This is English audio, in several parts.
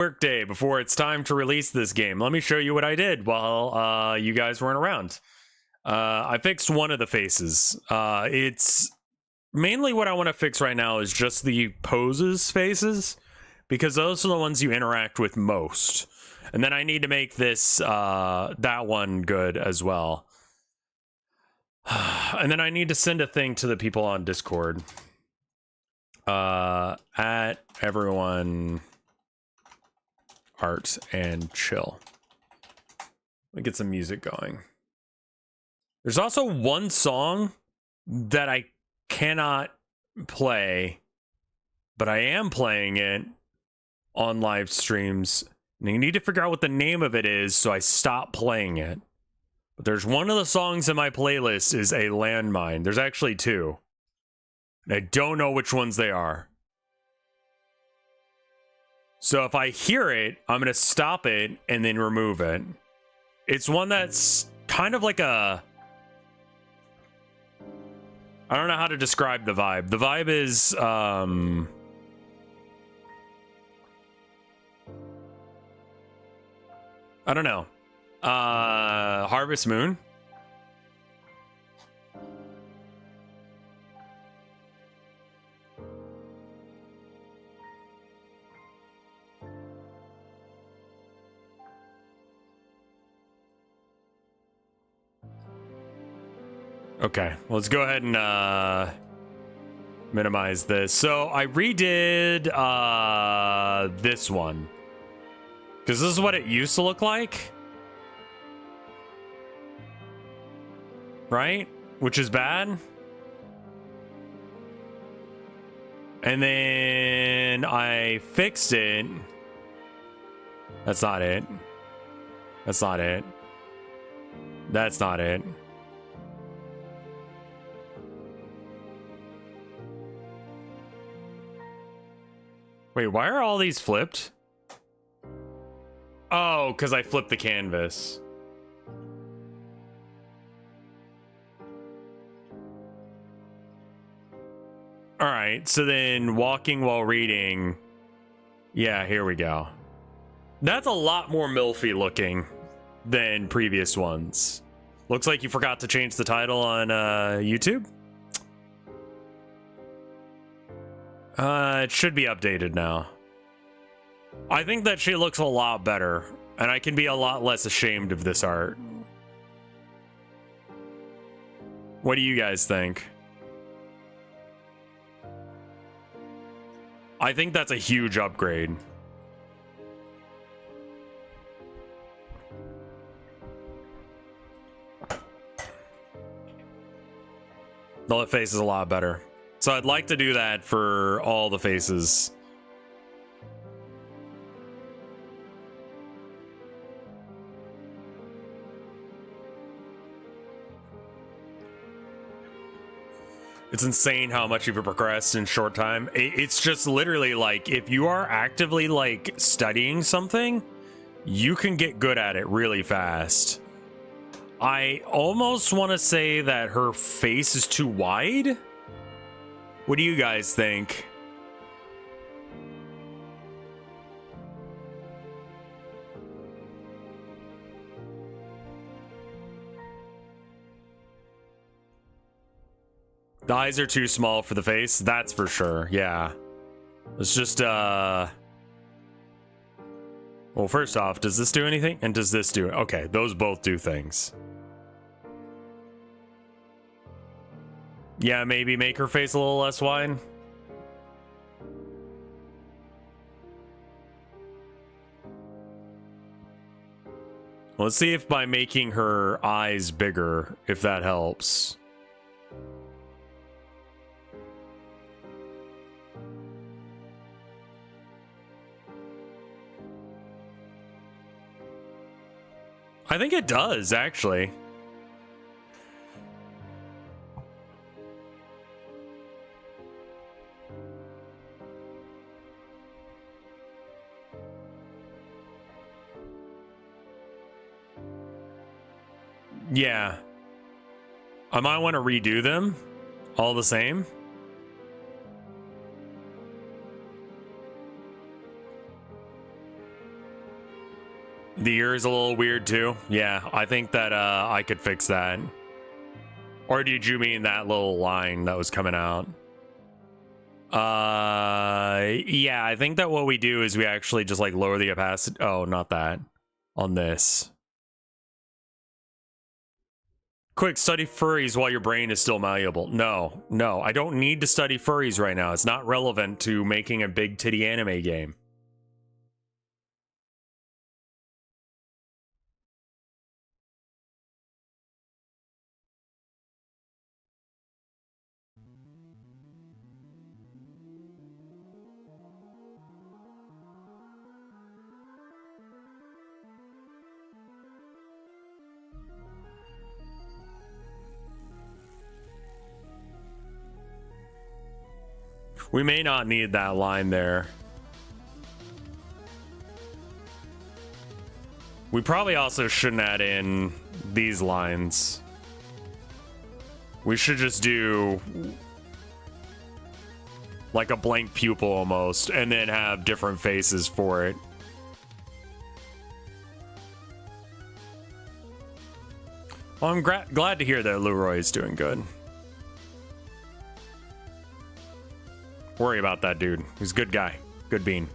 Workday before it's time to release this game. Let me show you what I did while you guys weren't around. I fixed one of the faces. It's mainly what I want to fix right now is just the poses faces, because those are the ones you interact with most. And then I need to make this that one good as well. And then I need to send a thing to the people on Discord. At everyone art and chill. Let me get some music going. There's also one song that I cannot play, but I am playing it on live streams. And you need to figure out what the name of it is, so I stop playing it. But there's one of the songs in my playlist is a landmine. There's actually two. And I don't know which ones they are. So if I hear it, I'm going to stop it and then remove it. It's one that's kind of like a... I don't know how to describe the vibe. The vibe is... I don't know. Harvest Moon? Okay, let's go ahead and minimize this. So I redid this one, because this is what it used to look like, right? Which is bad. And then I fixed it. That's not it. That's not it. That's not it. Wait, why are all these flipped? Oh, because I flipped the canvas. All right, so then walking while reading. Yeah, here we go. That's a lot more milfy looking than previous ones. Looks like you forgot to change the title on YouTube. It should be updated now. I think that she looks a lot better, and I can be a lot less ashamed of this art. What do you guys think? I think that's a huge upgrade. The face is a lot better. So I'd like to do that for all the faces. It's insane how much you've progressed in short time. It's just literally like, if you are actively like studying something, you can get good at it really fast. I almost want to say that her face is too wide. What do you guys think? The eyes are too small for the face, that's for sure, yeah. It's just, well, first off, does this do anything? And does this do it? Okay, those both do things. Yeah, maybe make her face a little less wide. Let's see if by making her eyes bigger, if that helps. I think it does, actually. Yeah. I might want to redo them all the same. The ear is a little weird too. Yeah, I think that I could fix that. Or did you mean that little line that was coming out? Yeah, I think that what we do is we actually just like lower the opacity. Oh, not that. On this. Quick, study furries while your brain is still malleable. No, no, I don't need to study furries right now. It's not relevant to making a big titty anime game. We may not need that line there. We probably also shouldn't add in these lines. We should just do like a blank pupil almost, and then have different faces for it. Well, I'm glad to hear that Leroy is doing good. Worry about that dude. He's a good guy. Good bean.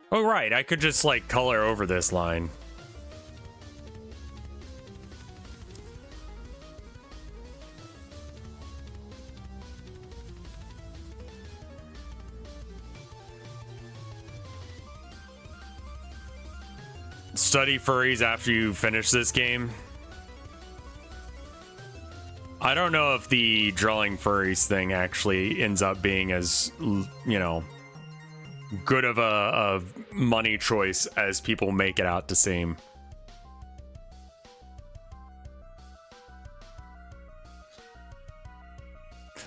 Oh, right. I could just, like, color over this line. Study furries after you finish this game. I don't know if the drawing furries thing actually ends up being as, you know, good of a money choice as people make it out to seem.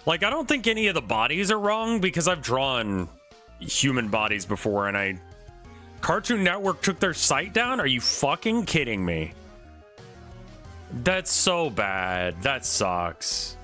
Like, I don't think any of the bodies are wrong because I've drawn human bodies before and Cartoon Network took their site down? Are you fucking kidding me? That's so bad. That sucks.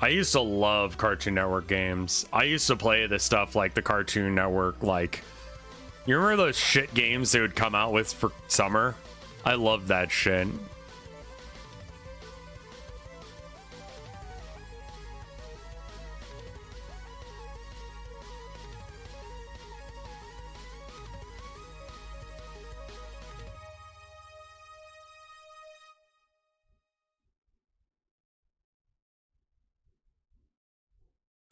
I used to love Cartoon Network games. I used to play the stuff like the Cartoon Network, like, you remember those shit games they would come out with for summer? I loved that shit.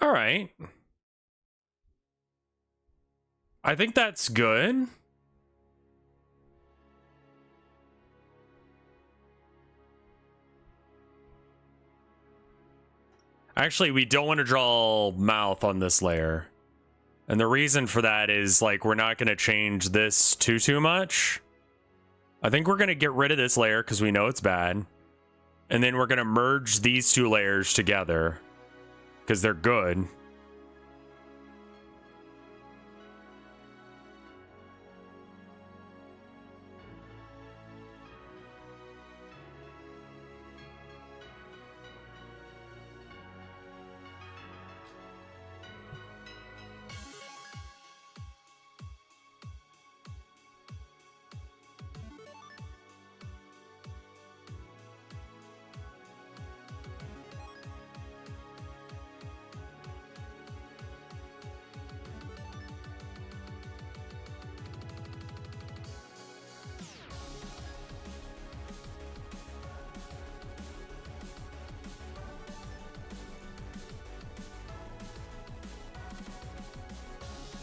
All right. I think that's good. Actually, we don't want to draw mouth on this layer. And the reason for that is, like, we're not going to change this too much. I think we're going to get rid of this layer because we know it's bad. And then we're going to merge these two layers together because they're good.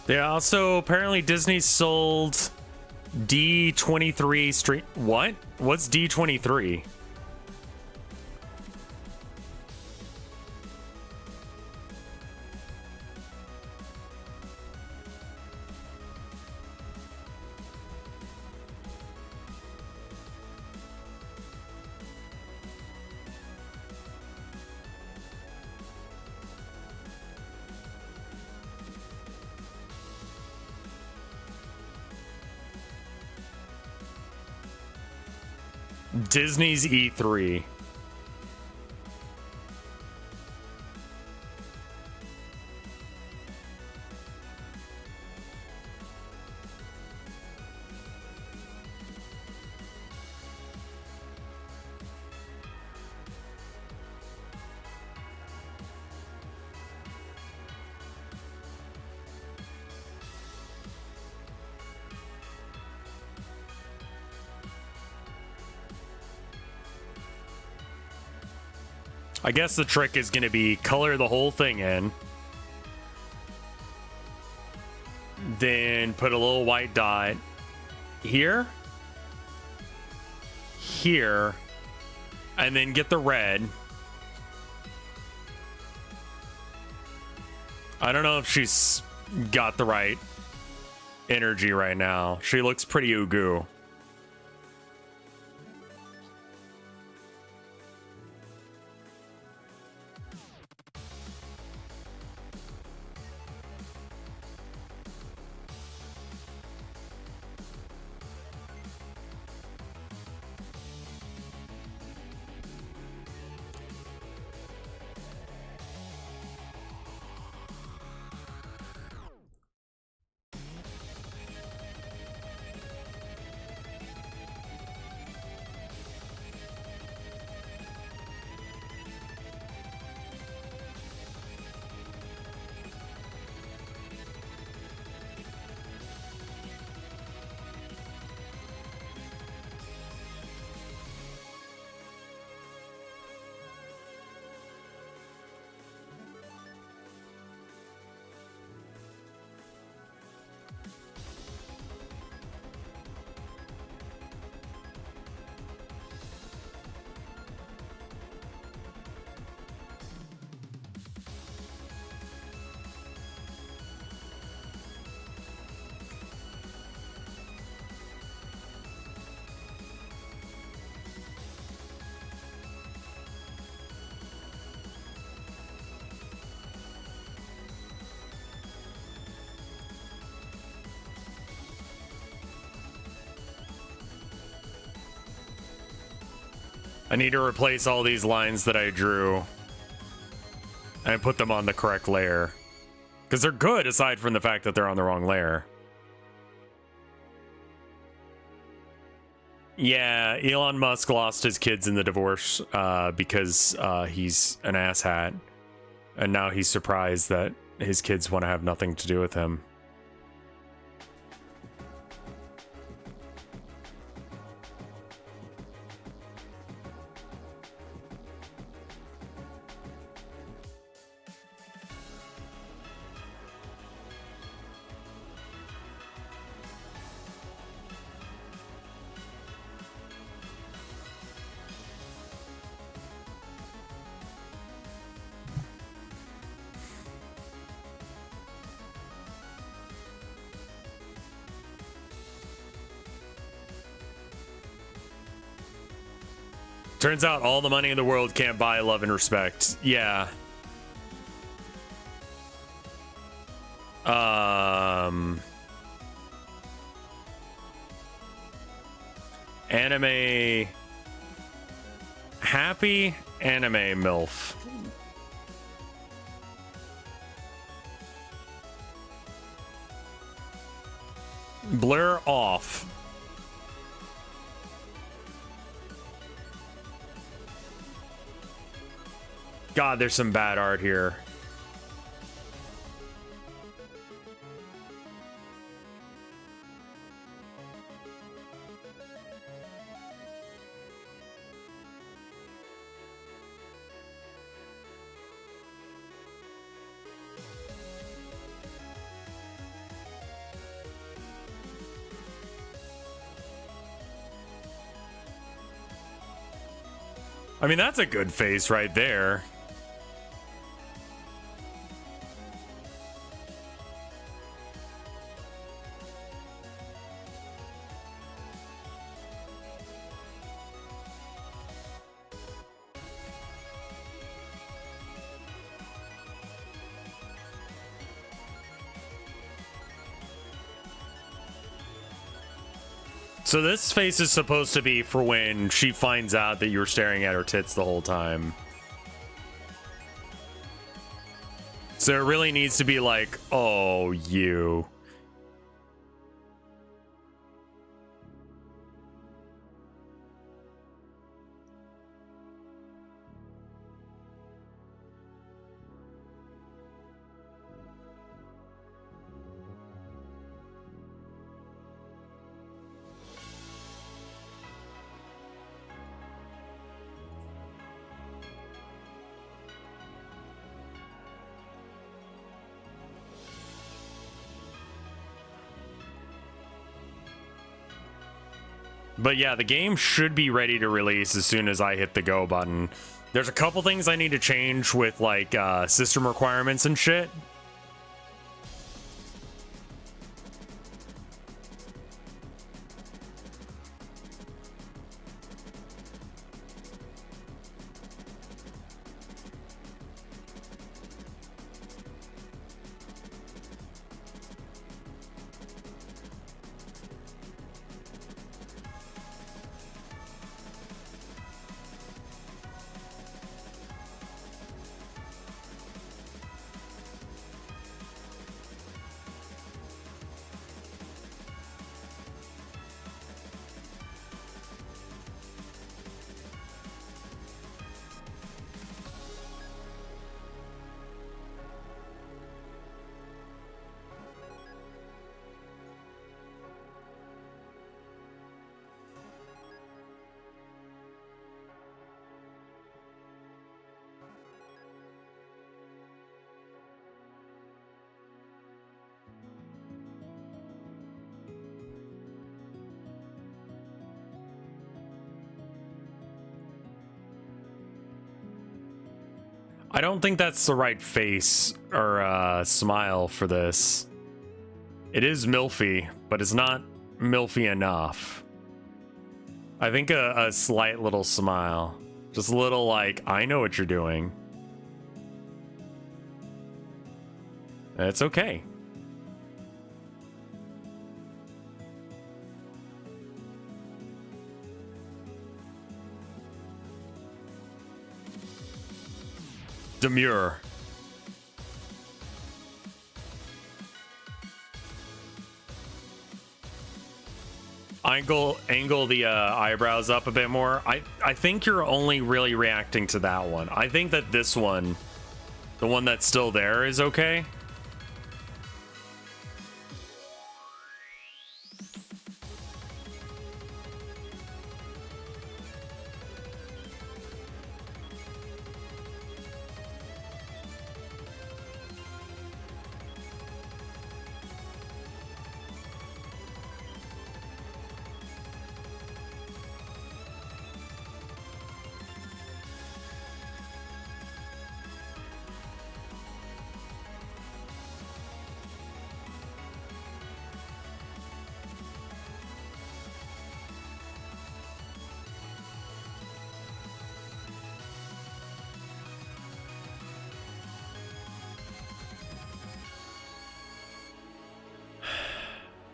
Yeah, also apparently Disney sold D23 stream. What? What's D23? Disney's E3. I guess the trick is going to be color the whole thing in. Then put a little white dot here. Here. And then get the red. I don't know if she's got the right energy right now. She looks pretty ugu. I need to replace all these lines that I drew and put them on the correct layer. Because they're good, aside from the fact that they're on the wrong layer. Yeah, Elon Musk lost his kids in the divorce because he's an asshat. And now he's surprised that his kids want to have nothing to do with him. Turns out all the money in the world can't buy love and respect. Yeah. Anime. Happy anime MILF. Blur off. God, there's some bad art here. I mean, that's a good face right there. So this face is supposed to be for when she finds out that you're staring at her tits the whole time. So it really needs to be like, oh, you. But yeah, the game should be ready to release as soon as I hit the go button. There's a couple things I need to change with like system requirements and shit. I don't think that's the right face or smile for this. It is milfy, but it's not milfy enough. I think a slight little smile. Just a little like, I know what you're doing. It's okay. Demure. Angle the eyebrows up a bit more. I think you're only really reacting to that one. I think that this one, the one that's still there, is okay.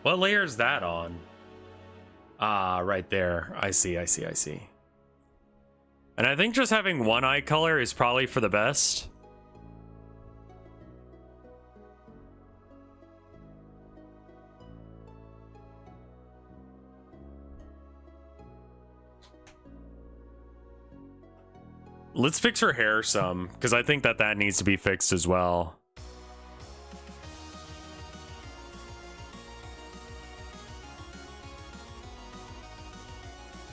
What layer is that on? Ah, right there. I see. And I think just having one eye color is probably for the best. Let's fix her hair some, because I think that needs to be fixed as well.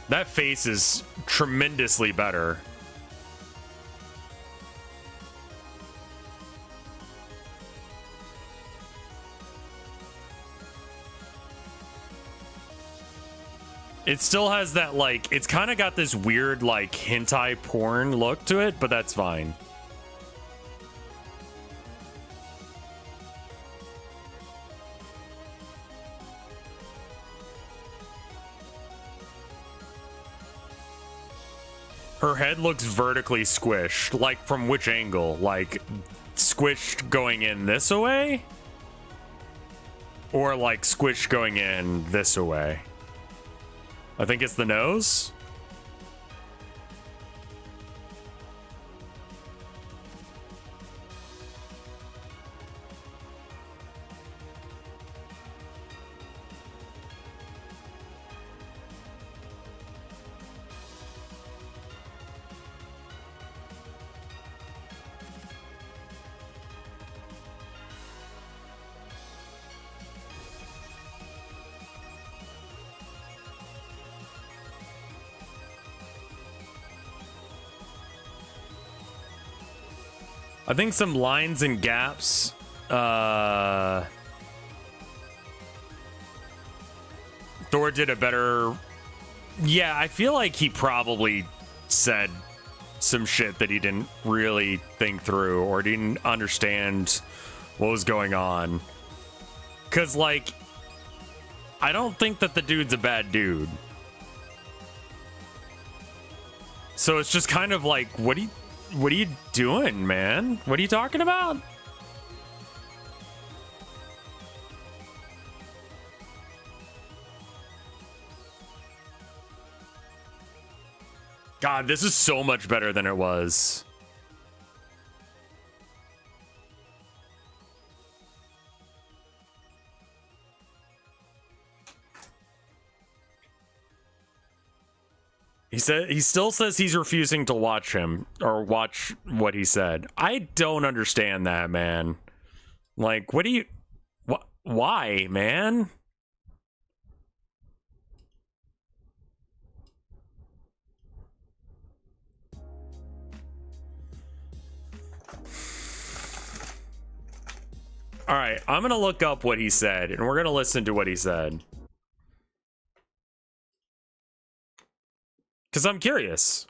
That face is tremendously better. It still has that, like, it's kind of got this weird, like, hentai porn look to it, but that's fine. Her head looks vertically squished. Like, from which angle? Like, squished going in this way? Or, like, squished going in this way? I think it's the nose. I think some lines and gaps. Thor did a better. Yeah, I feel like he probably said some shit that he didn't really think through or didn't understand what was going on. Because, like, I don't think that the dude's a bad dude. So it's just kind of like, what are you doing, man? What are you talking about? God, this is so much better than it was. He still says he's refusing to watch him or watch what he said. I don't understand that, man. Like, what do you why, man? All right, I'm going to look up what he said and we're going to listen to what he said. Cuz I'm curious.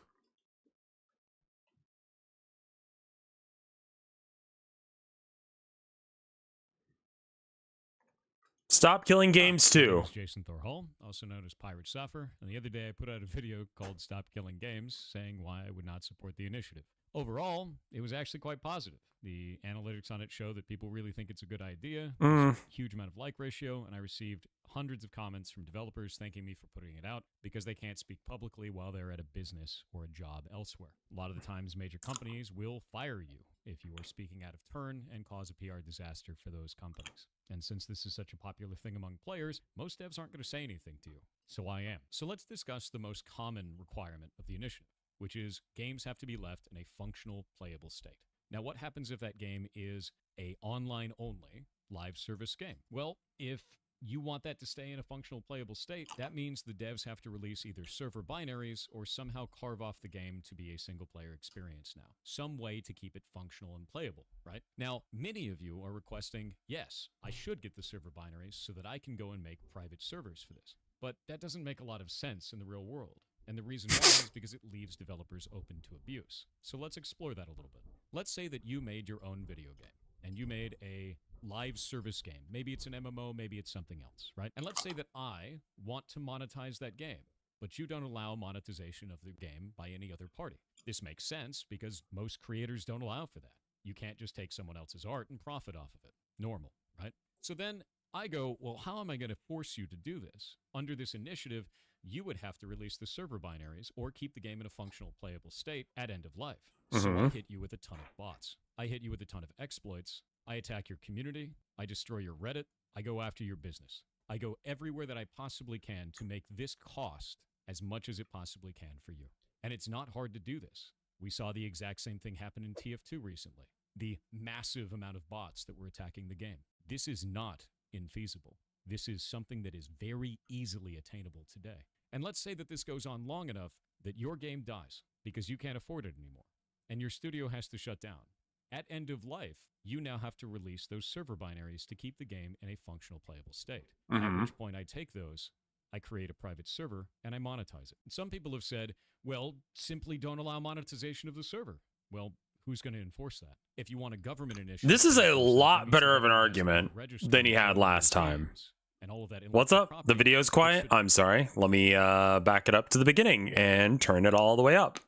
Stop killing games too. Jason Thorhall, also known as Pirate Suffer, and the other day I put out a video called Stop Killing Games, saying why I would not support the initiative. Overall, it was actually quite positive. The analytics on it show that people really think it's a good idea. There's a huge amount of like ratio, and I received hundreds of comments from developers thanking me for putting it out because they can't speak publicly while they're at a business or a job elsewhere. A lot of the times, major companies will fire you if you are speaking out of turn and cause a PR disaster for those companies. And since this is such a popular thing among players, most devs aren't going to say anything to you. So I am. So let's discuss the most common requirement of the initiative, which is games have to be left in a functional, playable state. Now, what happens if that game is a online-only live service game? Well, if you want that to stay in a functional, playable state, that means the devs have to release either server binaries or somehow carve off the game to be a single-player experience now. Some way to keep it functional and playable, right? Now, many of you are requesting, yes, I should get the server binaries so that I can go and make private servers for this. But that doesn't make a lot of sense in the real world. And the reason why is because it leaves developers open to abuse. So let's explore that a little bit. Let's say that you made your own video game, and you made a live service game. Maybe it's an MMO, maybe it's something else, right? And let's say that I want to monetize that game, but you don't allow monetization of the game by any other party. This makes sense because most creators don't allow for that. You can't just take someone else's art and profit off of it. Normal, right? So then I go, well, how am I going to force you to do this? Under this initiative, you would have to release the server binaries or keep the game in a functional, playable state at end of life. So I hit you with a ton of bots. I hit you with a ton of exploits. I attack your community. I destroy your Reddit. I go after your business. I go everywhere that I possibly can to make this cost as much as it possibly can for you. And it's not hard to do this. We saw the exact same thing happen in TF2 recently. The massive amount of bots that were attacking the game. This is not infeasible. This is something that is very easily attainable today. And let's say that this goes on long enough that your game dies because you can't afford it anymore, and your studio has to shut down. At end of life, you now have to release those server binaries to keep the game in a functional, playable state. At which point I take those, I create a private server and I monetize it. And some people have said, well, simply don't allow monetization of the server. Well, who's going to enforce that? If you want a government initiative... This is to a enforce that, lot that means better the of an government has to argument register than he all had of last those time. games and all of that What's intellectual up? The property. video's quiet. I'm sorry. Let me back it up to the beginning and turn it all the way up.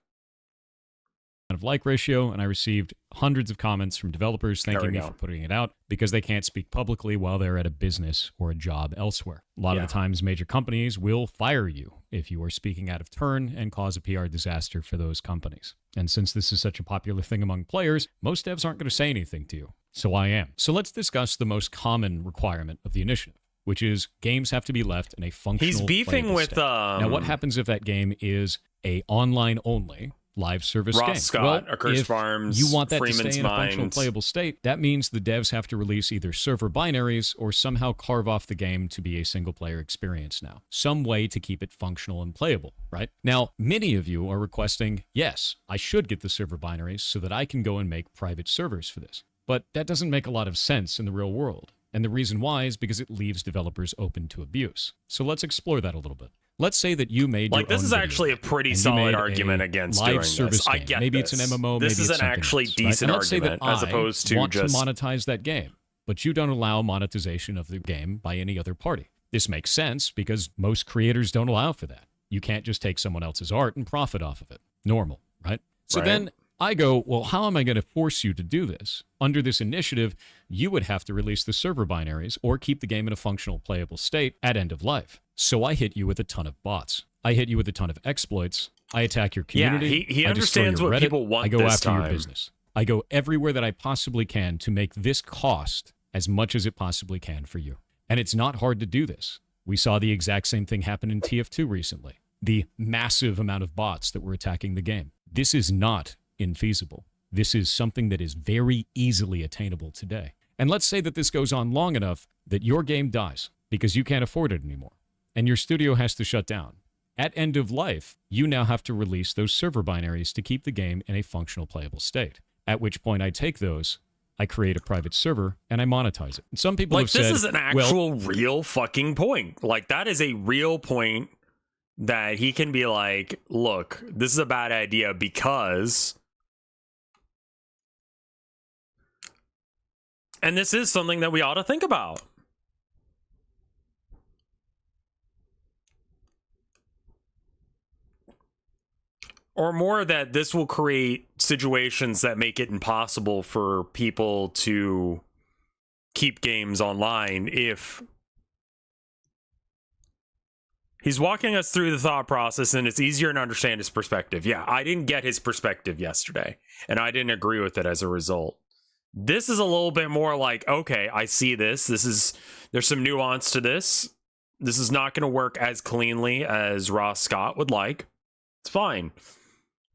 Of like ratio, and I received hundreds of comments from developers thanking me go. for putting it out because they can't speak publicly while they're at a business or a job elsewhere. A lot of the times, major companies will fire you if you are speaking out of turn and cause a PR disaster for those companies. And since this is such a popular thing among players, most devs aren't going to say anything to you. So I am. So let's discuss the most common requirement of the initiative, which is games have to be left in a functional He's beefing playable with state. Now, what happens if that game is a online only live service Ross game? Scott, Well, Accursed if Farms, you want that Freeman's to stay in a functional Mines. playable state, that means the devs have to release either server binaries or somehow carve off the game to be a single-player experience now. Some way to keep it functional and playable, right? Now, many of you are requesting, yes, I should get the server binaries so that I can go and make private servers for this. But that doesn't make a lot of sense in the real world. And the reason why is because it leaves developers open to abuse. So let's explore that a little bit. Let's say that you made Like, your this own is video actually a pretty and you solid made argument a against live doing service this. I game. get Maybe this. it's an MMO. This maybe is it's an something actually else, right? decent And let's say argument that as I opposed to want just to monetize that game, but you don't allow monetization of the game by any other party. This makes sense because most creators don't allow for that. You can't just take someone else's art and profit off of it. Normal, right? So Right. then I go, well, how am I going to force you to do this? Under this initiative, you would have to release the server binaries or keep the game in a functional playable state at end of life. So I hit you with a ton of bots. I hit you with a ton of exploits. I attack your community. he I destroy understands your what Reddit. people want I go this after your time. business. I go everywhere that I possibly can to make this cost as much as it possibly can for you. And it's not hard to do this. We saw the exact same thing happen in TF2 recently. The massive amount of bots that were attacking the game. This is not infeasible. This is something that is very easily attainable today. And let's say that this goes on long enough that your game dies because you can't afford it anymore, and your studio has to shut down. At end of life, you now have to release those server binaries to keep the game in a functional playable state. At which point I take those, I create a private server, and I monetize it. And some people like, have said, this is an actual real fucking point. Like, that is a real point that he can be like, look, this is a bad idea because... And this is something that we ought to think about. Or more that this will create situations that make it impossible for people to keep games online if... He's walking us through the thought process, and it's easier to understand his perspective. Yeah, I didn't get his perspective yesterday, and I didn't agree with it as a result. This is a little bit more like, okay, I see this. There's some nuance to this. This is not going to work as cleanly as Ross Scott would like. It's fine.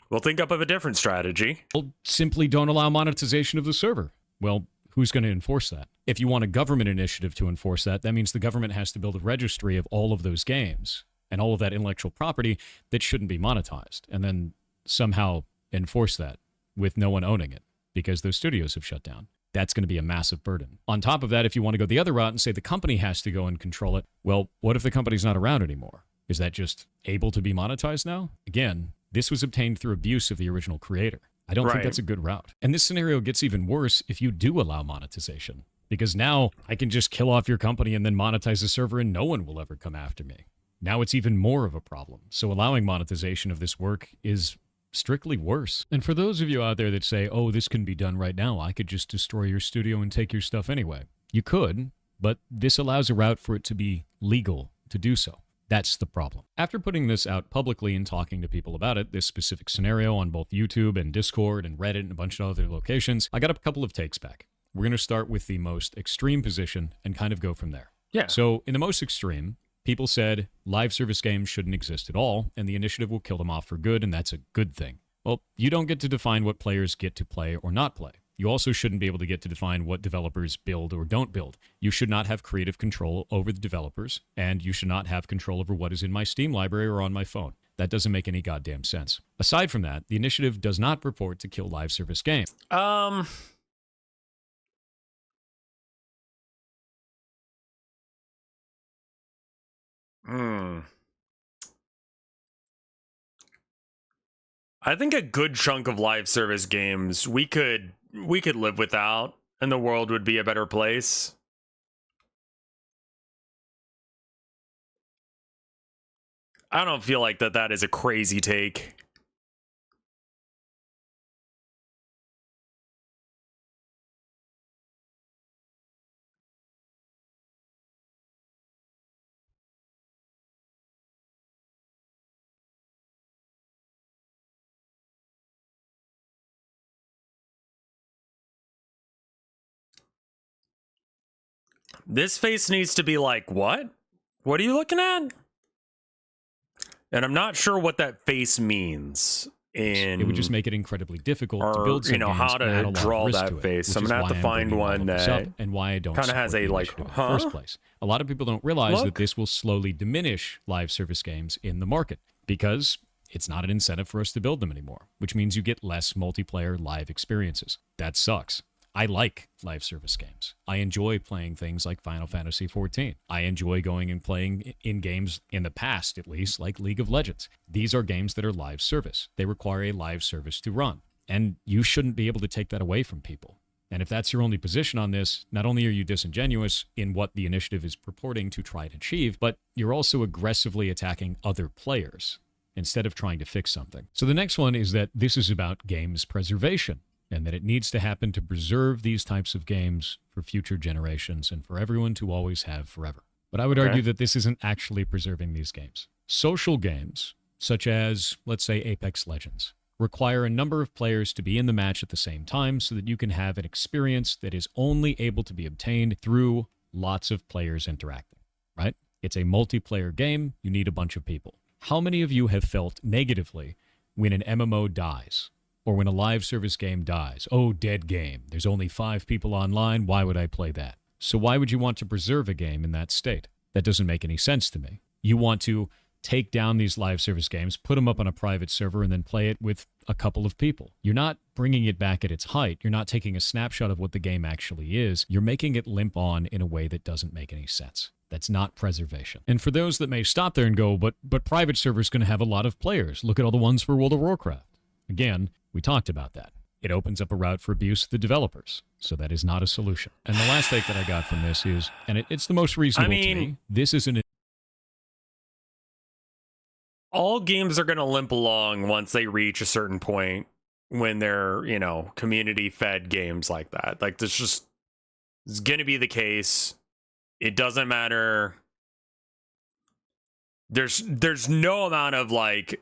We'll think up of a different strategy. Well, simply don't allow monetization of the server. Well, who's going to enforce that? If you want a government initiative to enforce that, that means the government has to build a registry of all of those games and all of that intellectual property that shouldn't be monetized, and then somehow enforce that with no one owning it because those studios have shut down. That's going to be a massive burden. On top of that, if you want to go the other route and say the company has to go and control it, well, what if the company's not around anymore? Is that just able to be monetized now? Again, this was obtained through abuse of the original creator. I don't think that's a good route. And this scenario gets even worse if you do allow monetization, because now I can just kill off your company and then monetize the server and no one will ever come after me. Now it's even more of a problem. So allowing monetization of this work is strictly worse. And for those of you out there that say, oh, this can be done right now, I could just destroy your studio and take your stuff anyway. You could, but this allows a route for it to be legal to do so. That's the problem. After putting this out publicly and talking to people about it, this specific scenario on both YouTube and Discord and Reddit and a bunch of other locations, I got a couple of takes back. We're going to start with the most extreme position and kind of go from there. Yeah. So in the most extreme, people said live service games shouldn't exist at all, and the initiative will kill them off for good, and that's a good thing. Well, you don't get to define what players get to play or not play. You also shouldn't be able to get to define what developers build or don't build. You should not have creative control over the developers, and you should not have control over what is in my Steam library or on my phone. That doesn't make any goddamn sense. Aside from that, the initiative does not purport to kill live service games. Hmm. I think a good chunk of live service games we could live without, and the world would be a better place. I don't feel like that is a crazy take. This face needs to be like, what? What are you looking at? And I'm not sure what that face means. It would just make it incredibly difficult to or, build some you know, games how and add a to lot draw of risk that to it, face. which I'm is gonna have why to I'm find bringing all one of this up that and why I don't kinda has support a, the like, initiative in huh? the first place. A lot of people don't realize that Look. this will slowly diminish live service games in the market because it's not an incentive for us to build them anymore, which means you get less multiplayer live experiences. That sucks. I like live service games. I enjoy playing things like Final Fantasy XIV. I enjoy going and playing in games in the past, at least, like League of Legends. These are games that are live service. They require a live service to run. And you shouldn't be able to take that away from people. And if that's your only position on this, not only are you disingenuous in what the initiative is purporting to try and achieve, but you're also aggressively attacking other players instead of trying to fix something. So the next one is that this is about games preservation, and that it needs to happen to preserve these types of games for future generations and for everyone to always have forever. But I would argue that this isn't actually preserving these games. Social games, such as, let's say, Apex Legends, require a number of players to be in the match at the same time so that you can have an experience that is only able to be obtained through lots of players interacting, right? It's a multiplayer game. You need a bunch of people. How many of you have felt negatively when an MMO dies? Or when a live service game dies? Oh, dead game. There's only 5 people online. Why would I play that? So why would you want to preserve a game in that state? That doesn't make any sense to me. You want to take down these live service games, put them up on a private server, and then play it with a couple of people. You're not bringing it back at its height. You're not taking a snapshot of what the game actually is. You're making it limp on in a way that doesn't make any sense. That's not preservation. And for those that may stop there and go, but private servers going to have a lot of players. Look at all the ones for World of Warcraft. Again, we talked about that. It opens up a route for abuse of the developers. So that is not a solution. And the last take that I got from this is, and it's the most reasonable to me, this is an... All games are going to limp along once they reach a certain point when they're, you know, community-fed games like that. Like, this just is going to be the case. It doesn't matter. There's no amount of, like...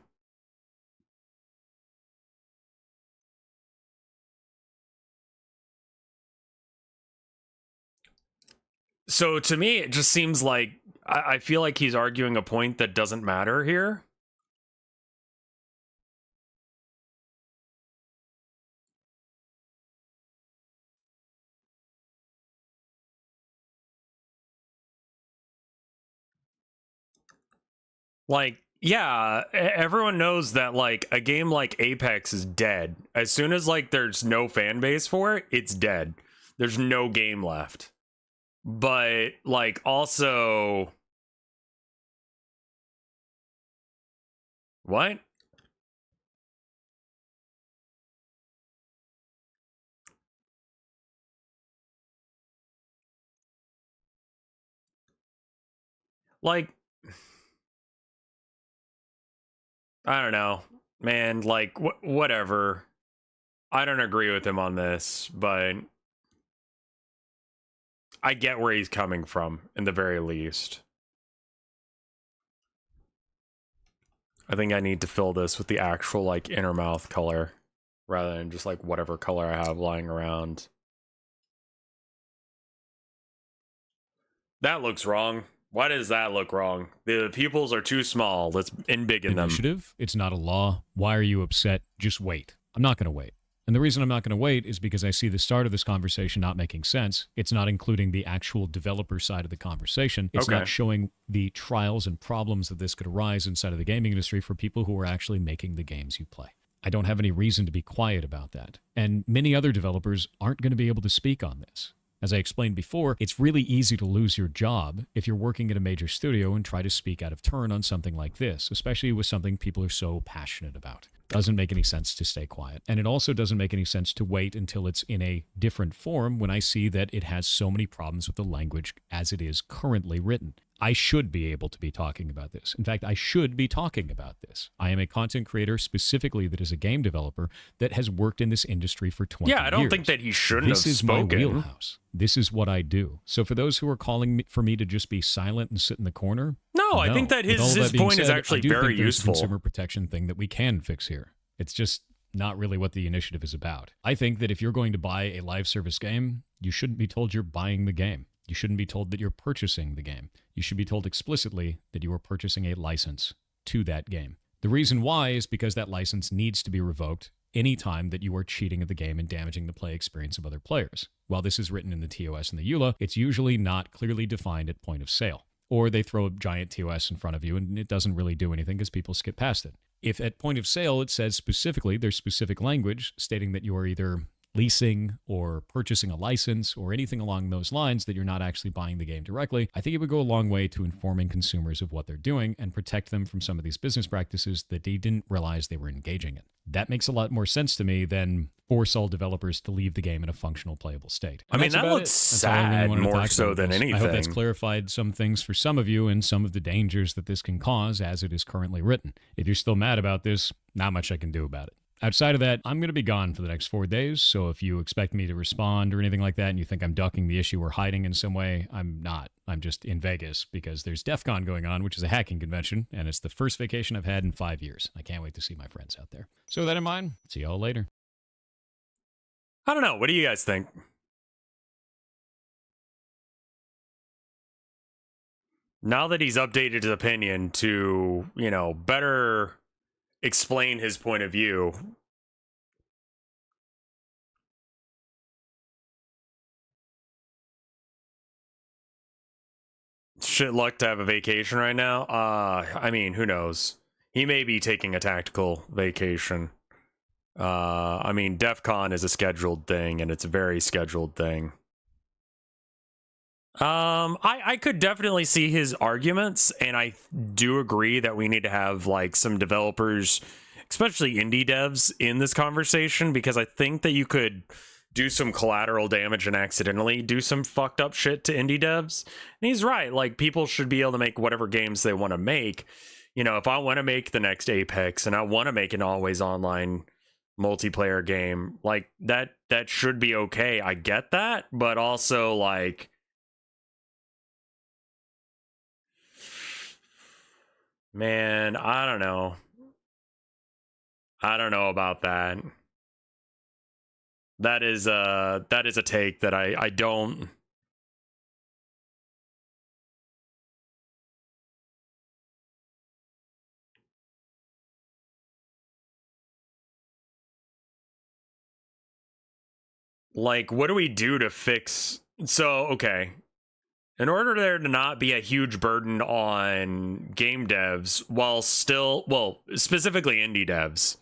So to me, it just seems like I feel like he's arguing a point that doesn't matter here. Like, yeah, everyone knows that, like, a game like Apex is dead. As soon as, like, there's no fan base for it, it's dead. There's no game left. But, like, also... What? Like... I don't know. Man, like, whatever. I don't agree with him on this, but... I get where he's coming from, in the very least. I think I need to fill this with the actual, like, inner mouth color, rather than just, like, whatever color I have lying around. That looks wrong. Why does that look wrong? The pupils are too small. Let's embiggen them. Initiative. It's not a law. Why are you upset? Just wait. I'm not going to wait. And the reason I'm not going to wait is because I see the start of this conversation not making sense. It's not including the actual developer side of the conversation. It's not showing the trials and problems that this could arise inside of the gaming industry for people who are actually making the games you play. I don't have any reason to be quiet about that. And many other developers aren't going to be able to speak on this. As I explained before, it's really easy to lose your job if you're working at a major studio and try to speak out of turn on something like this, especially with something people are so passionate about. Doesn't make any sense to stay quiet. And it also doesn't make any sense to wait until it's in a different form when I see that it has so many problems with the language as it is currently written. I should be able to be talking about this. In fact, I should be talking about this. I am a content creator specifically that is a game developer that has worked in this industry for 20 years. Yeah, I don't think that he shouldn't This have is spoken. my wheelhouse. This is what I do. So for those who are calling for me to just be silent and sit in the corner, No, I think that With all his being point is said, actually I do very think there's useful. a consumer protection thing that we can fix here. It's just not really what the initiative is about. I think that if you're going to buy a live service game, you shouldn't be told you're buying the game. You shouldn't be told that you're purchasing the game. You should be told explicitly that you are purchasing a license to that game. The reason why is because that license needs to be revoked anytime that you are cheating at the game and damaging the play experience of other players. While this is written in the TOS and the EULA, it's usually not clearly defined at point of sale. Or they throw a giant TOS in front of you and it doesn't really do anything because people skip past it. If at point of sale it says specifically, there's specific language stating that you are either leasing or purchasing a license or anything along those lines, that you're not actually buying the game directly, I think it would go a long way to informing consumers of what they're doing and protect them from some of these business practices that they didn't realize they were engaging in. That makes a lot more sense to me than force all developers to leave the game in a functional, playable state. I mean, that looks sad more so than anything. I hope that's clarified some things for some of you and some of the dangers that this can cause as it is currently written. If you're still mad about this, not much I can do about it. Outside of that, I'm going to be gone for the next 4 days, so if you expect me to respond or anything like that and you think I'm ducking the issue or hiding in some way, I'm not. I'm just in Vegas because there's DEF CON going on, which is a hacking convention, and it's the first vacation I've had in 5 years. I can't wait to see my friends out there. So with that in mind, see y'all later. I don't know. What do you guys think? Now that he's updated his opinion to, better explain his point of view, shit luck to have a vacation right now. I mean, who knows? He may be taking a tactical vacation. I mean, DEF CON is a scheduled thing, and it's a very scheduled thing. I could definitely see his arguments, and I do agree that we need to have like some developers, especially indie devs, in this conversation, because I think that you could do some collateral damage and accidentally do some fucked up shit to indie devs. And he's right. Like, people should be able to make whatever games they want to make. If I want to make the next Apex and I want to make an always online multiplayer game, like that should be okay. I get that, but also like, man, I don't know. I don't know about that. That is a take that I don't. Like, what do we do to fix? So, okay. In order there to not be a huge burden on game devs while still, well, specifically indie devs,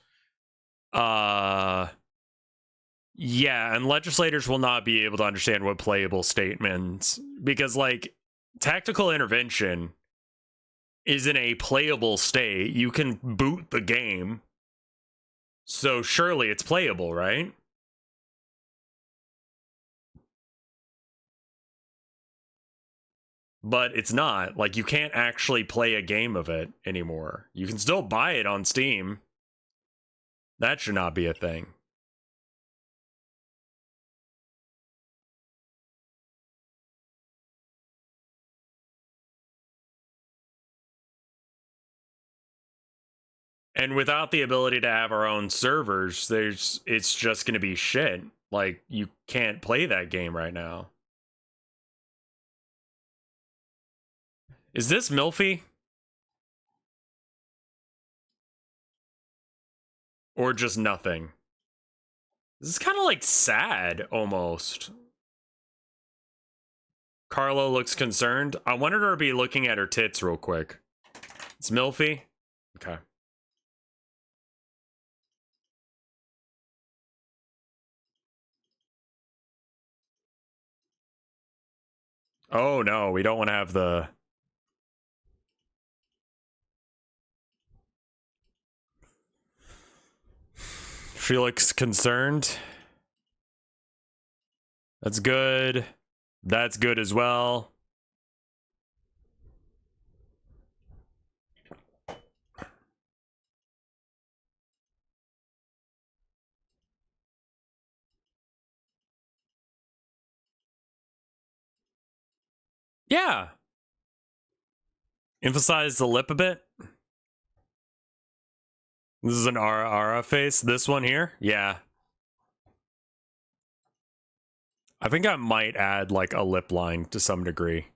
yeah, and legislators will not be able to understand what playable state means, because like tactical intervention is in a playable state. You can boot the game, so surely it's playable, right? But it's not. Like, you can't actually play a game of it anymore. You can still buy it on Steam. That should not be a thing. And without the ability to have our own servers, it's just going to be shit. Like, you can't play that game right now. Is this Milfy? Or just nothing? This is kind of like sad, almost. Carlo looks concerned. I wanted her to be looking at her tits real quick. It's Milfy? Okay. Oh no, we don't want to have the... She looks concerned. That's good. That's good as well. Yeah. Emphasize the lip a bit. This is an Ara face. This one here? Yeah. I think I might add like a lip line to some degree.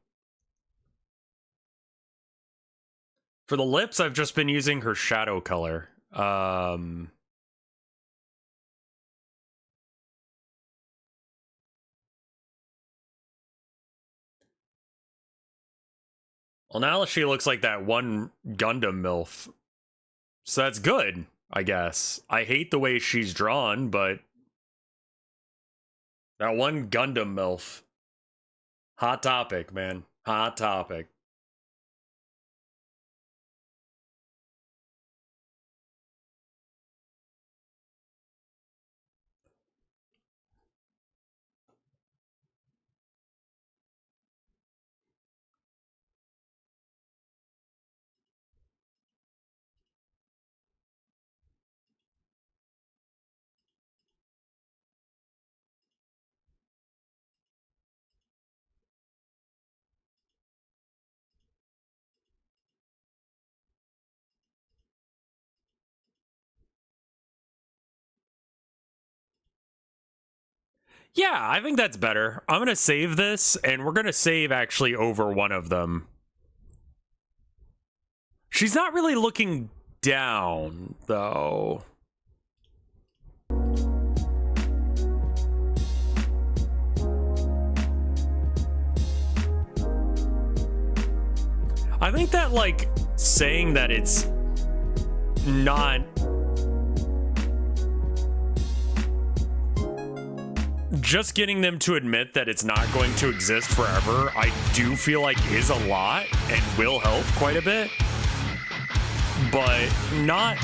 For the lips, I've just been using her shadow color. Well, now she looks like that one Gundam MILF. So that's good, I guess. I hate the way she's drawn, but that one Gundam MILF. Hot topic, man. Hot topic. Yeah, I think that's better. I'm going to save this, and we're going to save actually over one of them. She's not really looking down, though. I think that, like, saying that it's not... Just getting them to admit that it's not going to exist forever, I do feel like is a lot and will help quite a bit. But not...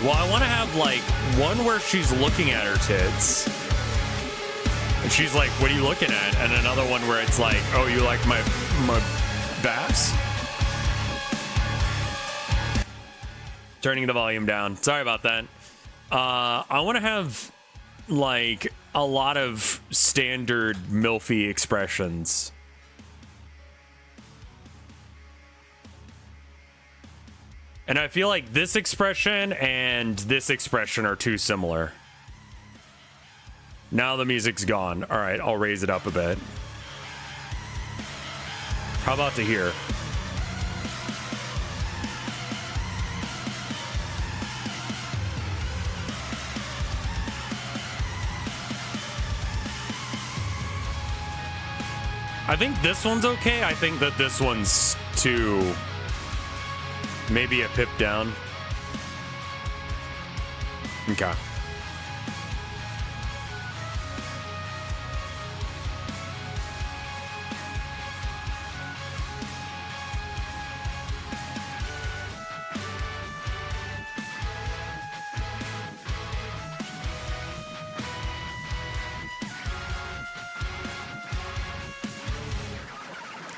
Well, I want to have, like, one where she's looking at her tits. And she's like, what are you looking at? And another one where it's like, oh, you like my baps? Turning the volume down. Sorry about that. I want to have, like, a lot of standard MILFy expressions. And I feel like this expression and this expression are too similar. Now the music's gone. All right, I'll raise it up a bit. How about to here? I think this one's okay. I think that this one's too... Maybe a pip down. Okay.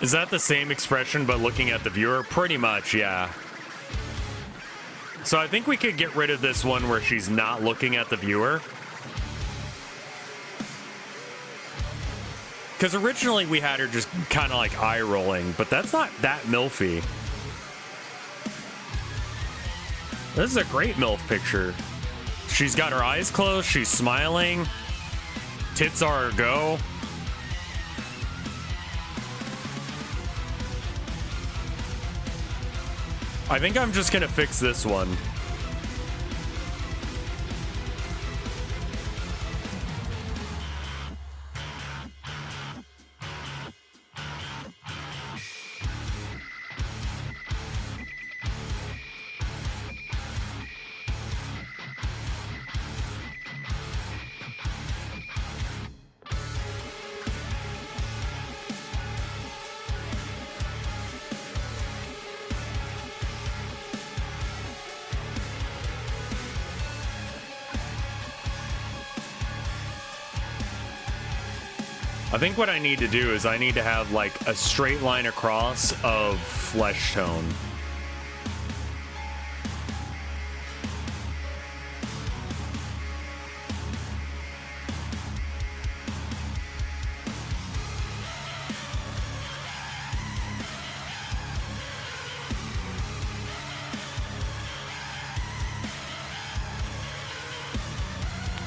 Is that the same expression but looking at the viewer? Pretty much, yeah. So I think we could get rid of this one where she's not looking at the viewer. Because originally we had her just kind of like eye rolling, but that's not that MILFy. This is a great MILF picture. She's got her eyes closed, she's smiling. Tits are a go. I think I'm just gonna fix this one. I think what I need to do is I need to have like a straight line across of flesh tone.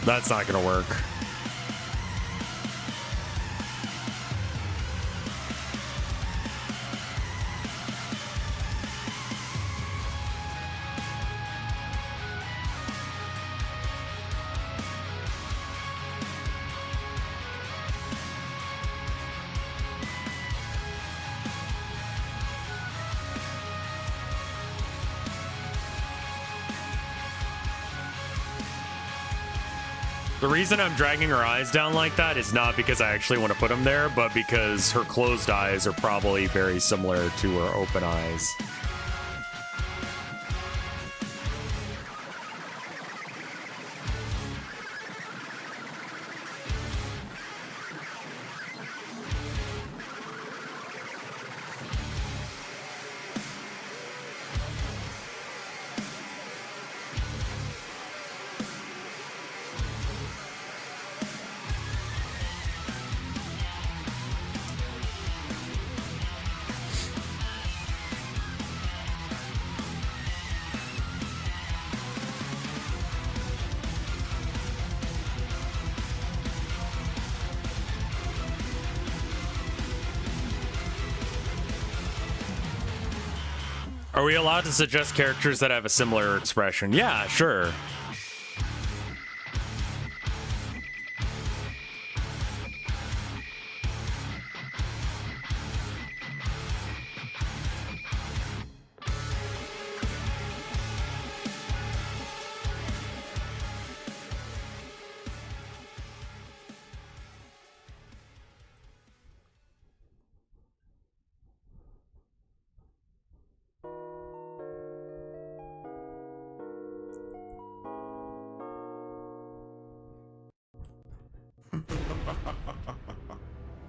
That's not gonna work. The reason I'm dragging her eyes down like that is not because I actually want to put them there, but because her closed eyes are probably very similar to her open eyes. Are we allowed to suggest characters that have a similar expression? Yeah, sure.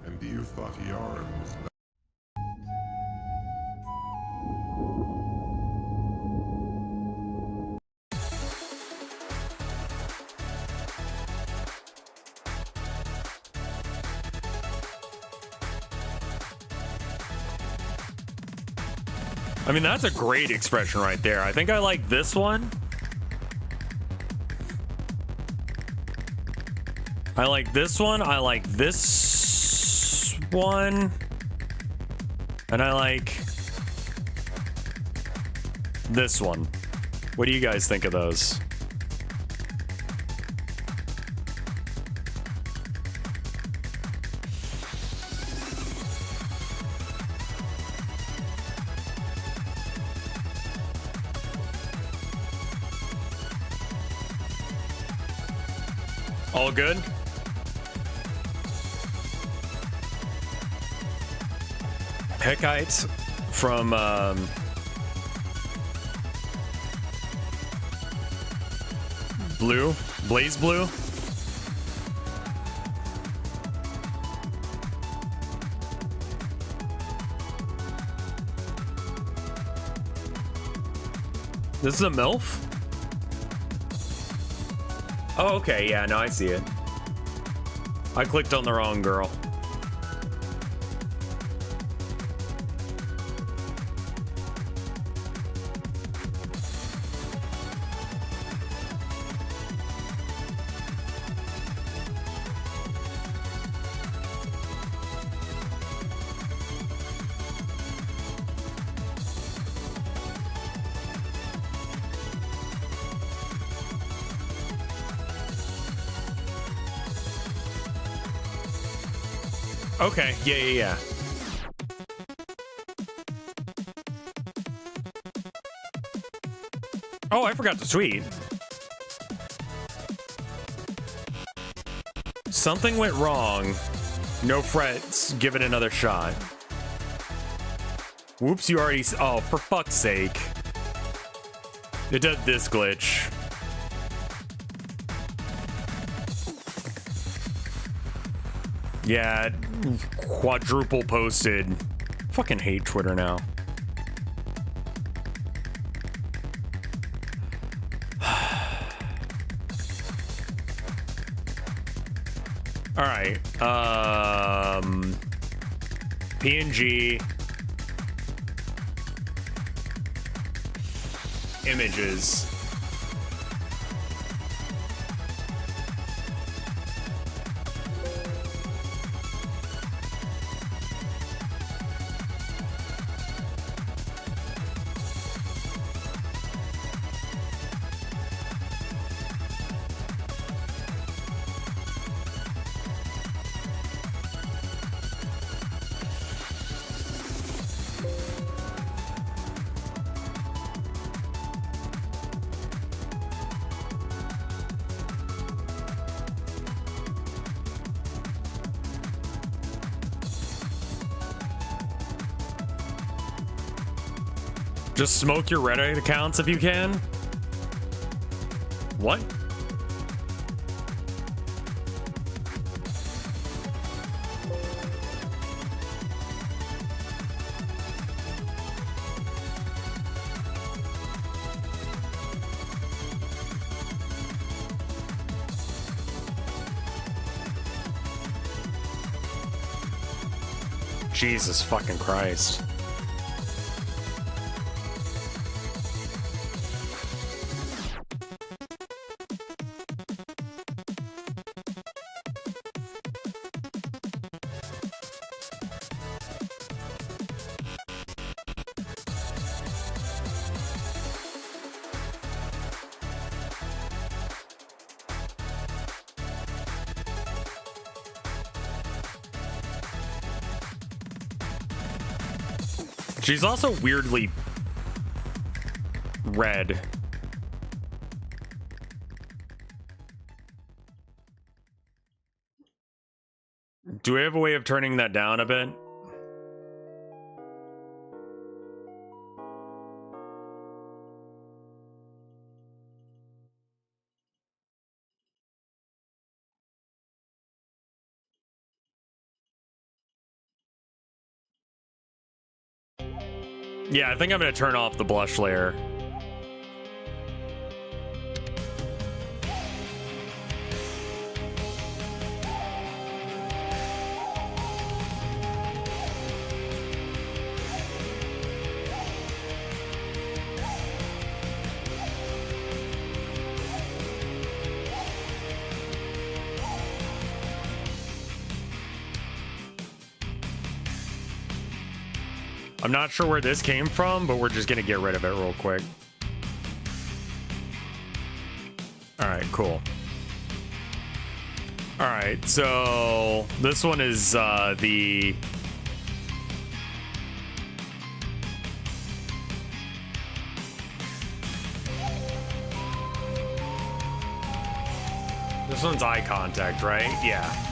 And do you thought Yaren was not? I mean, that's a great expression right there. I think I like this one. I like this one. I like this one. And I like this one. What do you guys think of those? All good? Heckites from Blue, Blaze Blue. This is a MILF? Oh, okay, yeah, no, I see it. I clicked on the wrong girl. Okay, yeah. Oh, I forgot to tweet. Something went wrong. No frets. Give it another shot. Whoops, you already... Oh, for fuck's sake. It did this glitch. Yeah, quadruple posted. Fucking hate Twitter now. All right. PNG images. Just smoke your Reddit accounts if you can. What? Jesus fucking Christ. She's also weirdly red. Do we have a way of turning that down a bit? Yeah, I think I'm gonna turn off the blush layer. I'm not sure where this came from, but we're just gonna get rid of it real quick. All right, cool. All right, so this one is the this one's eye contact, right? Yeah.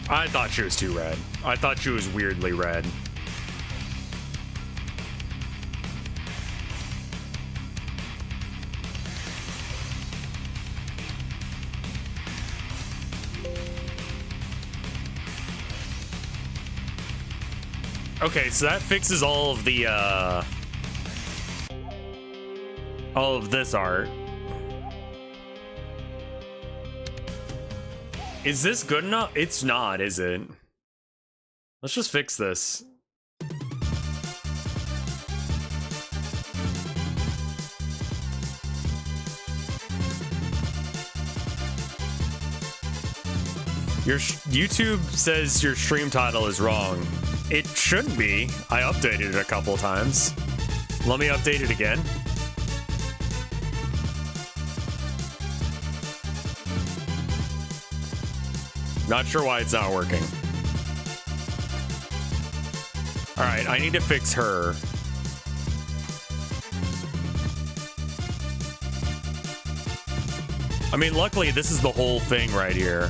I thought she was too red. I thought she was weirdly red. Okay, so that fixes all of the all of this art. Is this good enough? It's not, is it? Let's just fix this. Your YouTube says your stream title is wrong. It shouldn't be. I updated it a couple times. Let me update it again. Not sure why it's not working. All right, I need to fix her. I mean, luckily, this is the whole thing right here.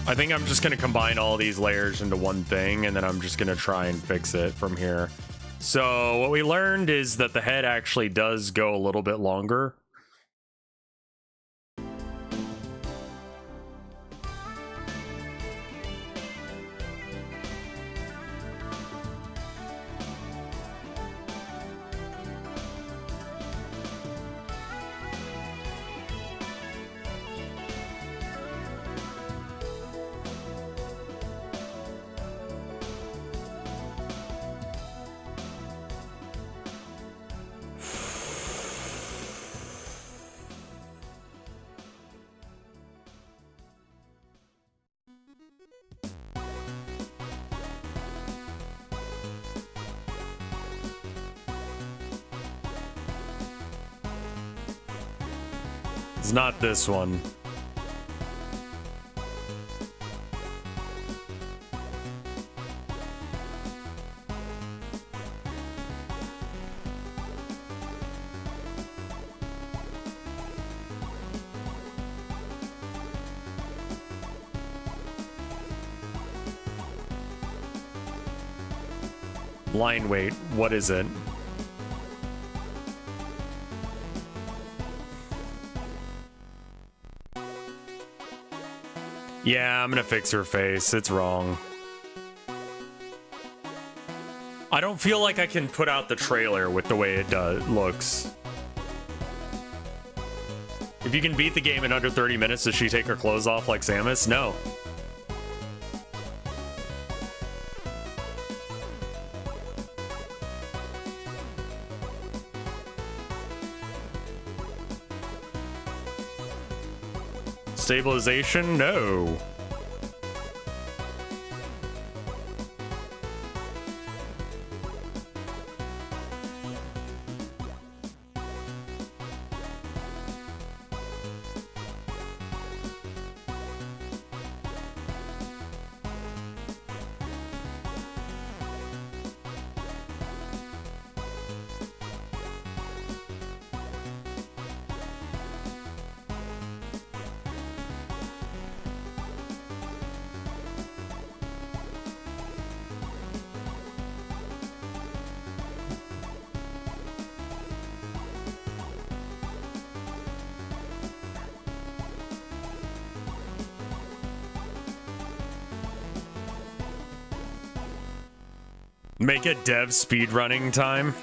I think I'm just going to combine all these layers into one thing, and then I'm just going to try and fix it from here. So what we learned is that the head actually does go a little bit longer. It's not this one. Line weight, what is it? Yeah, I'm gonna fix her face. It's wrong. I don't feel like I can put out the trailer with the way it looks. If you can beat the game in under 30 minutes, does she take her clothes off like Samus? No. Stabilization? No. Make a dev speedrunning time.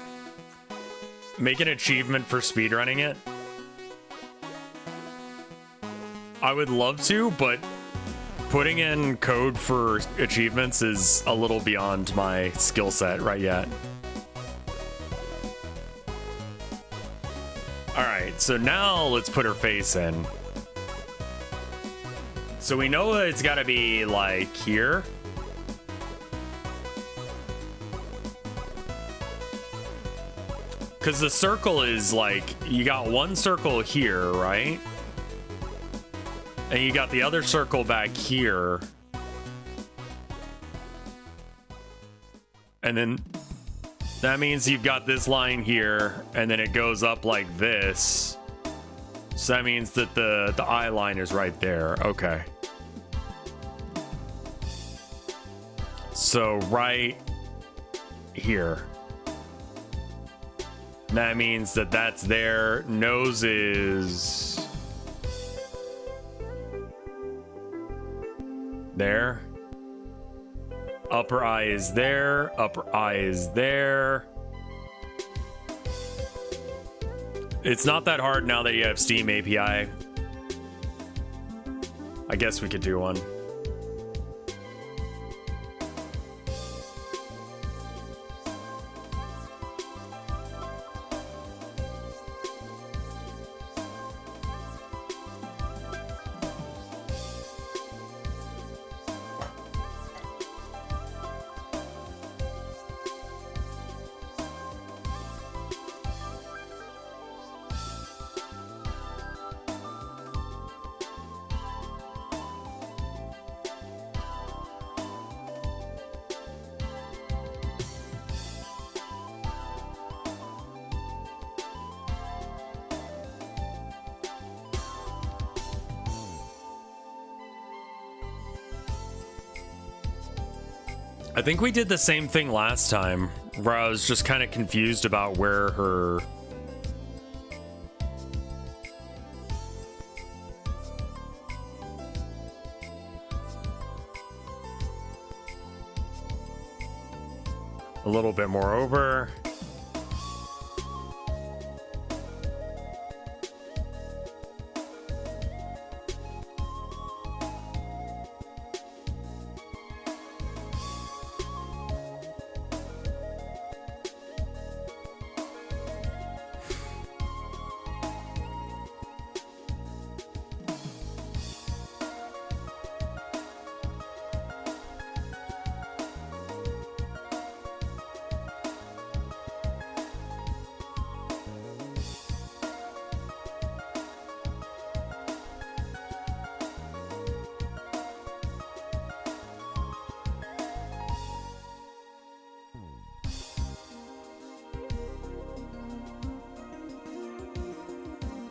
Make an achievement for speedrunning it. I would love to, but putting in code for achievements is a little beyond my skill set right yet. Alright, so now let's put her face in. So we know that it's gotta be like here. Because the circle is like, you got one circle here, right? And you got the other circle back here. And then that means you've got this line here, and then it goes up like this. So that means that the eye line is right there. Okay. So right here. That means that that's there. Nose is there. Upper eye is there. Upper eye is there. It's not that hard now that you have Steam API. I guess we could do one. I think we did the same thing last time, where I was just kind of confused about where her... A little bit more over.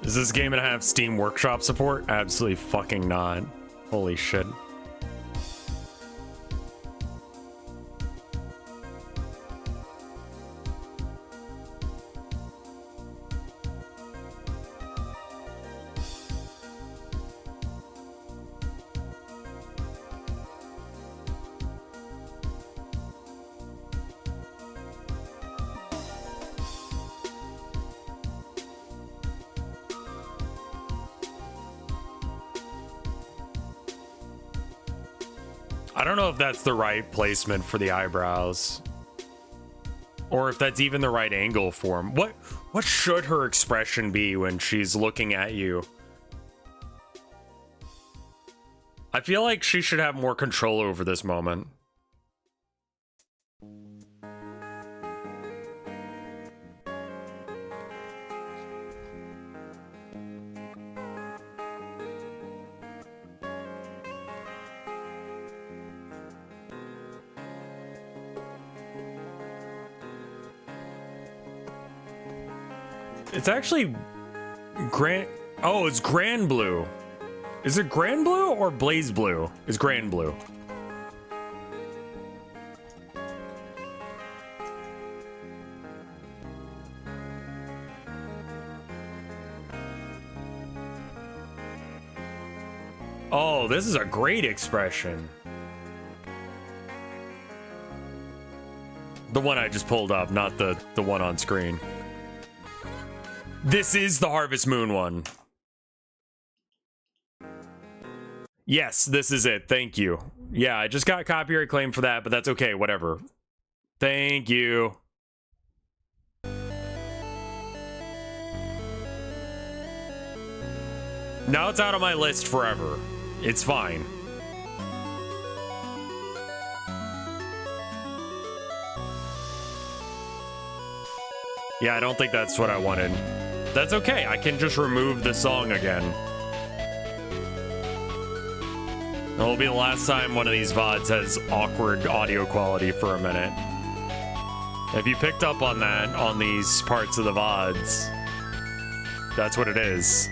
Is this game gonna have Steam Workshop support? Absolutely fucking not. Holy shit. I don't know if that's the right placement for the eyebrows. Or if that's even the right angle for him. What should her expression be when she's looking at you? I feel like she should have more control over this moment. It's actually Grand... Oh, it's Grand Blue. Is it Grand Blue or Blaze Blue? It's Grand Blue. Oh, this is a great expression. The one I just pulled up, not the one on screen. This is the Harvest Moon one. Yes, this is it. Thank you. Yeah, I just got copyright claim for that, but that's okay. Whatever. Thank you. Now it's out of my list forever. It's fine. Yeah, I don't think that's what I wanted. That's okay, I can just remove the song again. It'll be the last time one of these VODs has awkward audio quality for a minute. If you picked up on that on these parts of the VODs, that's what it is.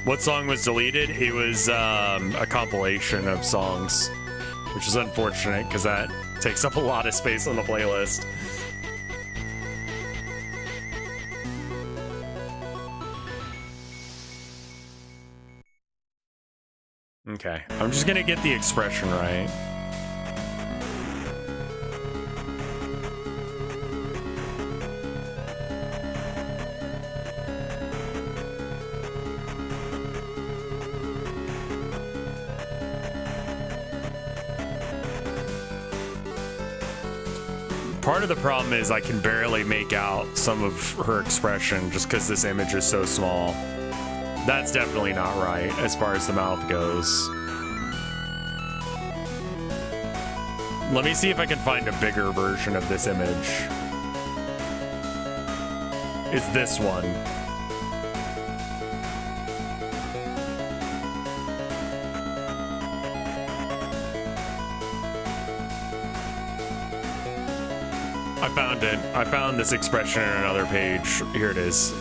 What song was deleted? It was a compilation of songs, which is unfortunate because that takes up a lot of space on the playlist. Okay, I'm just gonna get the expression right. Part of the problem is I can barely make out some of her expression just because this image is so small. That's definitely not right as far as the mouth goes. Let me see if I can find a bigger version of this image. It's this one. I found it. I found this expression in another page. Here it is.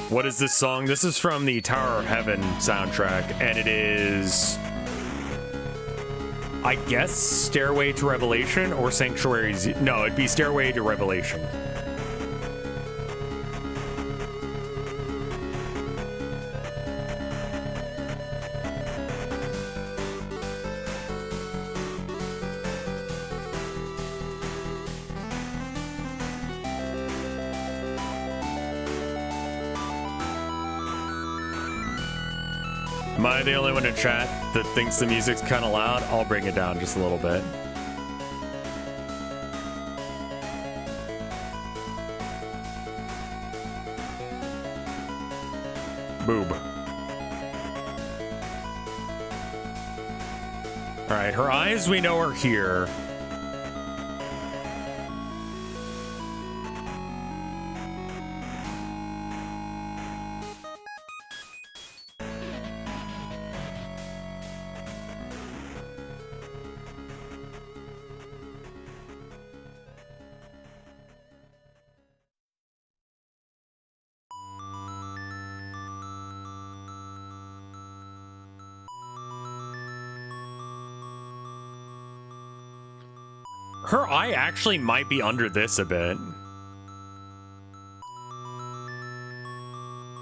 What is this song? This is from the Tower of Heaven soundtrack, and it is I guess Stairway to Revelation or Sanctuary Z. No, it'd be Stairway to Revelation. Am I the only one in chat that thinks the music's kind of loud? I'll bring it down just a little bit. Boob. All right, her eyes we know are here. Her eye actually might be under this a bit.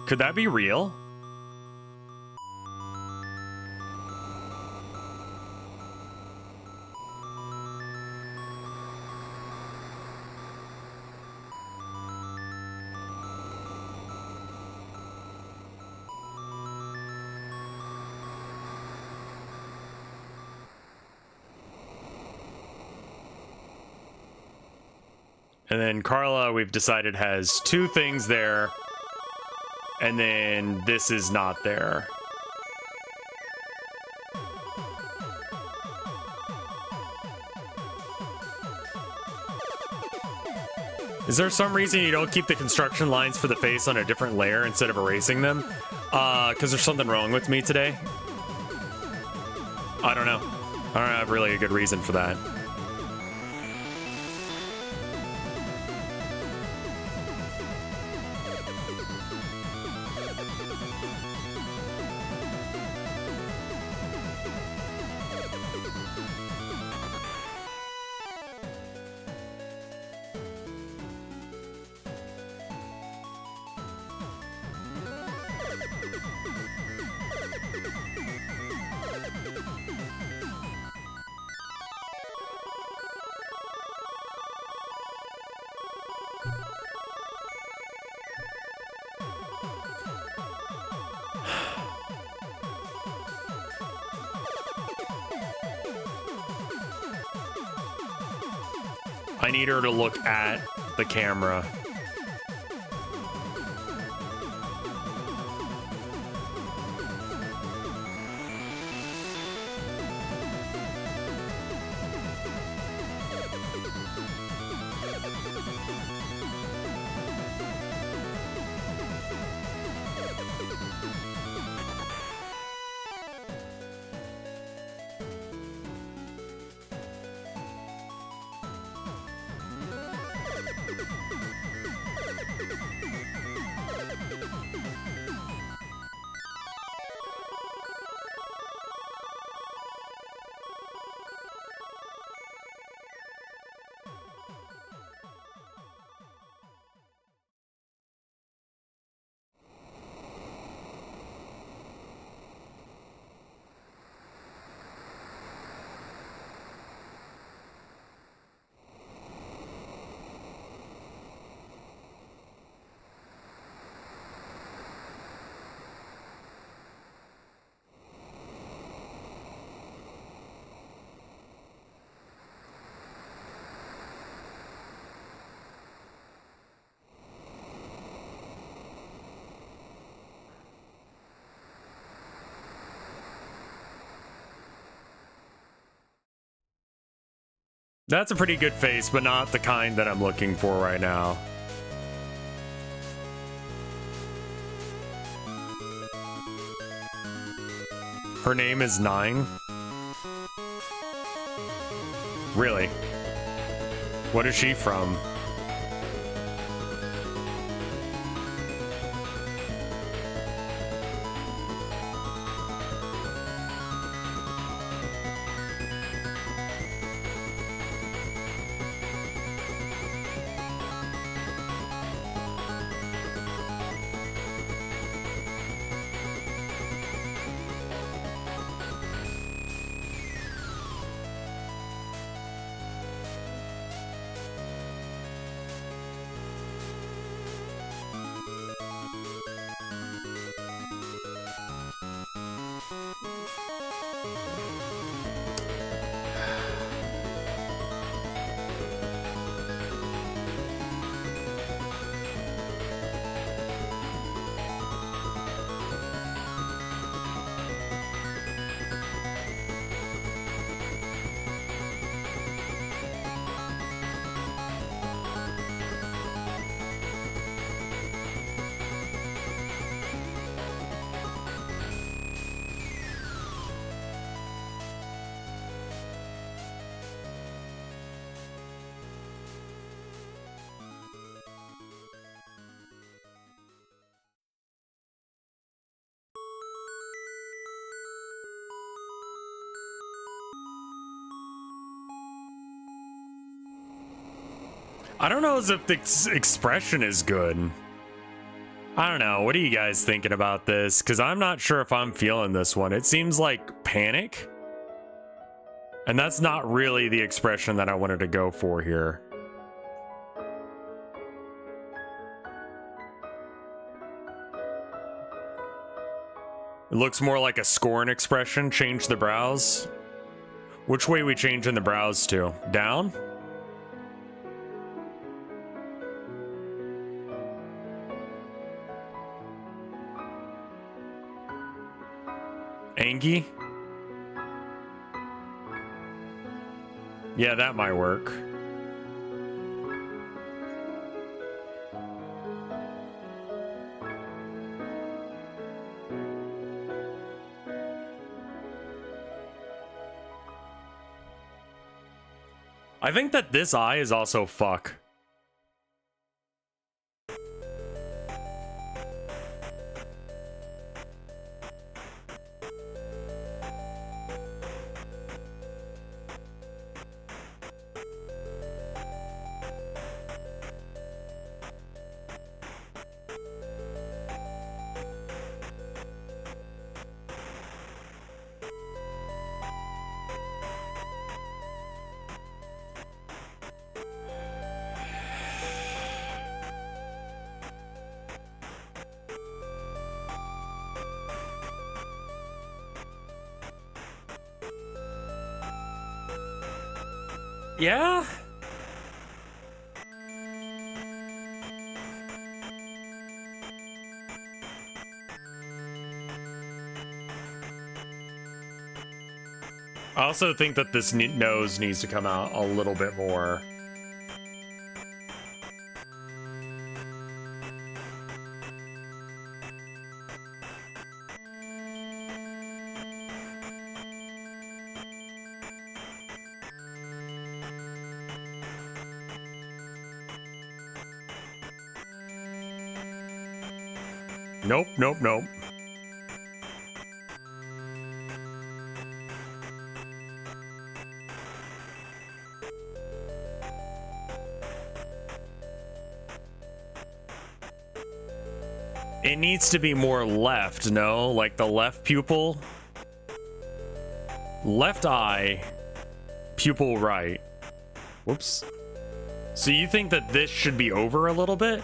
Could that be real? And then Carla, we've decided, has two things there. And then this is not there. Is there some reason you don't keep the construction lines for the face on a different layer instead of erasing them? Because there's something wrong with me today? I don't know. I don't have really a good reason for that. I need her to look at the camera. That's a pretty good face, but not the kind that I'm looking for right now. Her name is 9. Really? What is she from? I don't know as if the expression is good. I don't know. What are you guys thinking about this? Because I'm not sure if I'm feeling this one. It seems like panic. And that's not really the expression that I wanted to go for here. It looks more like a scorn expression. Change the brows. Which way we changing the brows to? Down? Angie? Yeah, that might work. I think that this eye is also fuck. Yeah? I also think that this nose needs to come out a little bit more. Nope, nope, nope. It needs to be more left, no? Like the left pupil. Left eye, pupil right. Whoops. So you think that this should be over a little bit?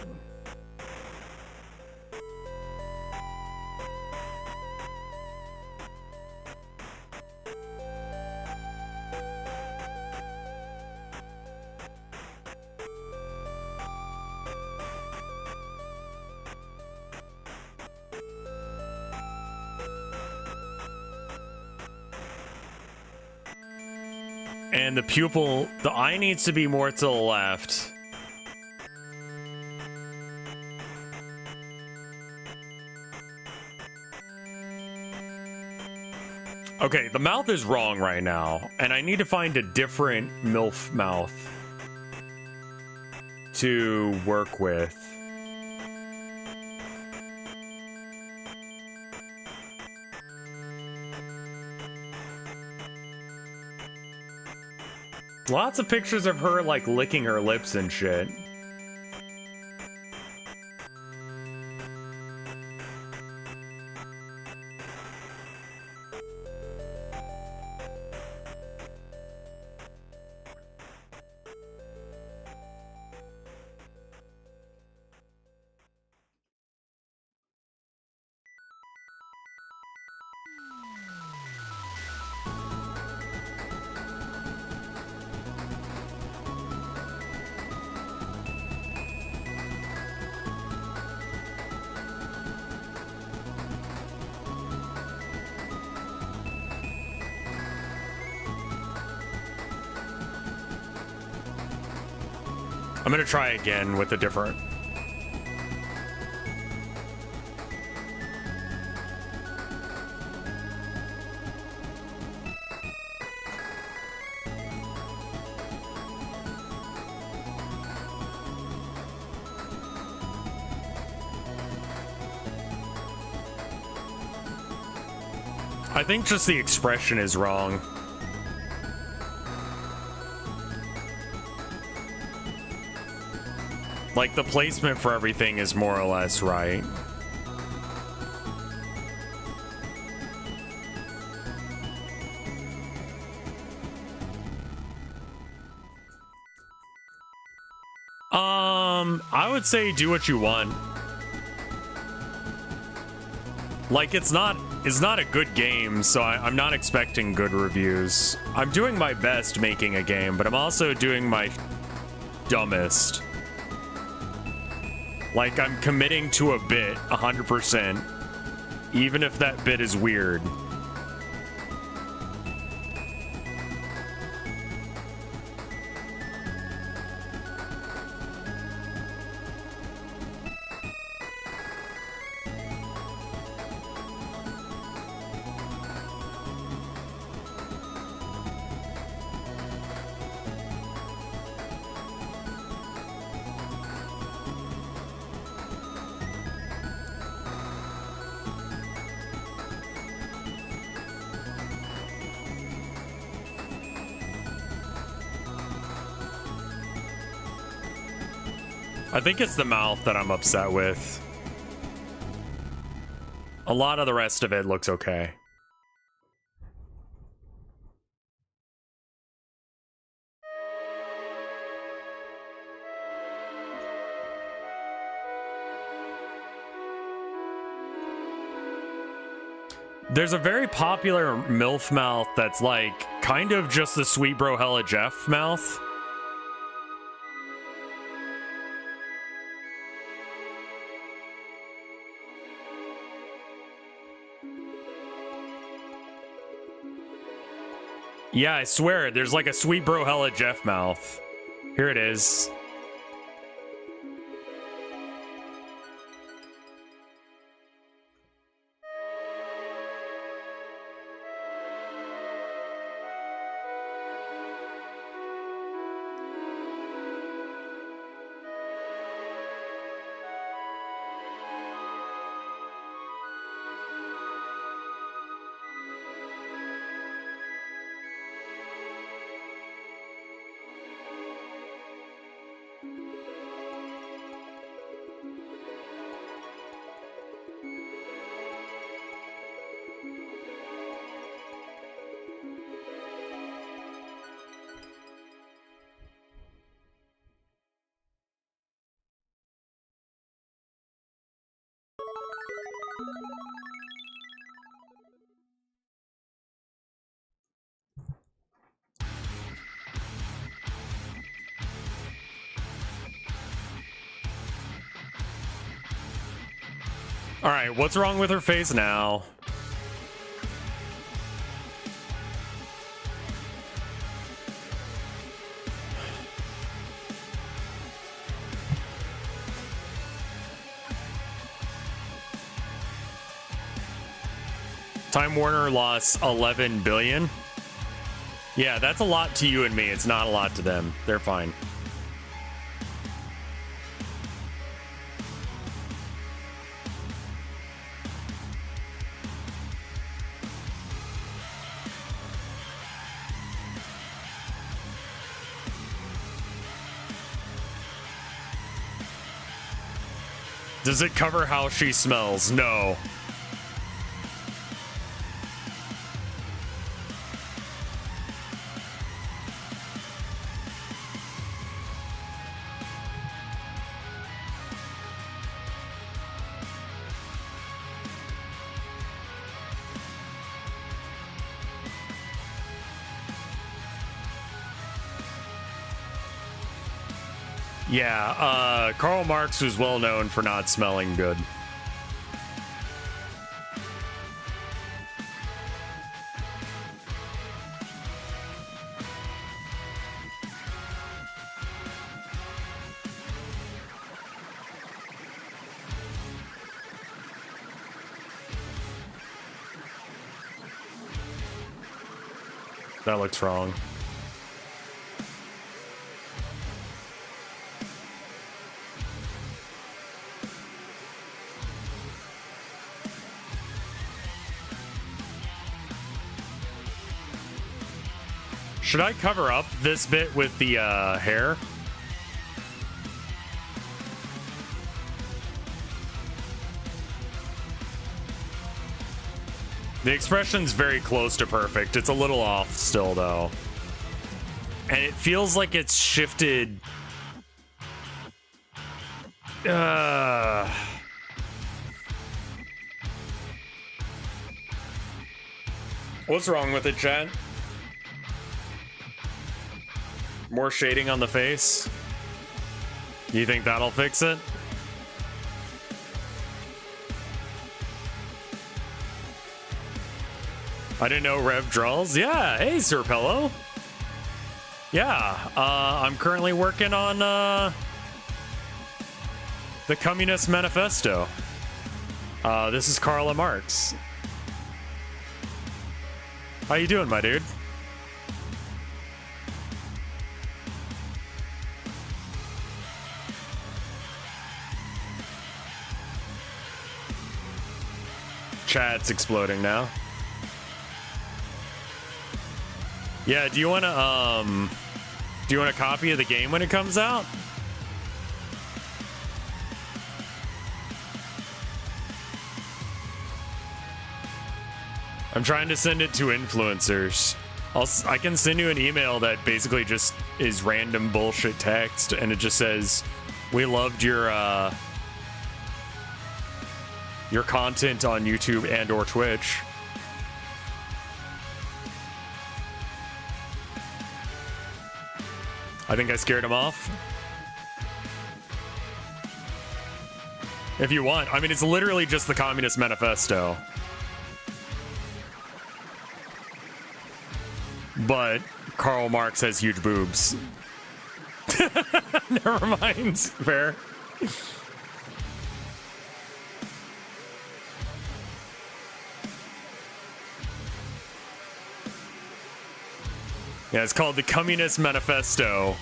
And the pupil, the eye needs to be more to the left. Okay, the mouth is wrong right now, and I need to find a different MILF mouth to work with. Lots of pictures of her, like, licking her lips and shit. I'm gonna try again with a different. I think just the expression is wrong. Like, the placement for everything is more or less right. I would say do what you want. Like, it's not a good game, so I'm not expecting good reviews. I'm doing my best making a game, but I'm also doing my dumbest. Like, I'm committing to a bit 100%, even if that bit is weird. I think it's the mouth that I'm upset with. A lot of the rest of it looks okay. There's a very popular MILF mouth that's like kind of just the Sweet Bro Hella Jeff mouth. Yeah, I swear, there's like a Sweet Bro Hella Jeff mouth. Here it is. All right, what's wrong with her face now? Time Warner lost 11 billion. Yeah, that's a lot to you and me. It's not a lot to them. They're fine. Does it cover how she smells? No. Yeah, Karl Marx was well known for not smelling good. That looks wrong. Should I cover up this bit with the hair? The expression's very close to perfect. It's a little off still, though. And it feels like it's shifted. What's wrong with it, chat? More shading on the face? You think that'll fix it? I didn't know Rev draws. Yeah, hey, Sir Pello. Yeah, I'm currently working on the Communist Manifesto. This is Karl Marx. How you doing, my dude? Chat's exploding now. Yeah, do you want a copy of the game when it comes out? I'm trying to send it to influencers. I can send you an email that basically just is random bullshit text, and it just says, "We loved your content on YouTube and or Twitch." I think I scared him off. If you want. I mean, it's literally just the Communist Manifesto. But Karl Marx has huge boobs. Never mind. Fair. Yeah, it's called the Communist Manifesto.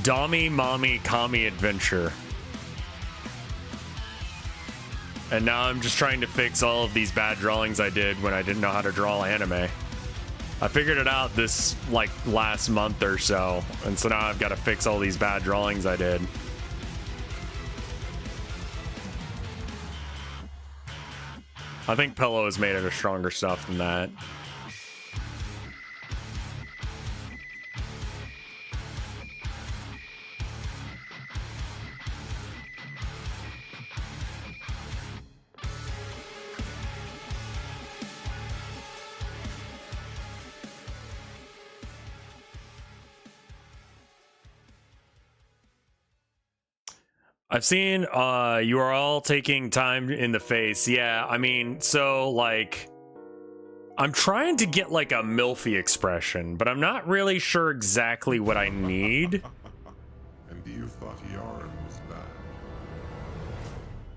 Dommy Mommy Commie Adventure. And now I'm just trying to fix all of these bad drawings I did when I didn't know how to draw anime. I figured it out this, like, last month or so. And so now I've got to fix all these bad drawings I did. I think Pello is made out of stronger stuff than that. I've seen you are all taking time in the face. Yeah, I mean, so like I'm trying to get like a milfy expression, but I'm not really sure exactly what I need. And you thought Yaren was bad.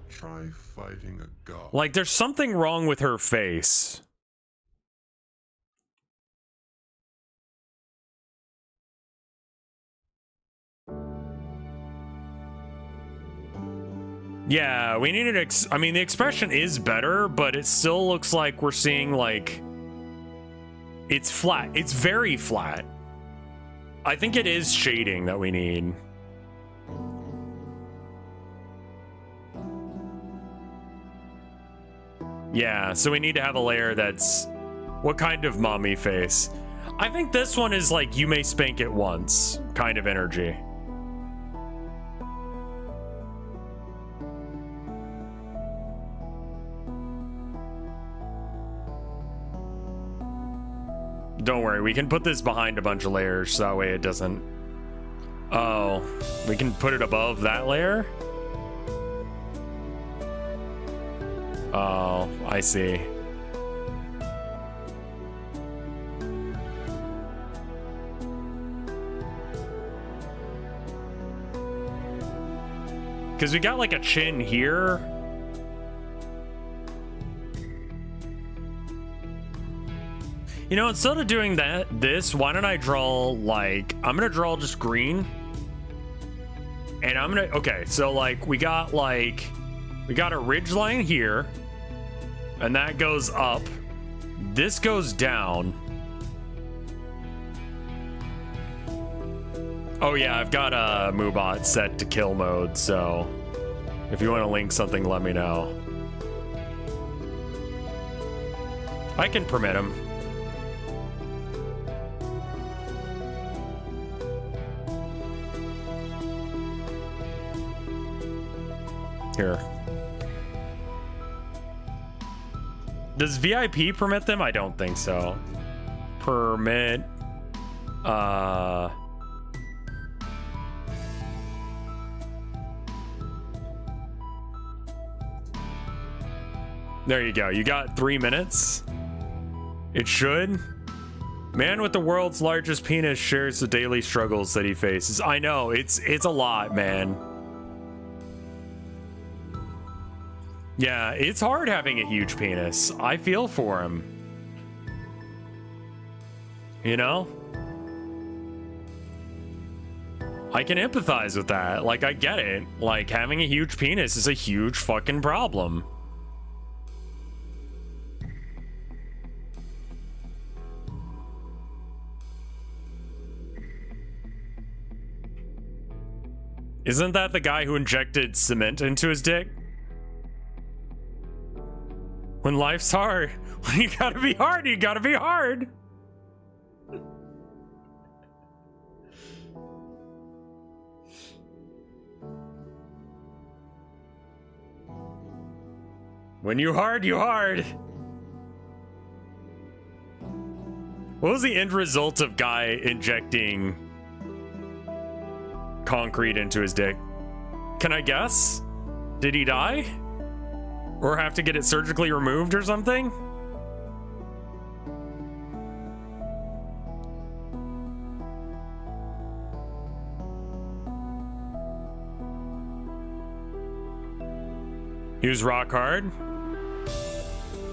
Try fighting a god. Like there's something wrong with her face. Yeah, we need an I mean, the expression is better, but it still looks like we're seeing, like... It's flat. It's very flat. I think it is shading that we need. Yeah, so we need to have a layer that's... What kind of mommy face? I think this one is like, you may spank it once kind of energy. Don't worry, we can put this behind a bunch of layers so that way it doesn't... Oh, we can put it above that layer? Oh, I see. Because we got like a chin here. You know, instead of doing this, why don't I draw, like, I'm gonna draw just green. And I'm gonna, okay, so, like, we got a ridge line here. And that goes up. This goes down. Oh yeah, I've got a Moobot set to kill mode, so if you want to link something, let me know. I can permit him. Here. Does VIP permit them? I don't think so. Permit. There you go. You got 3 minutes. It should. Man with the world's largest penis shares the daily struggles that he faces. I know, it's a lot, man. Yeah, it's hard having a huge penis. I feel for him. You know? I can empathize with that. Like, I get it. Like, having a huge penis is a huge fucking problem. Isn't that the guy who injected cement into his dick? When life's hard, when you gotta be hard, you gotta be hard. When you hard, you hard. What was the end result of guy injecting concrete into his dick? Can I guess? Did he die? Or have to get it surgically removed or something? He was rock hard?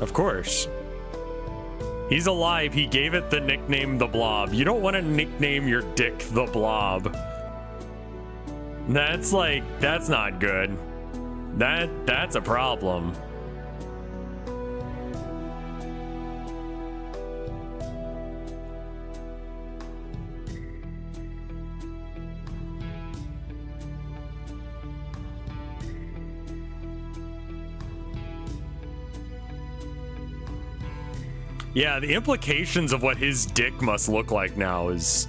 Of course. He's alive. He gave it the nickname The Blob. You don't want to nickname your dick The Blob. That's like, that's not good. That's a problem. Yeah, the implications of what his dick must look like now is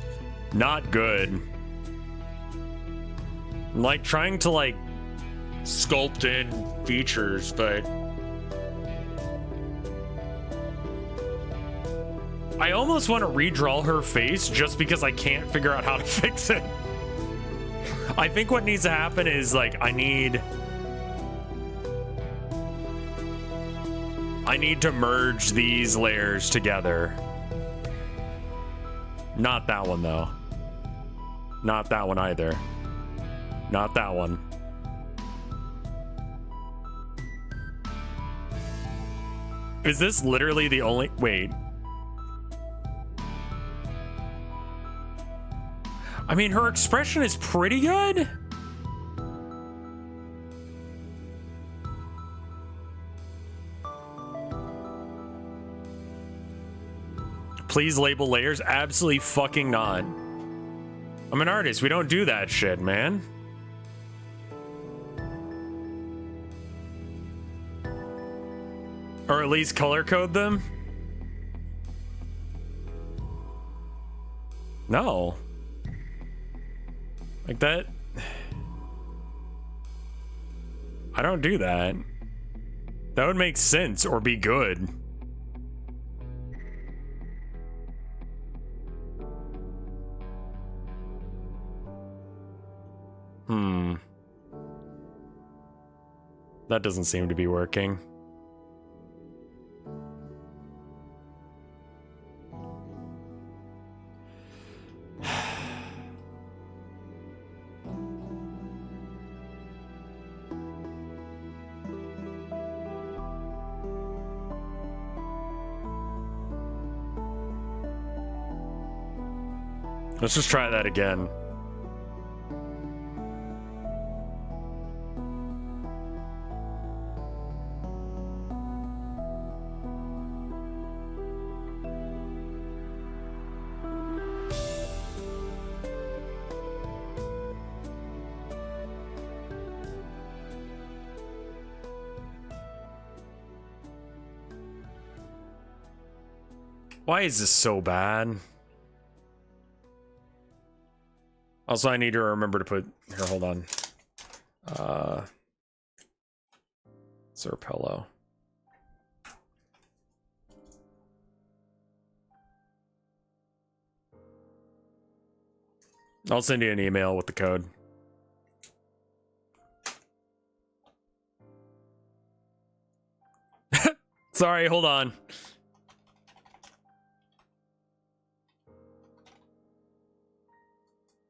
not good. Like trying to like sculpt in features, but I almost want to redraw her face just because I can't figure out how to fix it. I think what needs to happen is like I need to merge these layers together. Not that one though. Not that one either. Not that one. Is this literally the only... Wait. I mean, her expression is pretty good. Please label layers. Absolutely fucking not. I'm an artist. We don't do that shit, man. Or at least color code them? No. Like that. I don't do that. That would make sense or be good. That doesn't seem to be working. Let's just try that again. Why is this so bad? Also, I need to remember to put... Here, hold on. Serpello. I'll send you an email with the code. Sorry, hold on.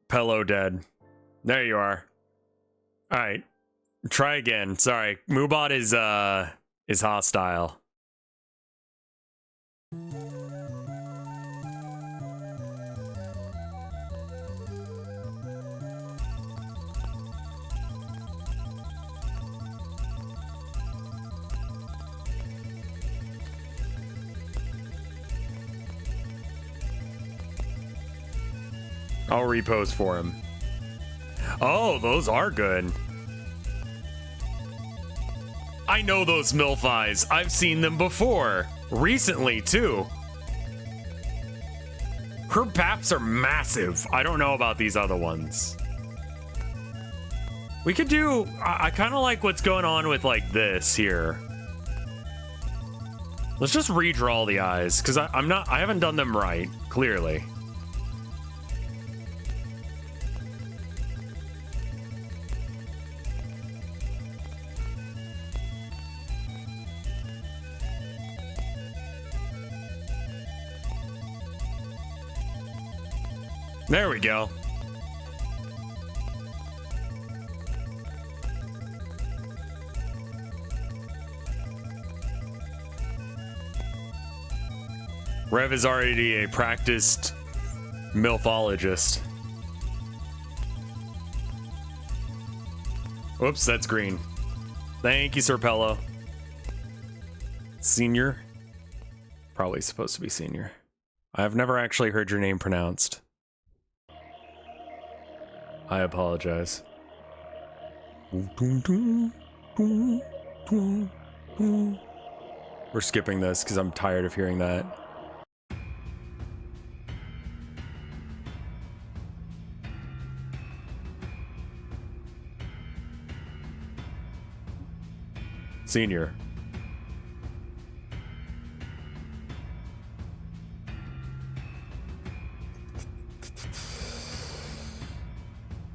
Pello dead. There you are. All right. Try again. Sorry. Moobot is hostile. I'll repost for him. Oh, those are good. I know those MILF eyes. I've seen them before. Recently, too. Her paps are massive. I don't know about these other ones. We could do... I kind of like what's going on with, like, this here. Let's just redraw the eyes, because I haven't done them right, clearly. There we go. Rev is already a practiced MILFologist. Whoops, that's green. Thank you, Serpello. Senior? Probably supposed to be senior. I've never actually heard your name pronounced. I apologize. We're skipping this because I'm tired of hearing that. Senior.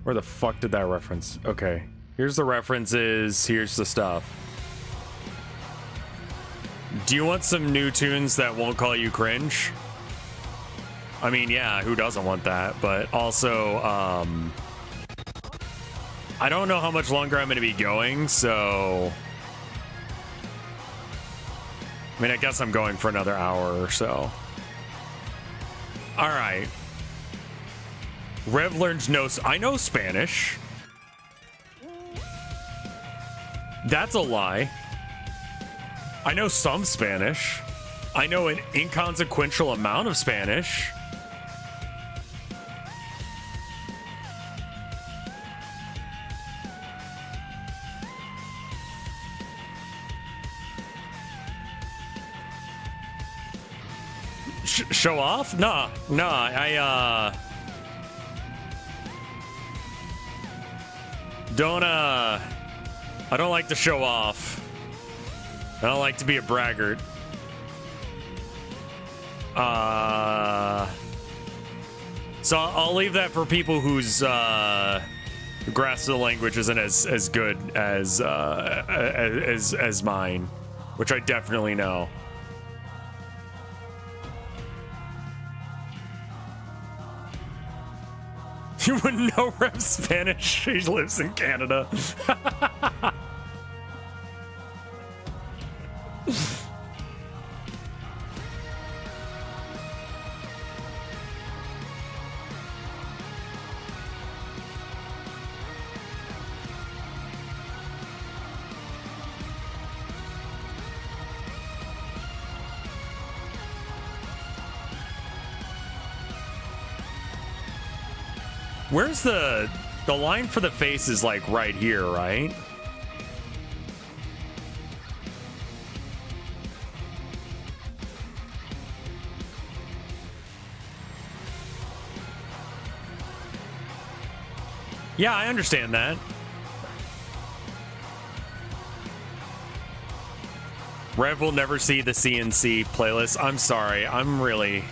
Where the fuck did that reference? Okay. Here's the references. Here's the stuff. Do you want some new tunes that won't call you cringe? I mean, yeah, who doesn't want that? But also, I don't know how much longer I'm going to be going, so... I mean, I guess I'm going for another hour or so. All right. Rev learns I know Spanish. That's a lie. I know some Spanish. I know an inconsequential amount of Spanish. Show off? Nah, I don't like to show off. I don't like to be a braggart. So I'll leave that for people whose grasp of the language isn't as good as mine, which I definitely know. You wouldn't know Rev Spanish. She lives in Canada. Where's the line for the face is like right here, right? Yeah, I understand that. Rev will never see the CNC playlist. I'm sorry. I'm really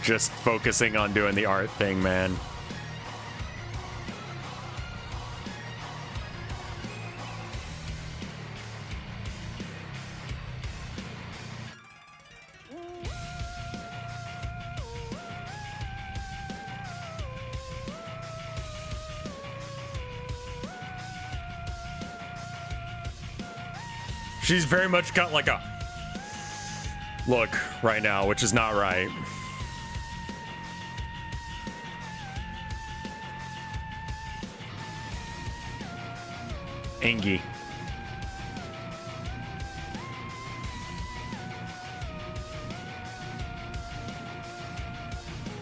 just focusing on doing the art thing, man. She's very much got like a look right now, which is not right. Angie.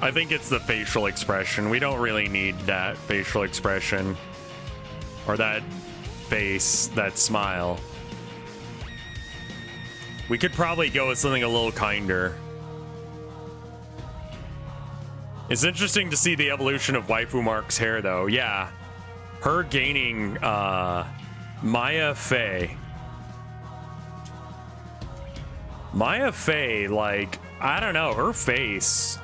I think it's the facial expression. We don't really need that facial expression or that face, that smile. We could probably go with something a little kinder. It's interesting to see the evolution of Waifu Mark's hair, though. Yeah. Her gaining Maya Fey. Maya Fey, like, I don't know, her face.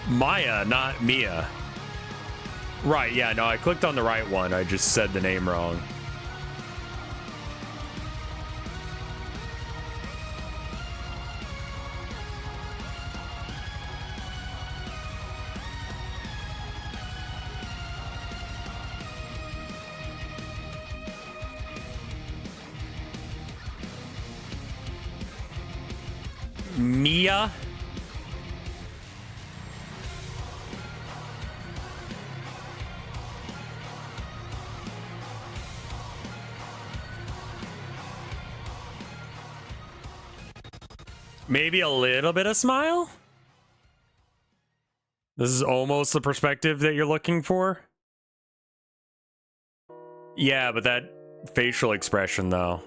Maya, not Mia. Right, yeah, no, I clicked on the right one. I just said the name wrong. Mia? Maybe a little bit of smile? This is almost the perspective that you're looking for? Yeah, but that facial expression, though.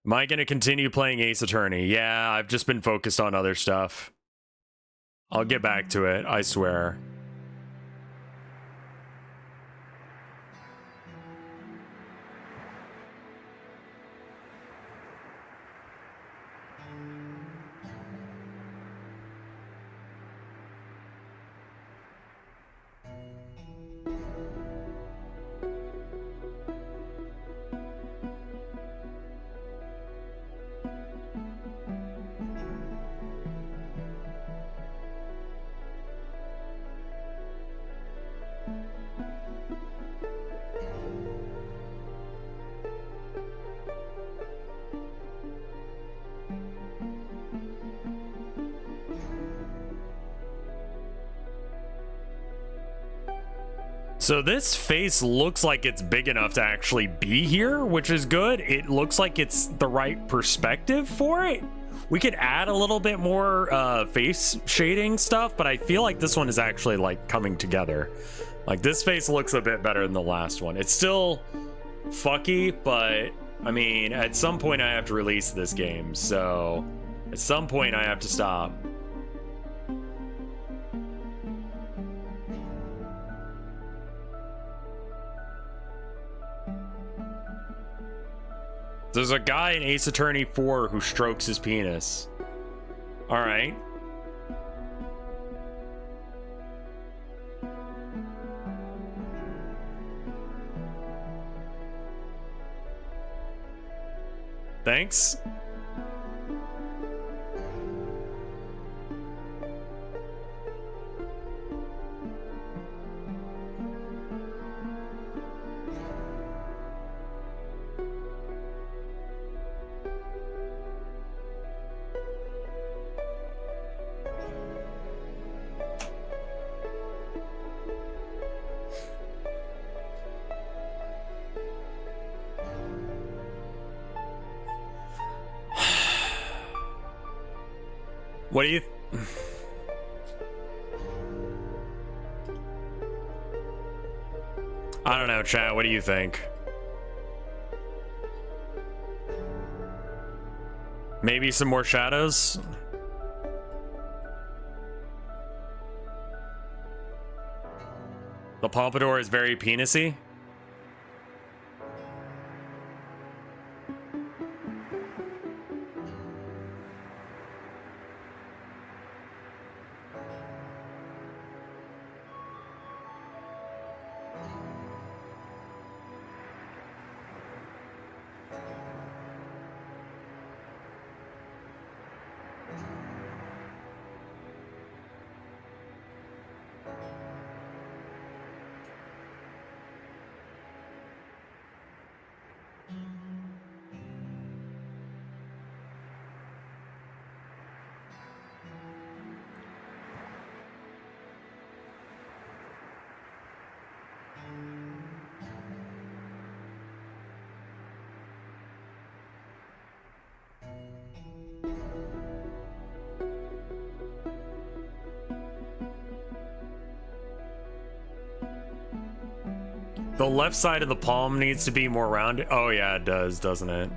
Am I going to continue playing Ace Attorney? Yeah, I've just been focused on other stuff. I'll get back to it, I swear. So this face looks like it's big enough to actually be here, which is good. It looks like it's the right perspective for it. We could add a little bit more face shading stuff, but I feel like this one is actually like coming together. Like this face looks a bit better than the last one. It's still fucky, but I mean, at some point I have to release this game. So at some point I have to stop. There's a guy in Ace Attorney 4 who strokes his penis. All right. Thanks. What do you... I don't know, chat. What do you think? Maybe some more shadows? The pompadour is very penisy. The left side of the palm needs to be more rounded. Oh yeah, it does, doesn't it?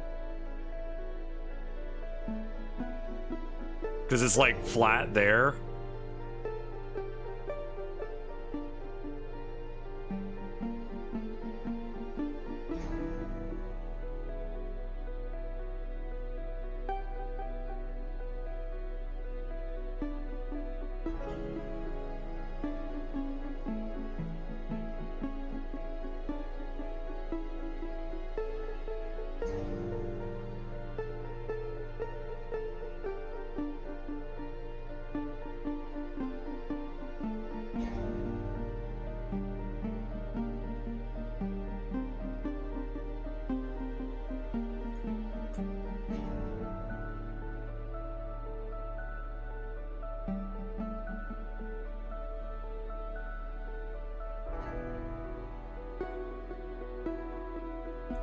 Because it's like flat there.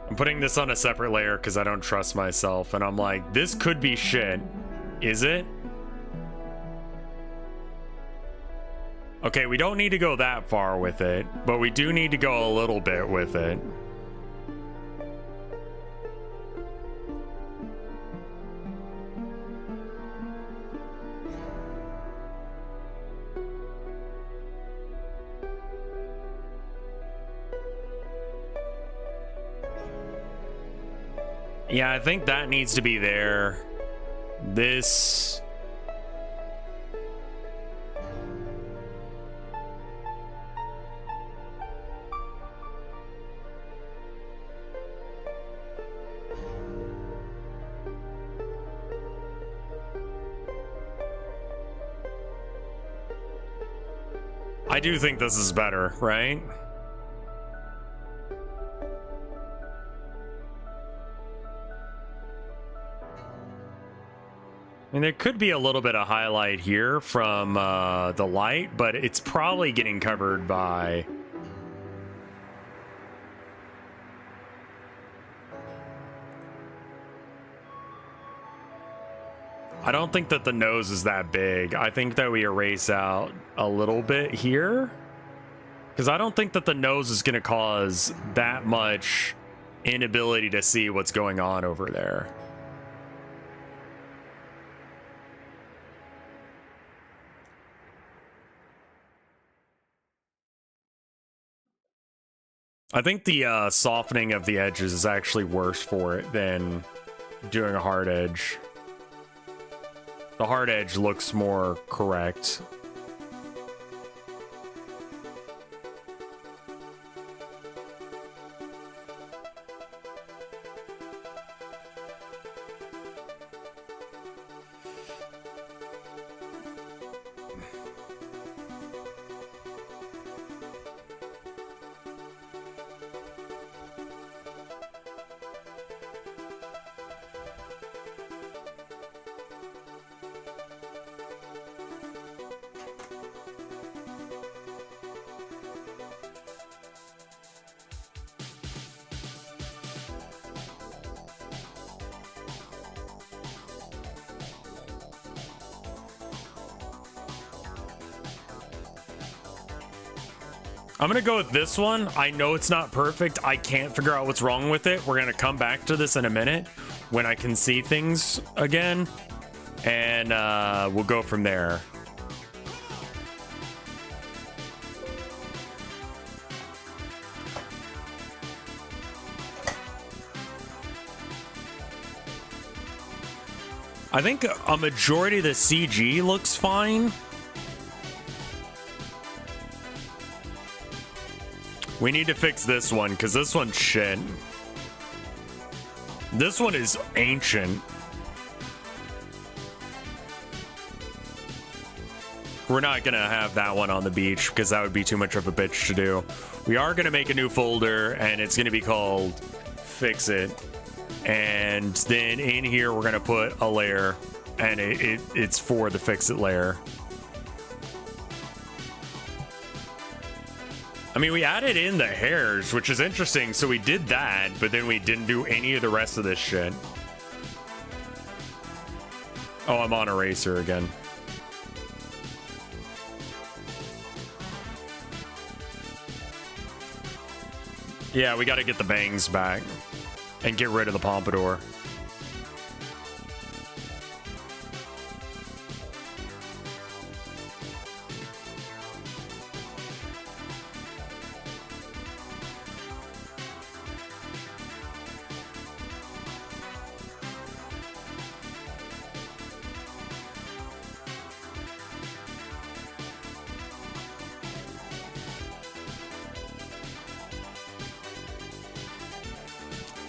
I'm putting this on a separate layer because I don't trust myself, and I'm like, this could be shit. Is it? Okay, we don't need to go that far with it, but we do need to go a little bit with it. Yeah, I think that needs to be there. This... I do think this is better, right? I mean, there could be a little bit of highlight here from the light, but it's probably getting covered by... I don't think that the nose is that big. I think that we erase out a little bit here, because I don't think that the nose is going to cause that much inability to see what's going on over there. I think the softening of the edges is actually worse for it than doing a hard edge. The hard edge looks more correct. I'm gonna go with this one. I know it's not perfect. I can't figure out what's wrong with it. We're gonna come back to this in a minute when I can see things again, and we'll go from there. I think a majority of the CG looks fine. We need to fix this one, because this one's shit. This one is ancient. We're not going to have that one on the beach, because that would be too much of a bitch to do. We are going to make a new folder, and it's going to be called Fix It. And then in here, we're going to put a layer, and it's for the Fix It layer. I mean, we added in the hairs, which is interesting. So we did that, but then we didn't do any of the rest of this shit. Oh, I'm on eraser again. Yeah, we got to get the bangs back and get rid of the pompadour.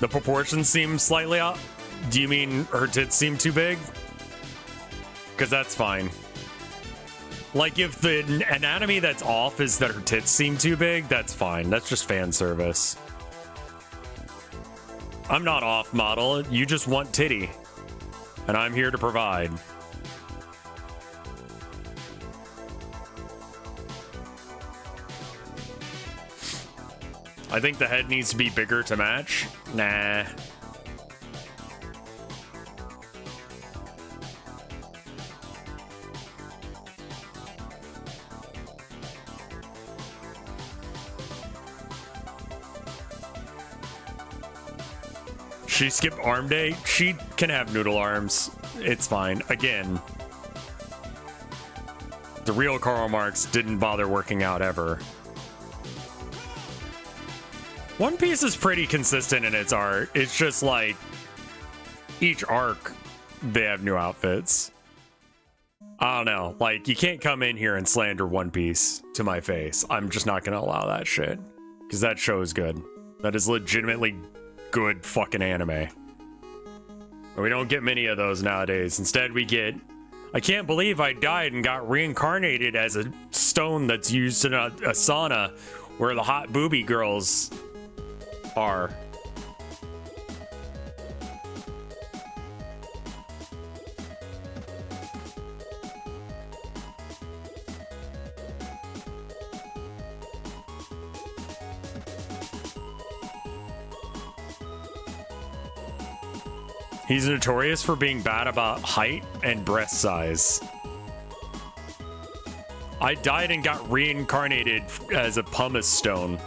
The proportions seem slightly off. Do you mean her tits seem too big? Because that's fine. Like, if the anatomy that's off is that her tits seem too big, that's fine. That's just fan service. I'm not off, model. You just want titty. And I'm here to provide. I think the head needs to be bigger to match. Nah. She skipped arm day. She can have noodle arms. It's fine. Again, the real Karl Marx didn't bother working out ever. One Piece is pretty consistent in its art. It's just like each arc, they have new outfits. I don't know. Like, you can't come in here and slander One Piece to my face. I'm just not going to allow that shit. Because that show is good. That is legitimately good fucking anime. We don't get many of those nowadays. Instead, we get... I can't believe I died and got reincarnated as a stone that's used in a sauna where the hot booby girls are. He's notorious for being bad about height and breast size. I died and got reincarnated as a pumice stone.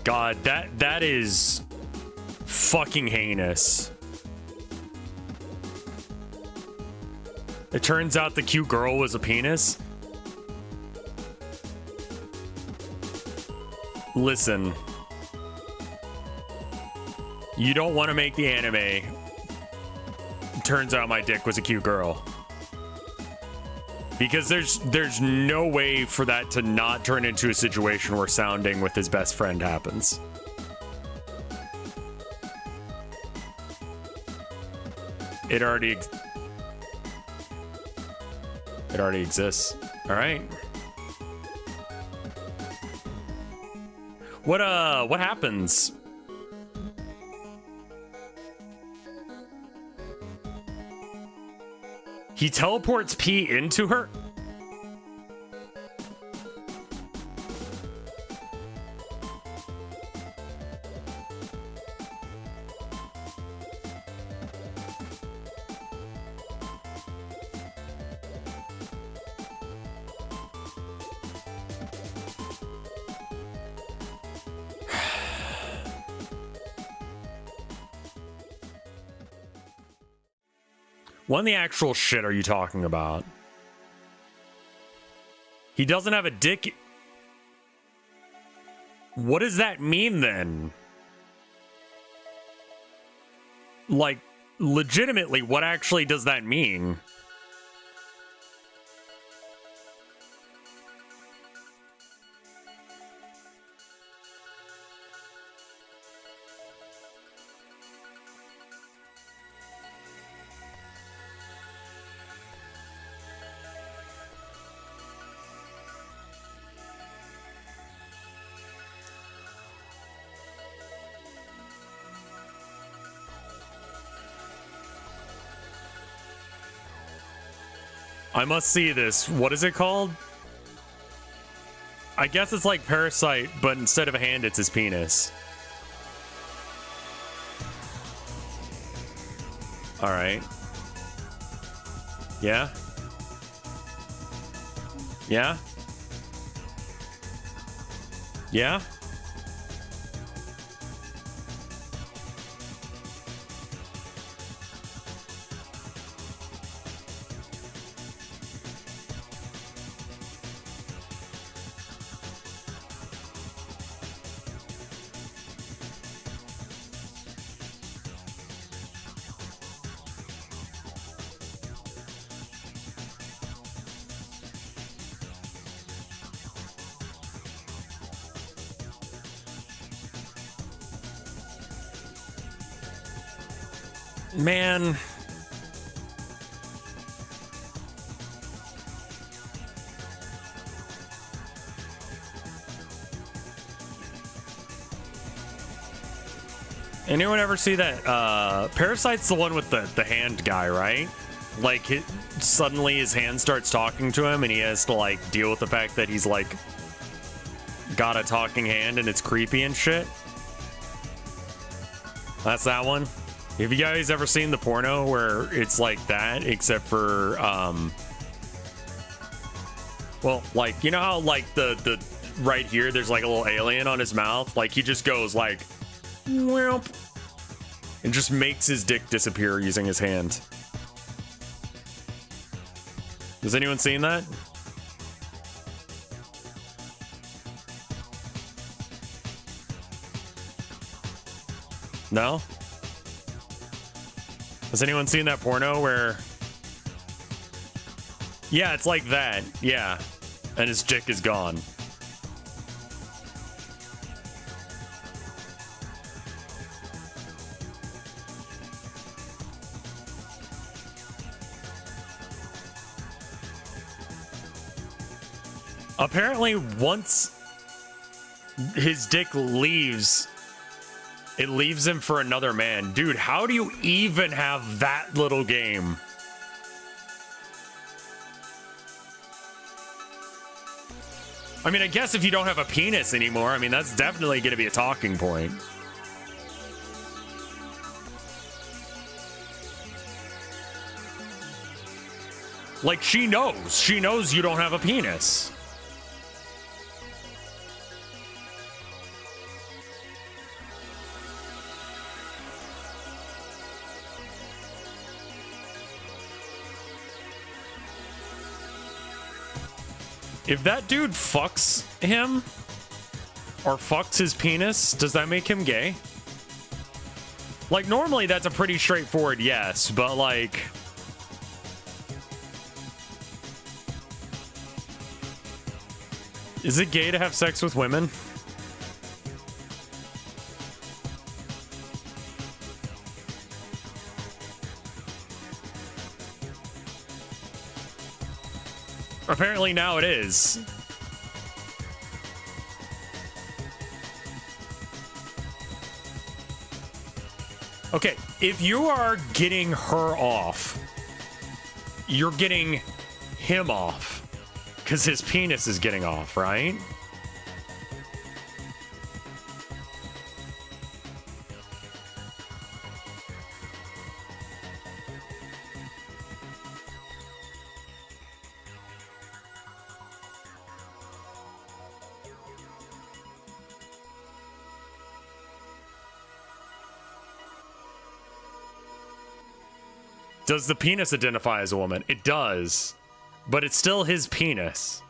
God, that is fucking heinous. It turns out the cute girl was a penis. Listen. You don't want to make the anime. Turns out my dick was a cute girl. Because there's no way for that to not turn into a situation where sounding with his best friend happens. It already exists. All right. What happens? He teleports P into her? What in the actual shit are you talking about? He doesn't have a dick. What does that mean then? Like, legitimately, what actually does that mean? I must see this. What is it called? I guess it's like Parasite, but instead of a hand, it's his penis. All right. Yeah? Yeah? Yeah? Man. Anyone ever see that? Parasite's the one with the hand guy, right? Like, suddenly his hand starts talking to him and he has to, like, deal with the fact that he's, like, got a talking hand and it's creepy and shit. That's that one. Have you guys ever seen the porno where it's like that, except for, well, like, you know how, like, the right here, there's, like, a little alien on his mouth? Like, he just goes, like, whoop, and just makes his dick disappear using his hand. Has anyone seen that? No? Has anyone seen that porno where... Yeah, it's like that. Yeah. And his dick is gone. Apparently, once his dick leaves, it leaves him for another man. Dude, how do you even have that little game? I mean, I guess if you don't have a penis anymore, I mean, that's definitely going to be a talking point. Like, she knows. She knows you don't have a penis. If that dude fucks him, or fucks his penis, does that make him gay? Like, normally that's a pretty straightforward yes, but like... Is it gay to have sex with women? Apparently now it is. Okay, if you are getting her off, you're getting him off. Because his penis is getting off, right? Does the penis identify as a woman? It does, but it's still his penis.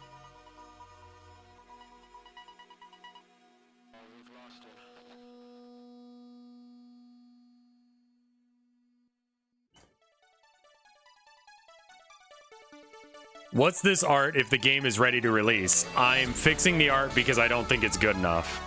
What's this art if the game is ready to release? I'm fixing the art because I don't think it's good enough.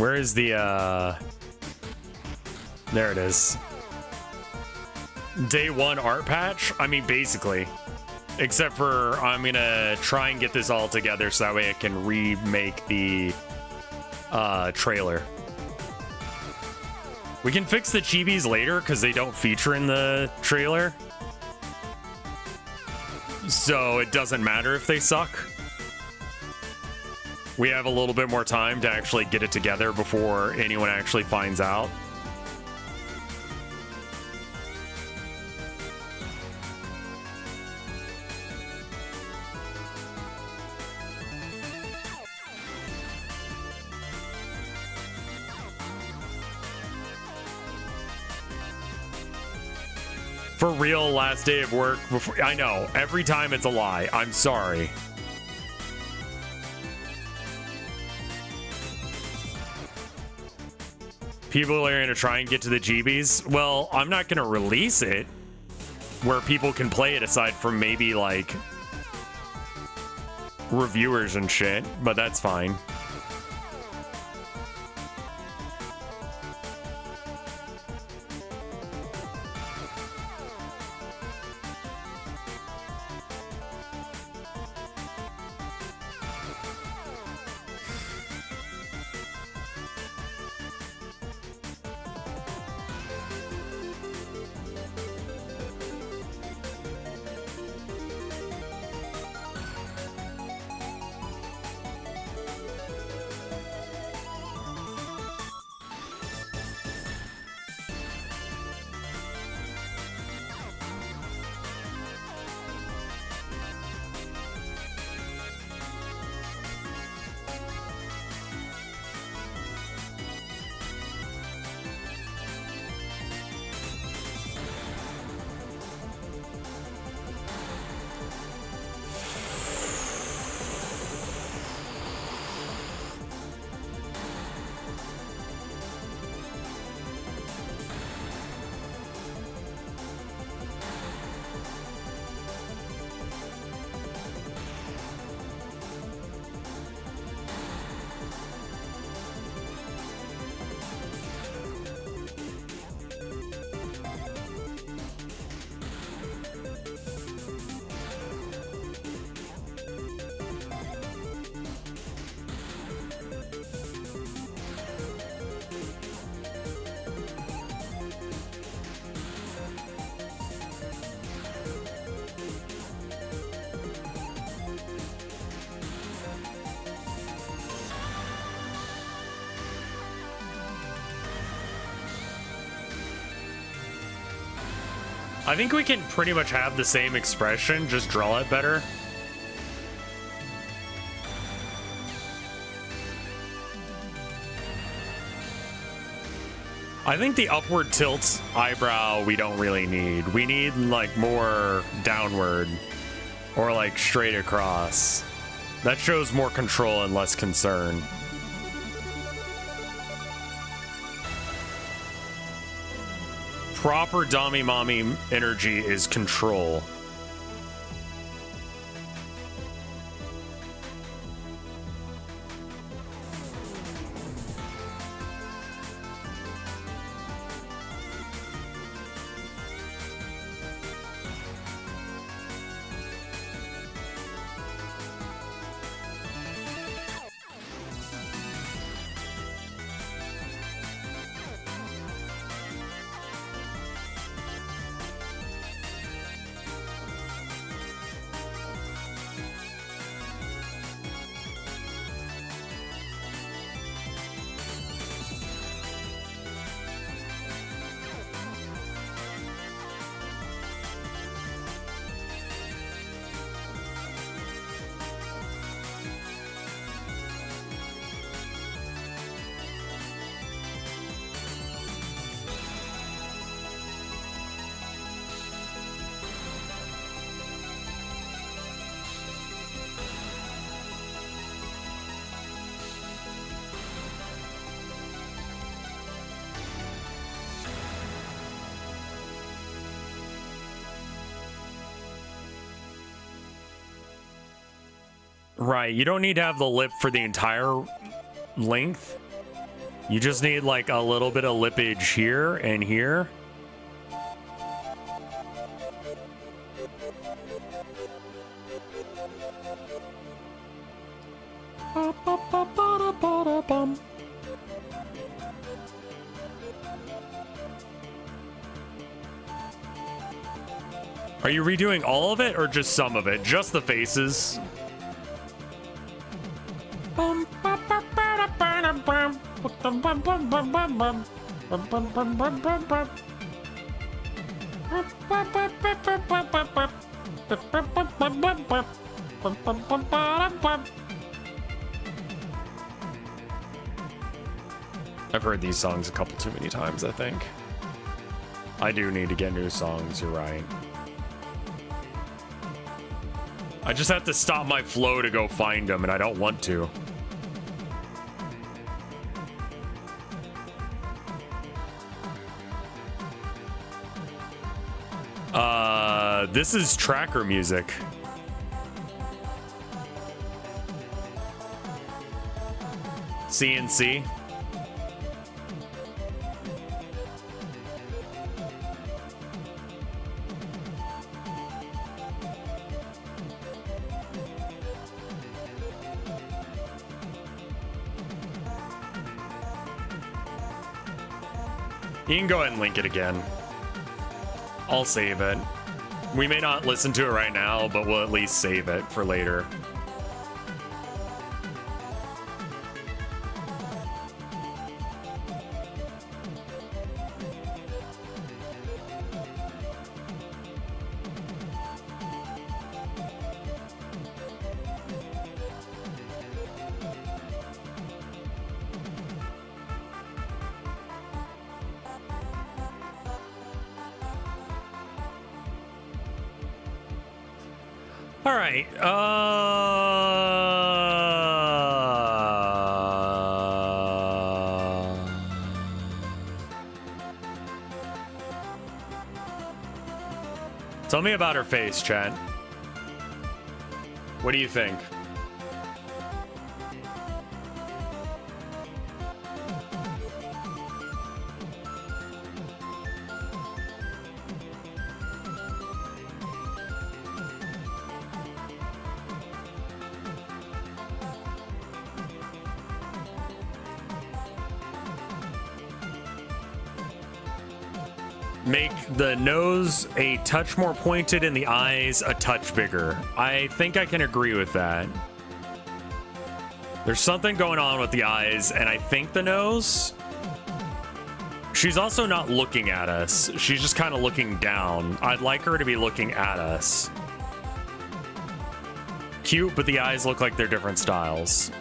Where is the, there it is. Day one art patch? I mean, basically. Except for I'm gonna try and get this all together so that way I can remake the, trailer. We can fix the chibis later because they don't feature in the trailer. So it doesn't matter if they suck. We have a little bit more time to actually get it together before anyone actually finds out. For real, last day of work before. I know, every time it's a lie. I'm sorry. People are going to try and get to the GBs. Well, I'm not going to release it where people can play it aside from maybe like reviewers and shit, but that's fine. I think we can pretty much have the same expression, just draw it better. I think the upward tilt eyebrow we don't really need. We need like more downward or like straight across. That shows more control and less concern. Proper Dami Mommy energy is control. Right, you don't need to have the lip for the entire length. You just need like a little bit of lippage here and here. Are you redoing all of it or just some of it? Just the faces? I've heard these songs a couple too many times, I think. I do need to get new songs, you're right. I just have to stop my flow to go find them, and I don't want to. This is tracker music. CNC. You can go ahead and link it again. I'll save it. We may not listen to it right now, but we'll at least save it for later. All right. Tell me about her face, chat. What do you think? Make the nose a touch more pointed and the eyes a touch bigger. I think I can agree with that. There's something going on with the eyes, and I think the nose. She's also not looking at us. She's just kind of looking down. I'd like her to be looking at us. Cute, but the eyes look like they're different styles.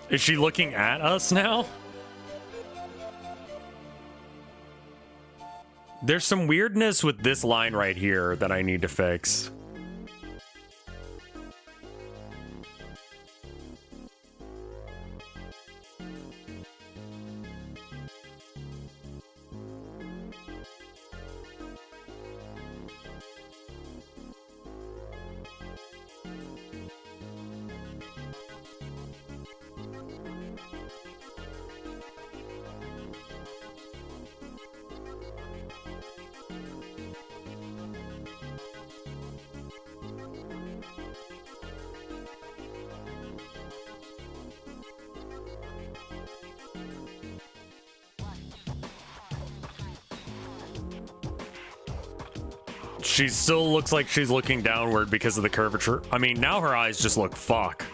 Is she looking at us now? There's some weirdness with this line right here that I need to fix. She still looks like she's looking downward because of the curvature. I mean, now her eyes just look fuck.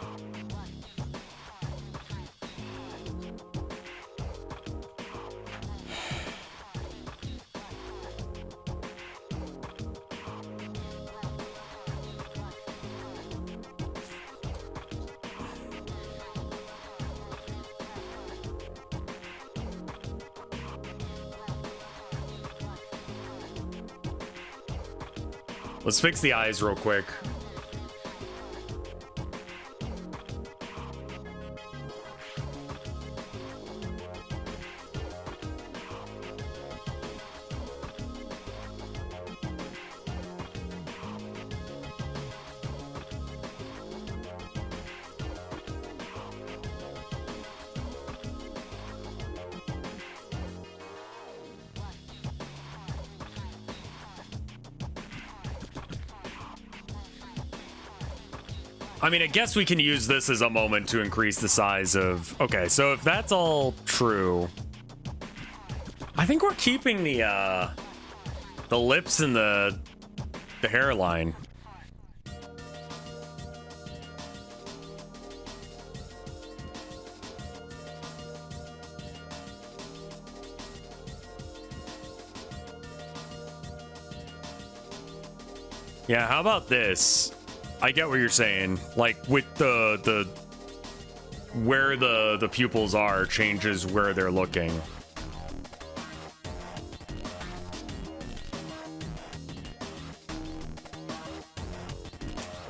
Let's fix the eyes real quick. I mean, I guess we can use this as a moment to increase the size of... Okay, so if that's all true... I think we're keeping the lips and the hairline. Yeah, how about this? I get what you're saying. Like with the where the pupils are changes where they're looking.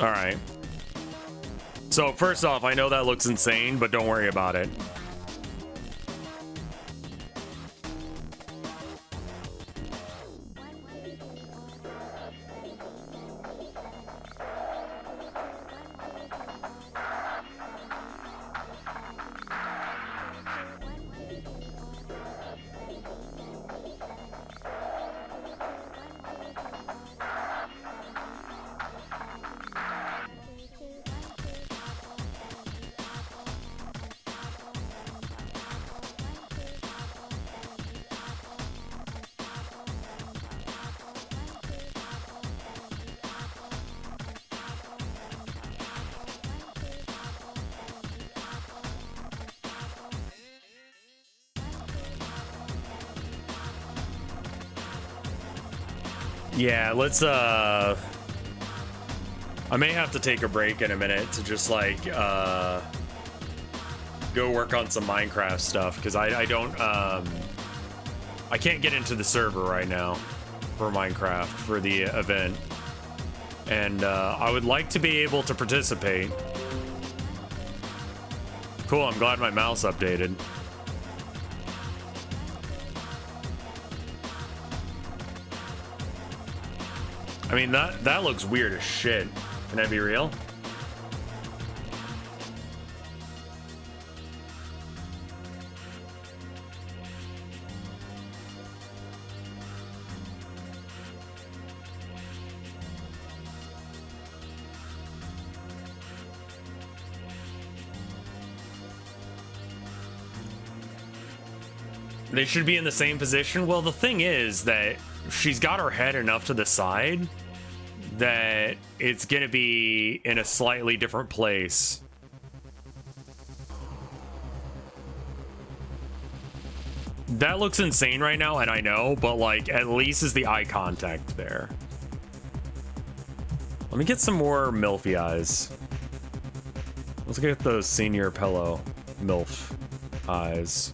All right. So first off, I know that looks insane, but don't worry about it. Yeah, let's I may have to take a break in a minute to just like go work on some Minecraft stuff because I don't I can't get into the server right now for Minecraft for the event, and I would like to be able to participate. Cool, I'm glad my mouse updated. I mean, that looks weird as shit. Can I be real? They should be in the same position. Well, the thing is that she's got her head enough to the side that it's gonna be in a slightly different place. That looks insane right now, and I know, but like at least is the eye contact there. Let me get some more milfy eyes. Let's get those senior pillow milf eyes.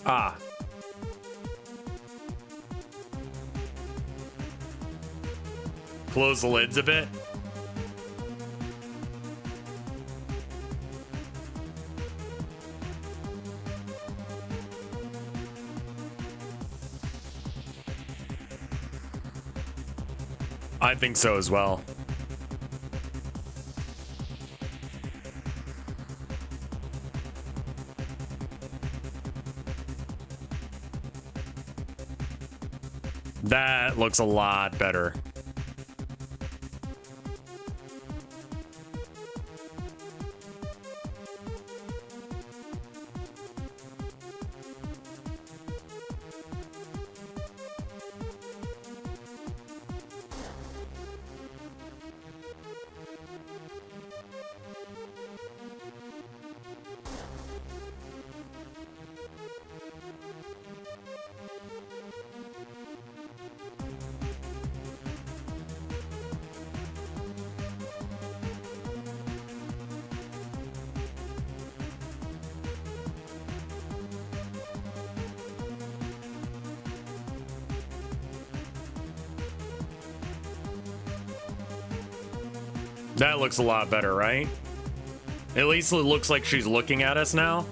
Ah. Close the lids a bit. I think so as well. That looks a lot better. That looks a lot better, right? At least it looks like she's looking at us now.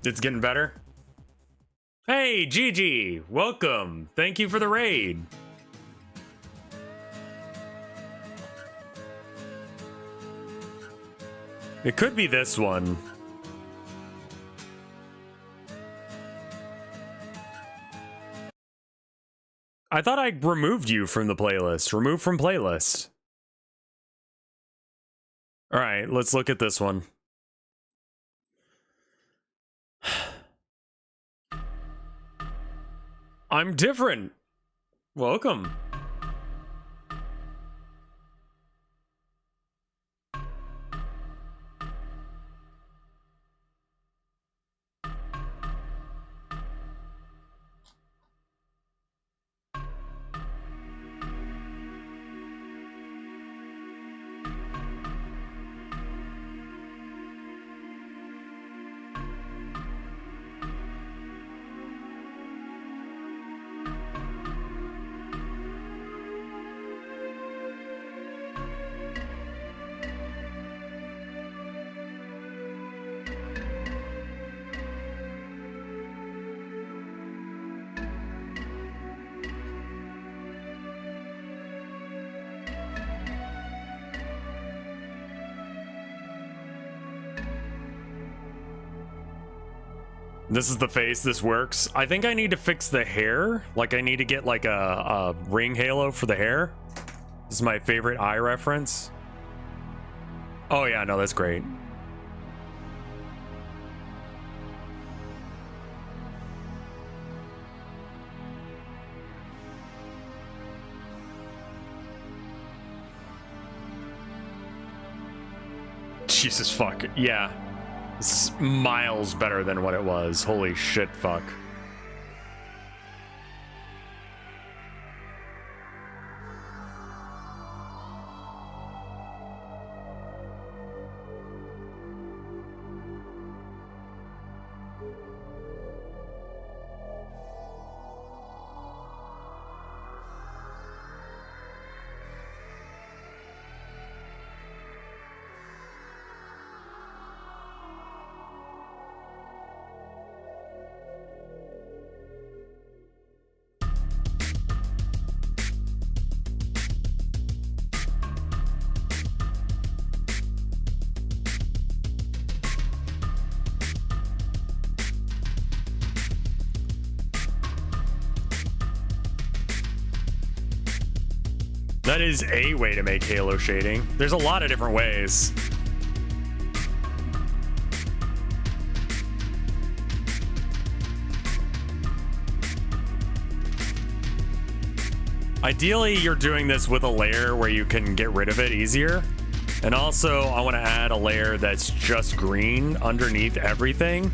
It's getting better. Hey, Gigi, welcome. Thank you for the raid. It could be this one. I thought I removed you from the playlist. Remove from playlist. All right, let's look at this one. I'm different. Welcome. This is the face. This works. I think I need to fix the hair. Like, I need to get like a ring halo for the hair. This is my favorite eye reference. Oh yeah, no, that's great. Jesus fuck. Yeah. It's miles better than what it was. Holy shit, fuck. That is a way to make halo shading. There's a lot of different ways. Ideally, you're doing this with a layer where you can get rid of it easier. And also, I want to add a layer that's just green underneath everything.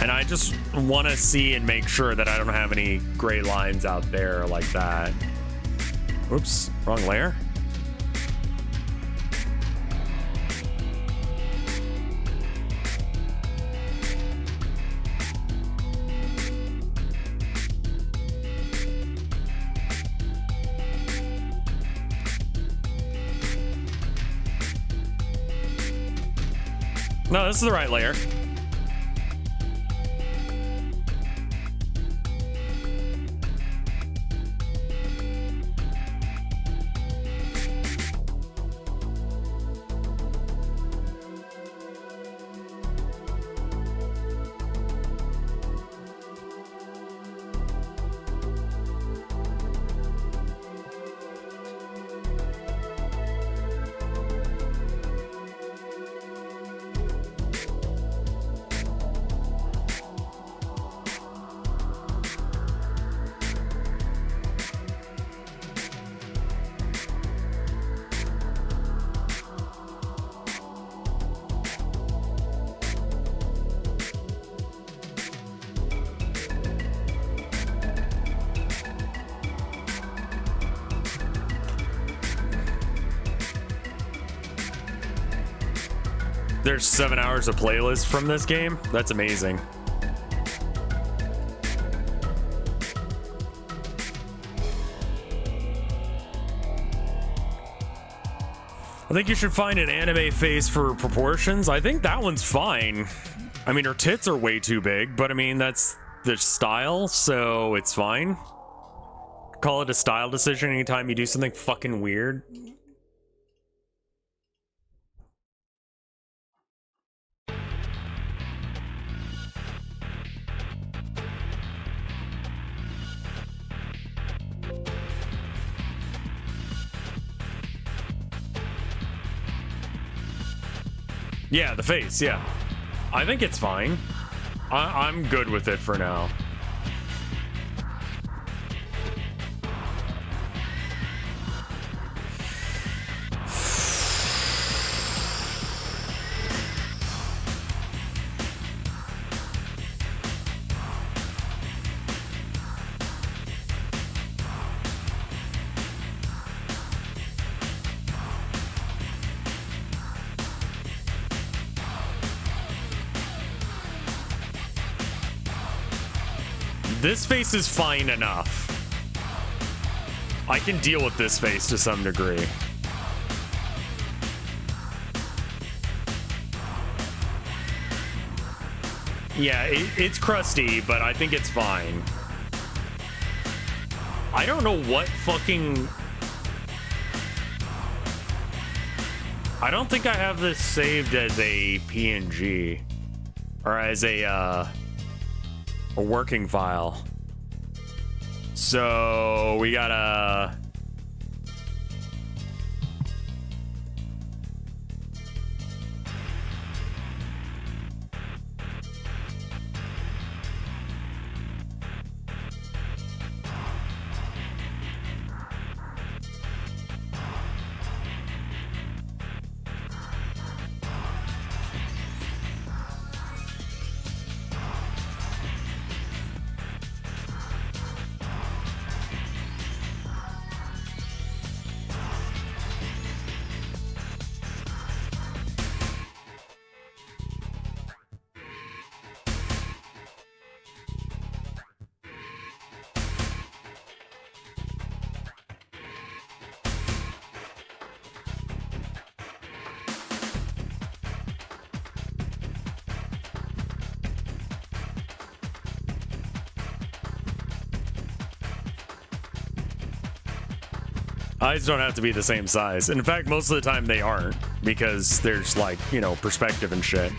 And I just want to see and make sure that I don't have any gray lines out there like that. Oops, wrong layer. No, this is the right layer. There's 7 hours of playlist from this game. That's amazing. I think you should find an anime face for proportions. I think that one's fine. I mean, her tits are way too big, but I mean, that's the style, so it's fine. Call it a style decision anytime you do something fucking weird. Yeah, the face, yeah. I think it's fine. I'm good with it for now. This face is fine enough. I can deal with this face to some degree. Yeah, it's crusty, but I think it's fine. I don't know what fucking... I don't think I have this saved as a PNG. Or as a working file. So we gotta... Eyes don't have to be the same size. In fact, most of the time they aren't, because there's like, you know, perspective and shit.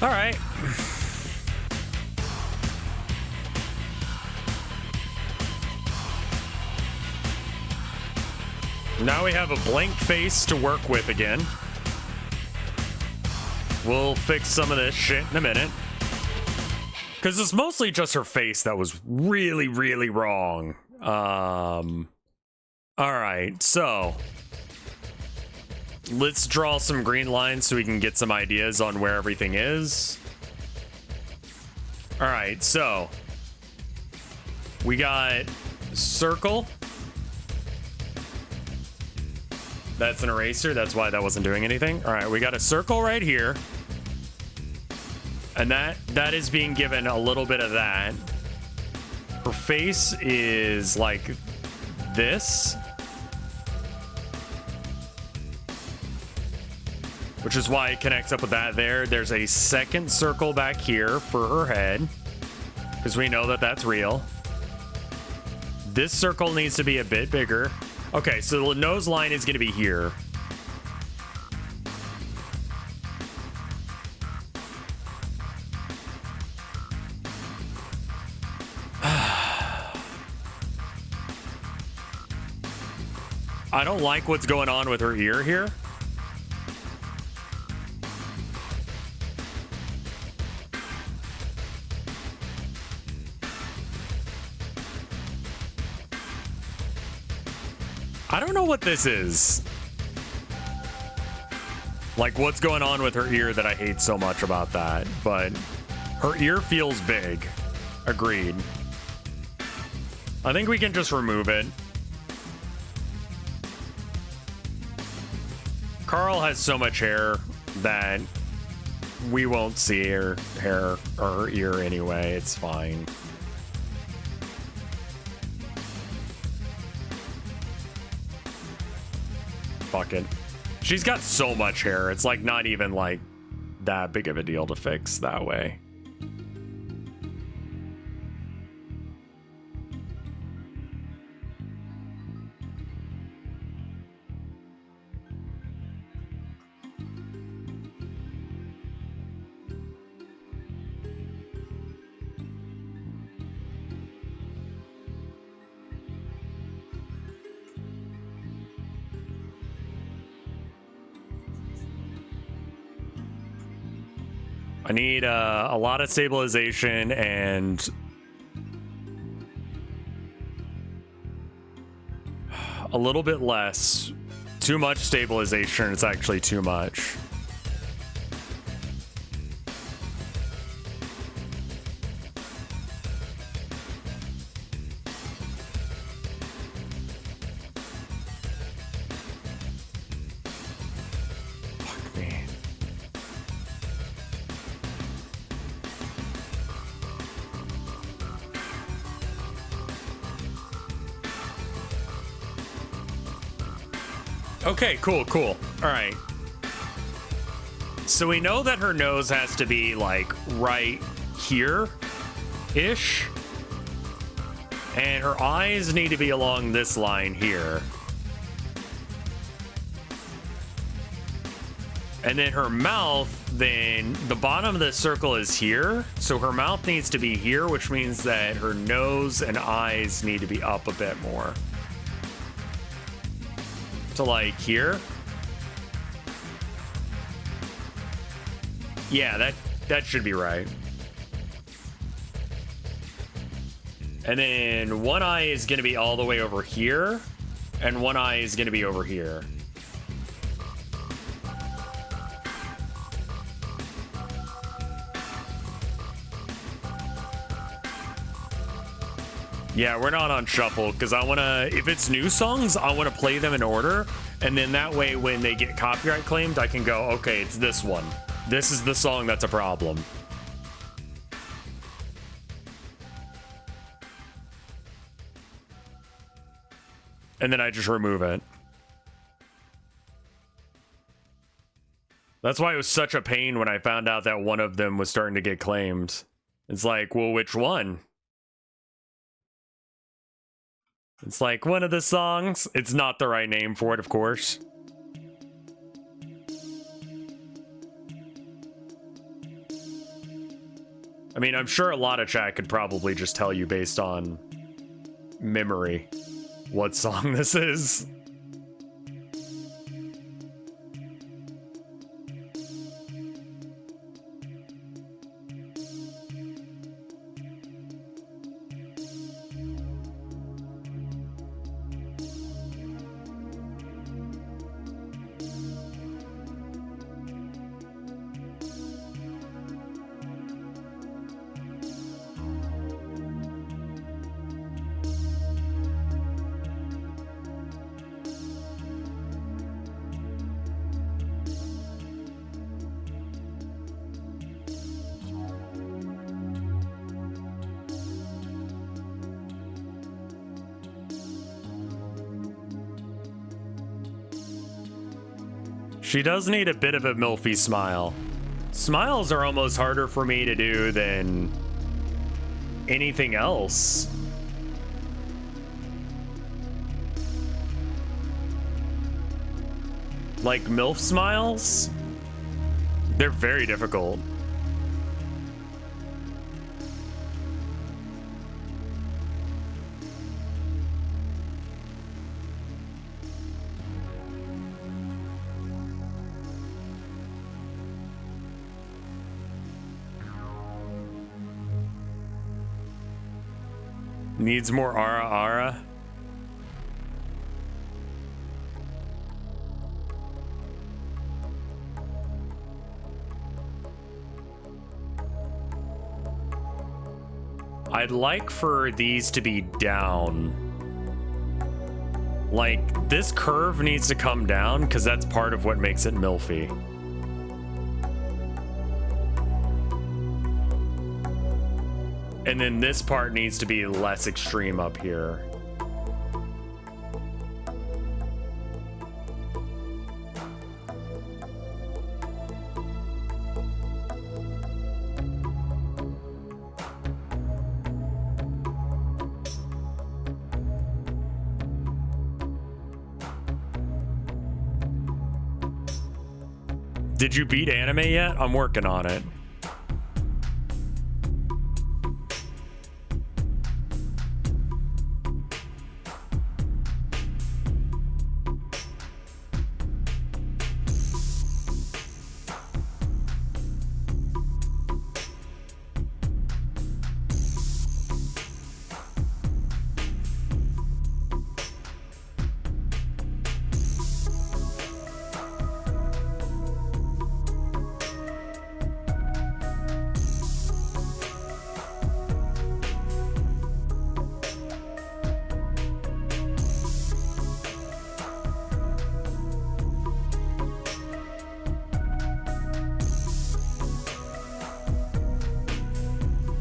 All right. Now we have a blank face to work with again. We'll fix some of this shit in a minute. Because it's mostly just her face that was really, really wrong. Alright, so let's draw some green lines so we can get some ideas on where everything is. Alright, so we got circle. That's an eraser. That's why that wasn't doing anything. All right, we got a circle right here. And that is being given a little bit of that. Her face is like this. Which is why it connects up with that there. There's a second circle back here for her head. Because we know that that's real. This circle needs to be a bit bigger. Okay, so the nose line is going to be here. I don't like what's going on with her ear here. I don't know what this is. Like, what's going on with her ear that I hate so much about that. But her ear feels big. Agreed. I think we can just remove it. Carl has so much hair that we won't see her hair or her ear anyway. It's fine. Fuck it. She's got so much hair. It's like not even like that big of a deal to fix that way. I need a lot of stabilization and a little bit less. Too much stabilization. It's actually too much. Fuck me. Okay, cool. All right. So we know that her nose has to be like right here-ish. And her eyes need to be along this line here. And then her mouth, then the bottom of the circle is here. So her mouth needs to be here, which means that her nose and eyes need to be up a bit more. To like here. Yeah, that should be right. And then one eye is going to be all the way over here, and one eye is going to be over here. Yeah, we're not on shuffle because I want to, if it's new songs, I want to play them in order. And then that way, when they get copyright claimed, I can go, okay, it's this one. This is the song that's a problem. And then I just remove it. That's why it was such a pain when I found out that one of them was starting to get claimed. It's like, well, which one? It's like one of the songs. It's not the right name for it, of course. I mean, I'm sure a lot of chat could probably just tell you based on memory what song this is. She does need a bit of a milfy smile. Smiles are almost harder for me to do than anything else. Like MILF smiles? They're very difficult. Needs more ara ara. I'd like for these to be down. Like, this curve needs to come down because that's part of what makes it milfy. And then this part needs to be less extreme up here. Did you beat anime yet? I'm working on it.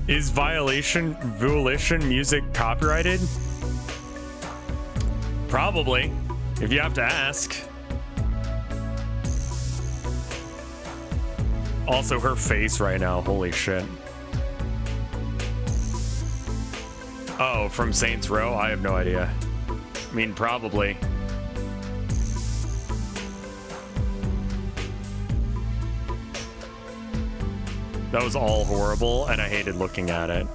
Is Volition music copyrighted? Probably, if you have to ask. Also, her face right now, holy shit. Oh, from Saints Row? I have no idea. I mean, probably. That was all horrible, and I hated looking at it.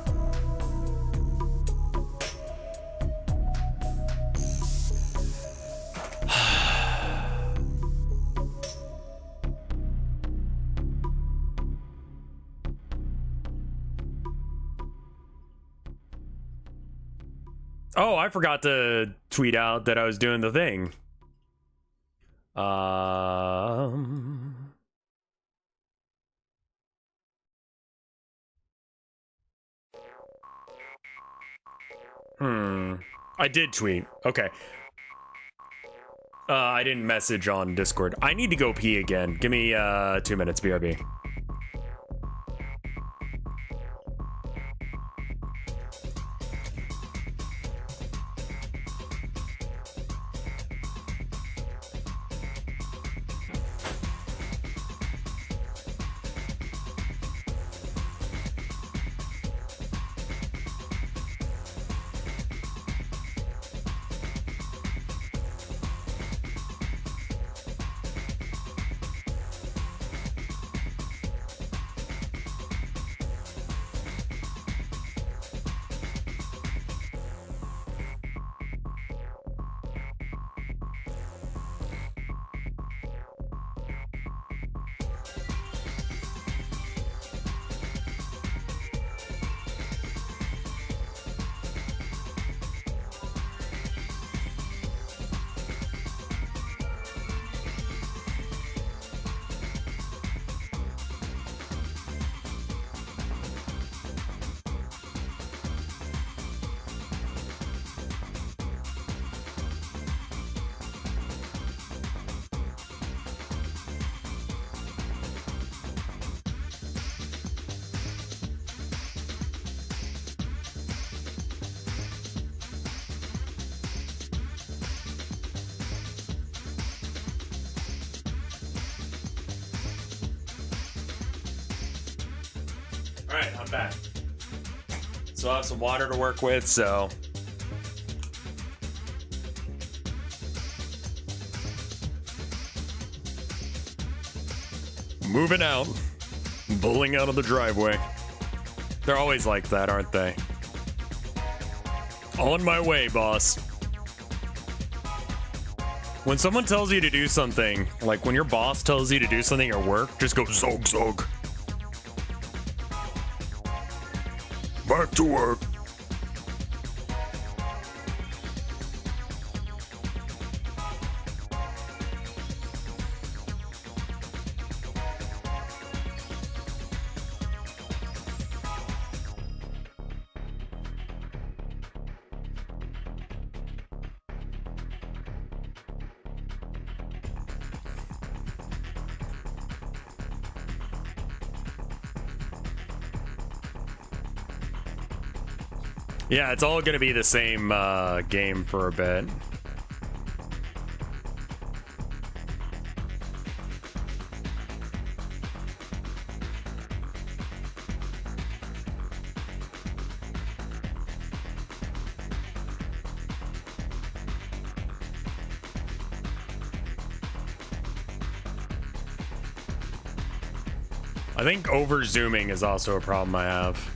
Oh, I forgot to tweet out that I was doing the thing. I did tweet. Okay. I didn't message on Discord. I need to go pee again. Give me 2 minutes, BRB. All right, I'm back. So I have some water to work with, so. Moving out. Pulling out of the driveway. They're always like that, aren't they? On my way, boss. When someone tells you to do something, like when your boss tells you to do something at work, just go zog zog. Back to work. Yeah, it's all gonna be the same game for a bit. I think over zooming is also a problem I have.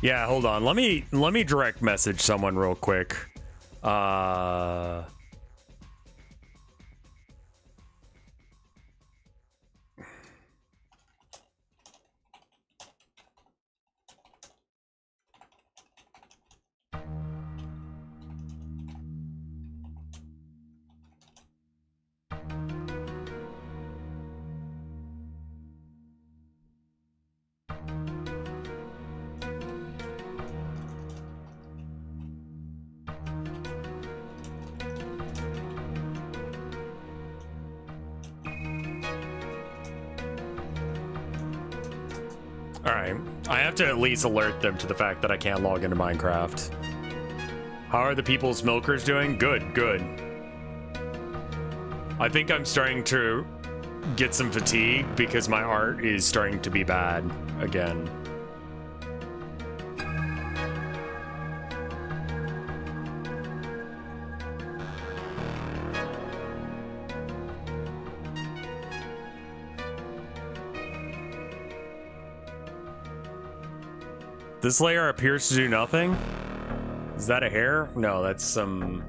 Yeah, hold on. Let me direct message someone real quick. Alright, I have to at least alert them to the fact that I can't log into Minecraft. How are the people's milkers doing? Good, good. I think I'm starting to get some fatigue because my art is starting to be bad again. This layer appears to do nothing? Is that a hair? No, that's some...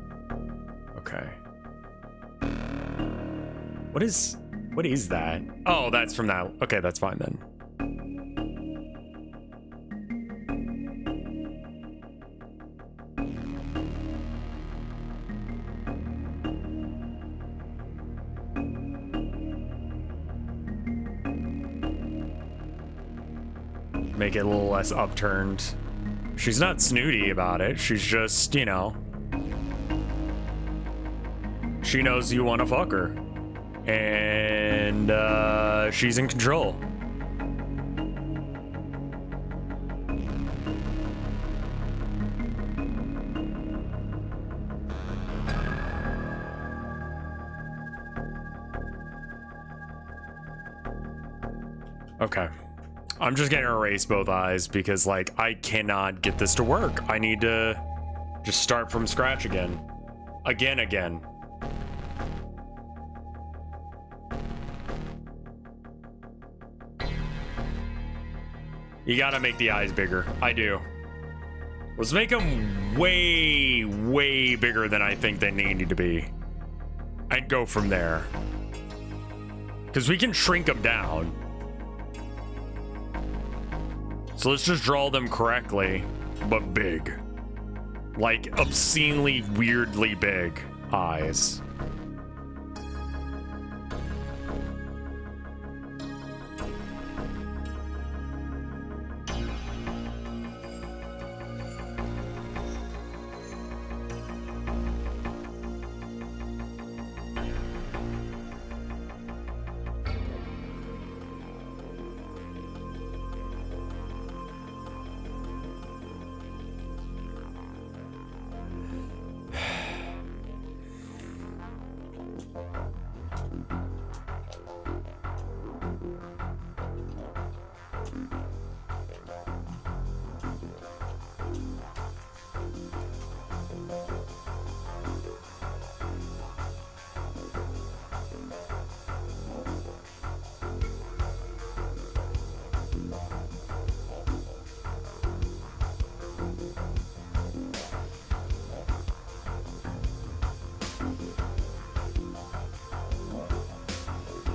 Okay. What is that? Oh, that's from that. Okay, that's fine then. Make it a little less upturned. She's not snooty about it. She's just, you know, she knows you want to fuck her. And she's in control. Okay. I'm just gonna erase both eyes because, like, I cannot get this to work. I need to just start from scratch again. Again. You gotta make the eyes bigger. I do. Let's make them way, way bigger than I think they need to be. I'd go from there. Because we can shrink them down. So let's just draw them correctly, but big. Like obscenely, weirdly big eyes.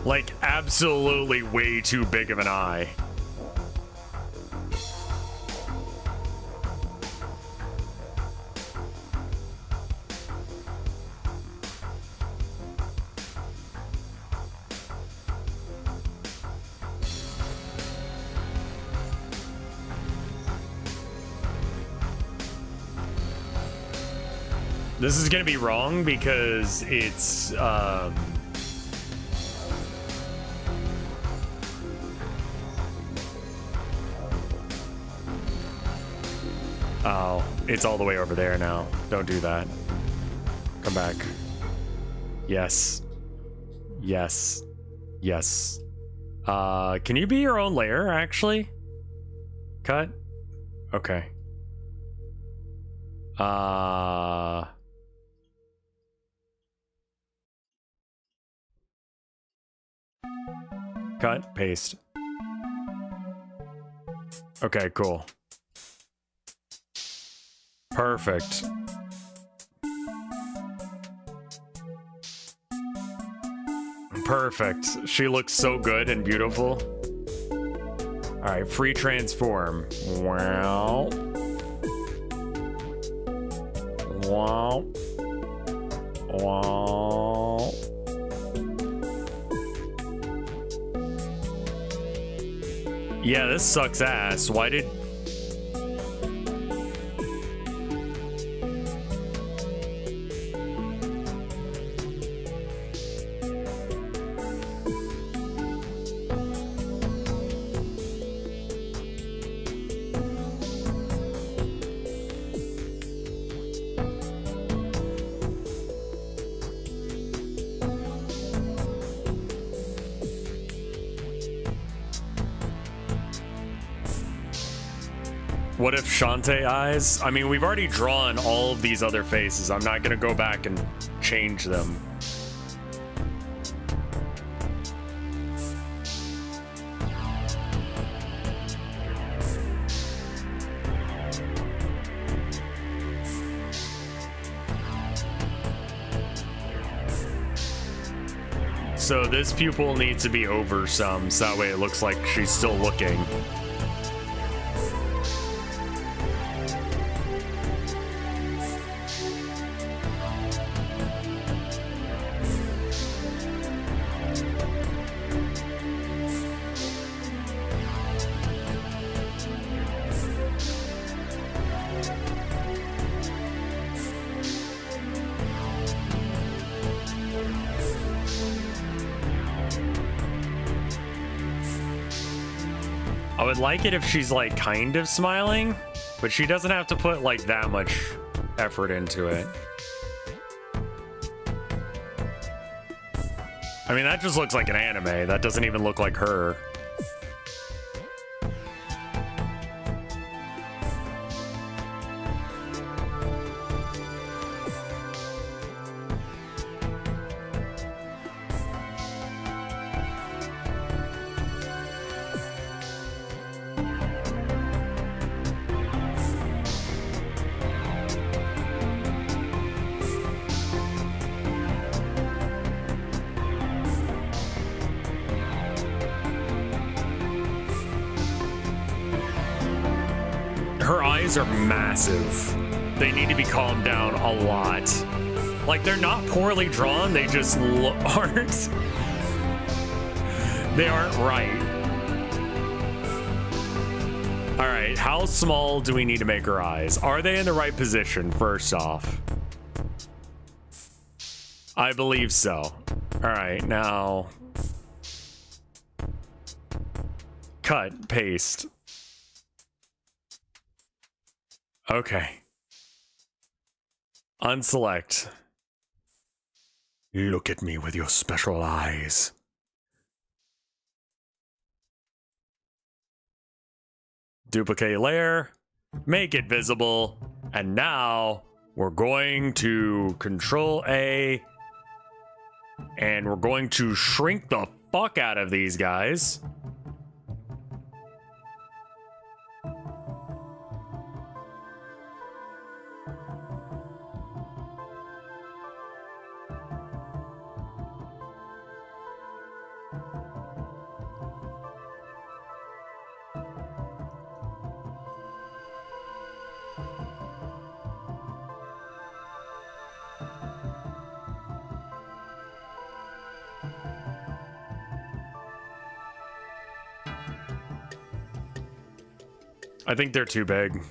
Like, absolutely way too big of an eye. This is gonna be wrong because it's, oh, it's all the way over there now. Don't do that. Come back. Yes. Yes. Yes. Can you be your own layer, actually? Cut? Okay. Cut, paste. Okay, cool. Perfect. Perfect. She looks so good and beautiful. All right, free transform. Wow. Wow. Wow. Yeah, this sucks ass. Why did... What if Shantae eyes? I mean, we've already drawn all of these other faces. I'm not gonna go back and change them. So this pupil needs to be over some, so that way it looks like she's still looking. I would like it if she's like kind of smiling, but she doesn't have to put like that much effort into it. I mean, that just looks like an anime. That doesn't even look like her. eyes are massive. They need to be calmed down a lot. Like, they're not poorly drawn, they just aren't. They aren't right. All right, how small do we need to make her eyes? Are they in the right position, first off? I believe so. All right, now... cut, paste. Okay. Unselect. Look at me with your special eyes. Duplicate layer, make it visible, and now we're going to Control A, and we're going to shrink the fuck out of these guys. I think they're too big.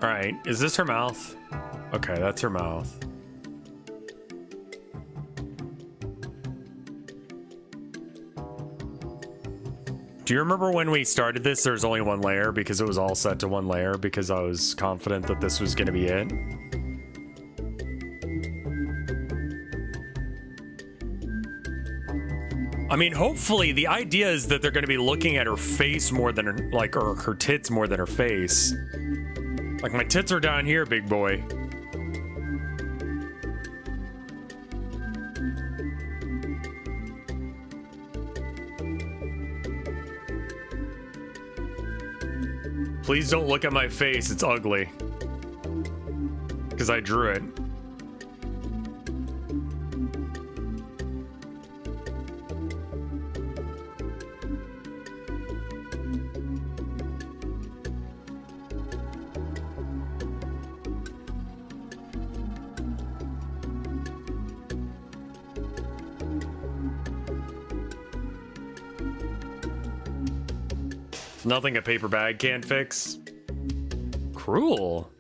All right, is this her mouth? Okay, that's her mouth. Do you remember when we started this, there was only one layer because it was all set to one layer because I was confident that this was going to be it? I mean, hopefully the idea is that they're going to be looking at her face more than her, like, or her tits more than her face. Like, my tits are down here, big boy. Please don't look at my face, it's ugly. Because I drew it. Nothing a paper bag can't fix. Cruel.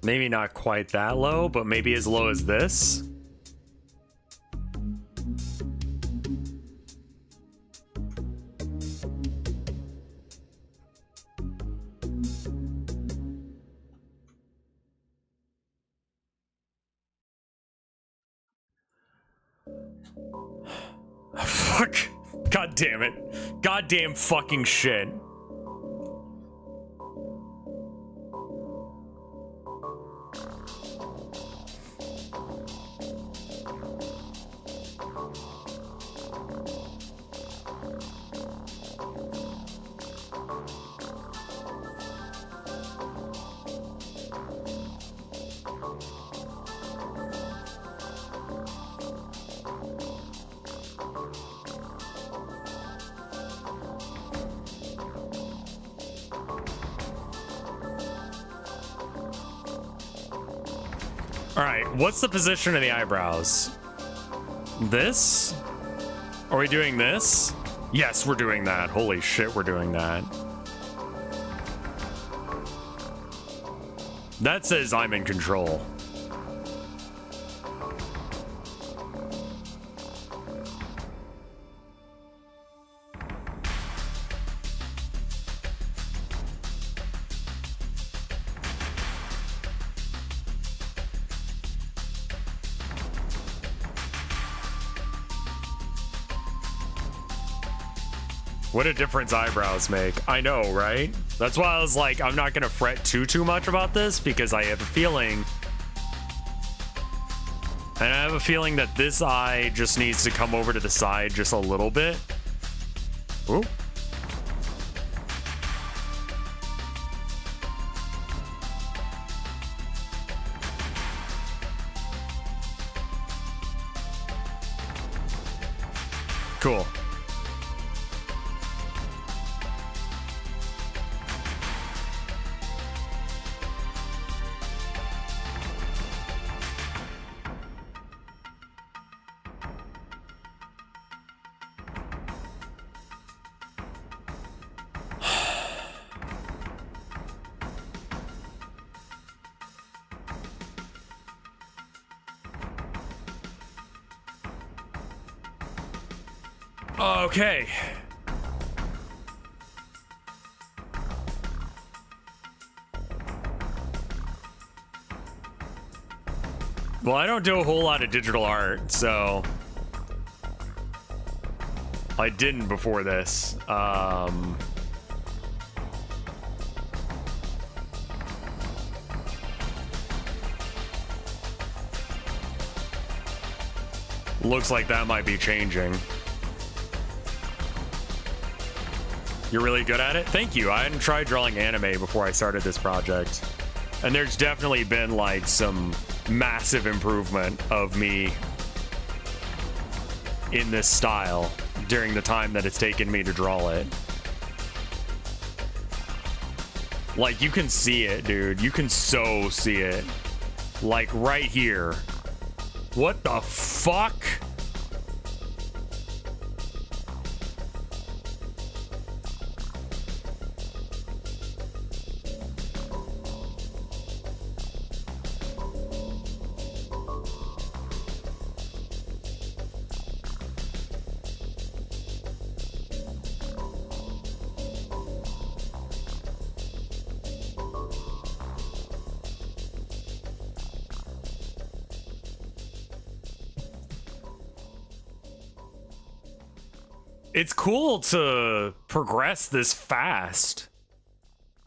Maybe not quite that low, but maybe as low as this. Fuck. God damn it. Goddamn fucking shit. All right, what's the position of the eyebrows? This? Are we doing this? Yes, we're doing that. Holy shit, we're doing that. That says I'm in control. What a difference eyebrows make. I know, right? That's why I was like, I'm not gonna fret too much about this, because I have a feeling, and I have a feeling that this eye just needs to come over to the side just a little bit. Ooh. Cool. Okay. Well, I don't do a whole lot of digital art, so I didn't before this. Looks like that might be changing. You're really good at it? Thank you. I hadn't tried drawing anime before I started this project. And there's definitely been like some massive improvement of me in this style during the time that it's taken me to draw it. Like, you can see it, dude. You can so see it. Like, right here. What the fuck? It's cool to progress this fast.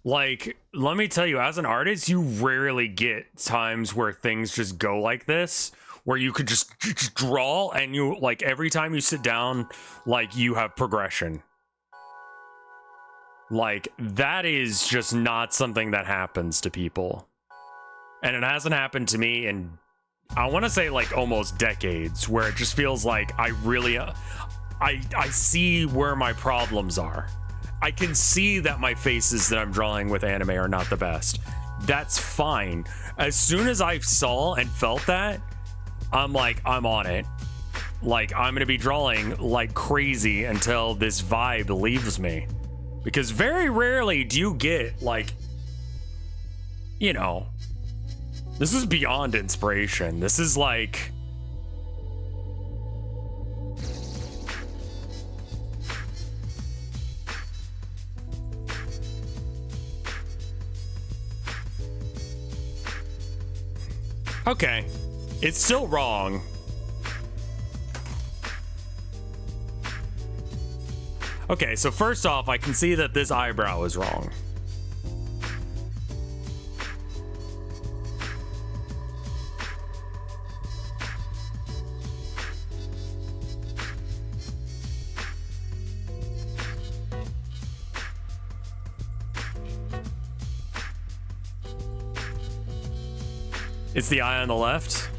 Like, let me tell you, as an artist, you rarely get times where things just go like this, where you could just draw and you, like, every time you sit down, like, you have progression. Like, that is just not something that happens to people. And it hasn't happened to me in, I want to say, like, almost decades, where it just feels like I really... I see where my problems are. I can see that my faces that I'm drawing with anime are not the best. That's fine. As soon as I saw and felt that, I'm like, I'm on it. Like, I'm gonna be drawing like crazy until this vibe leaves me. Because very rarely do you get, like, you know, this is beyond inspiration. This is like... Okay, it's still wrong. Okay, so first off, I can see that this eyebrow is wrong. It's the eye on the left.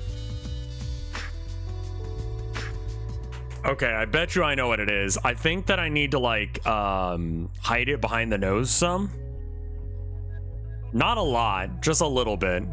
Okay, I bet you I know what it is. I think that I need to, like, hide it behind the nose some. Not a lot, just a little bit.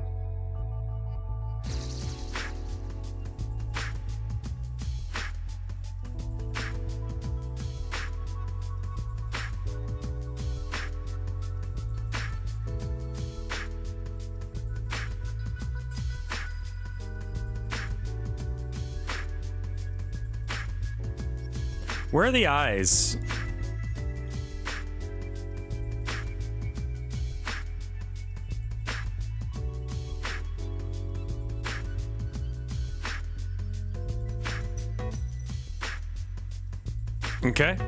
Where are the eyes? Okay.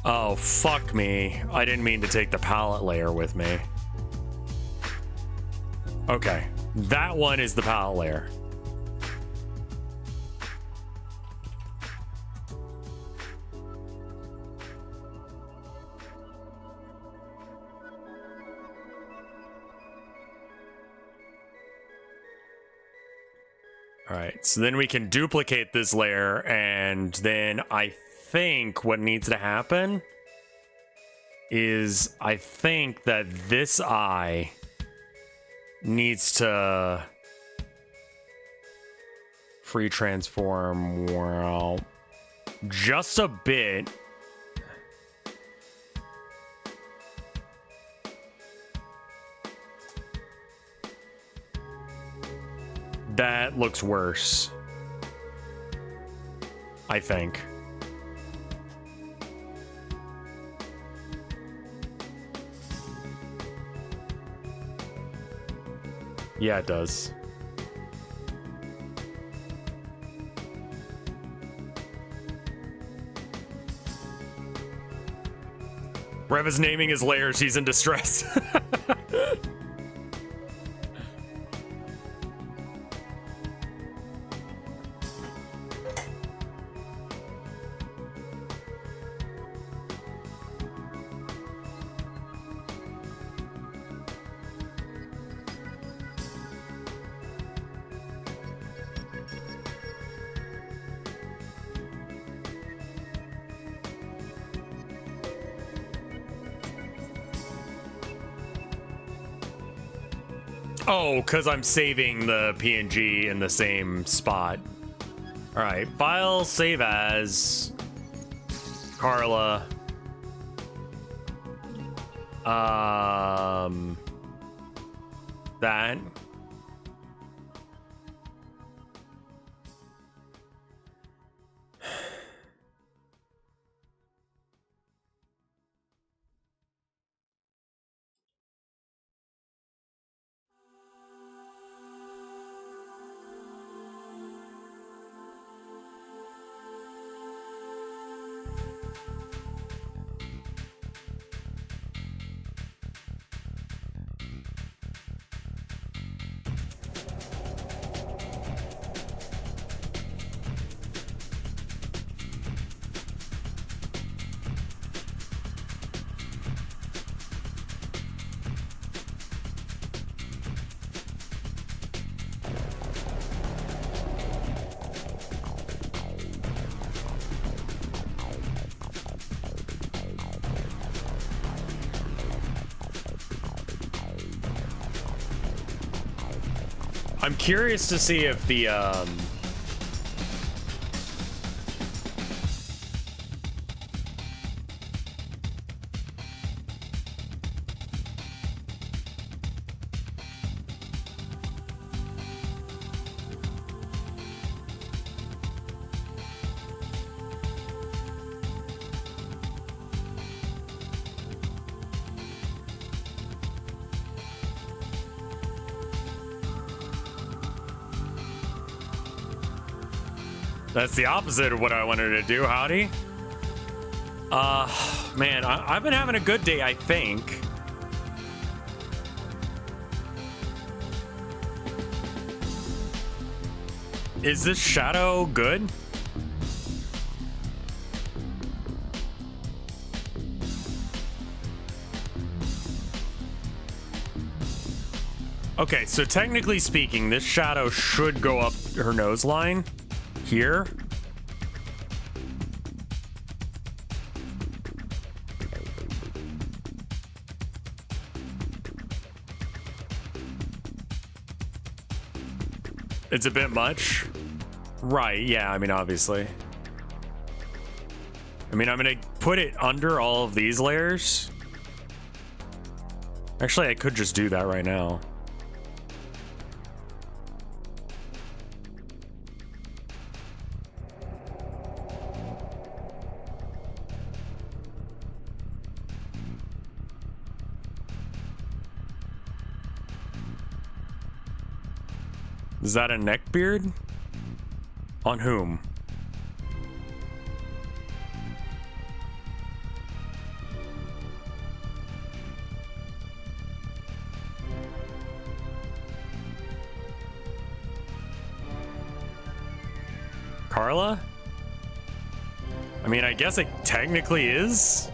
Oh, fuck me. I didn't mean to take the palette layer with me. Okay. That one is the palette layer. All right, so then we can duplicate this layer, and then I think what needs to happen is I think that this eye needs to free transform, well, just a bit. That looks worse, I think. Yeah, it does. Rev is naming his layers. He's in distress. Oh, because I'm saving the PNG in the same spot. All right, file, save as Carla. That. I'm curious to see if the that's the opposite of what I wanted to do. Howdy. Man, I've been having a good day, I think. Is this shadow good? Okay, so technically speaking, this shadow should go up her nose line. Here. It's a bit much. Right, yeah, I mean, obviously. I mean, I'm gonna put it under all of these layers. Actually, I could just do that right now. Is that a neck beard? On whom? Carla? I mean, I guess it technically is.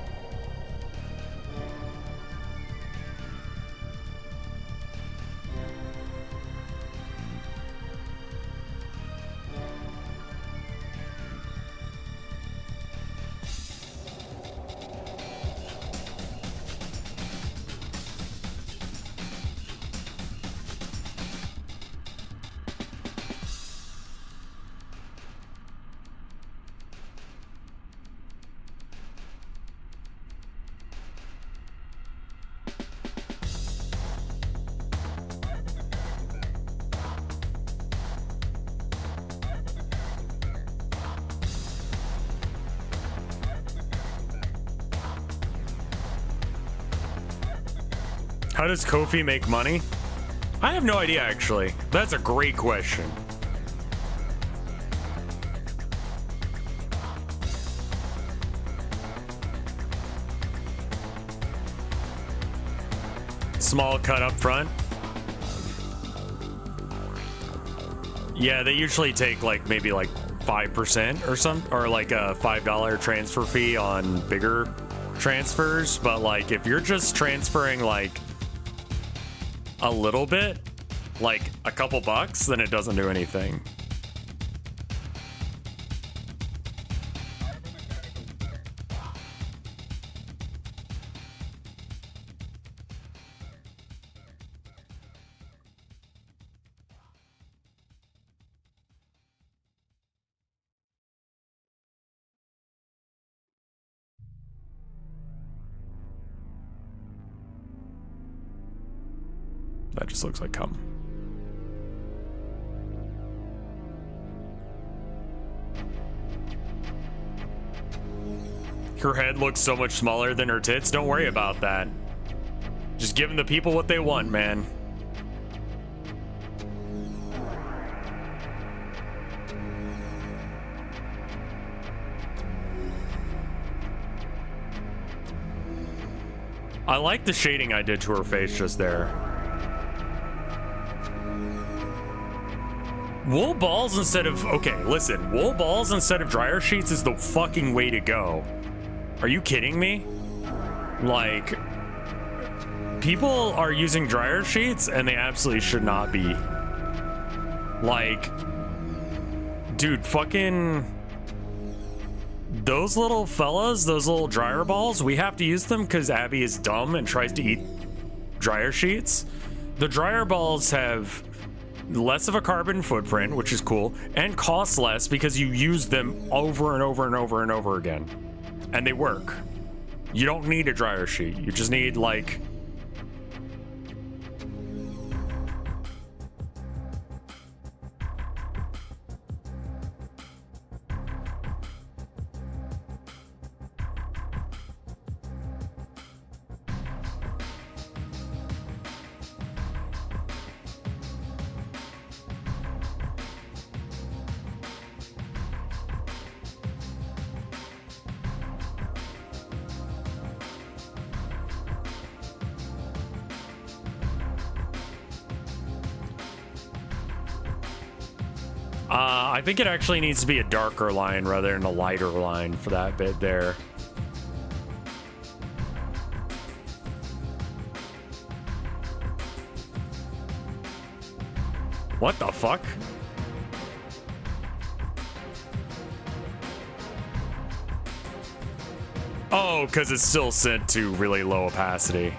How does Kofi make money? I have no idea, actually. That's a great question. Small cut up front. Yeah, they usually take like maybe like 5% or something, or like a $5 transfer fee on bigger transfers. But like if you're just transferring like a little bit, like a couple bucks, then it doesn't do anything. That just looks like cum. Her head looks so much smaller than her tits. Don't worry about that. Just giving the people what they want, man. I like the shading I did to her face just there. Wool balls instead of... Okay, listen. Wool balls instead of dryer sheets is the fucking way to go. Are you kidding me? Like, people are using dryer sheets and they absolutely should not be. Like, dude, fucking... Those little fellas, those little dryer balls, we have to use them because Abby is dumb and tries to eat dryer sheets. The dryer balls have less of a carbon footprint, which is cool, and cost less because you use them over and over and over and over again. And they work. You don't need a dryer sheet. You just need, like... I think it actually needs to be a darker line rather than a lighter line for that bit there. What the fuck? Oh, because it's still sent to really low opacity.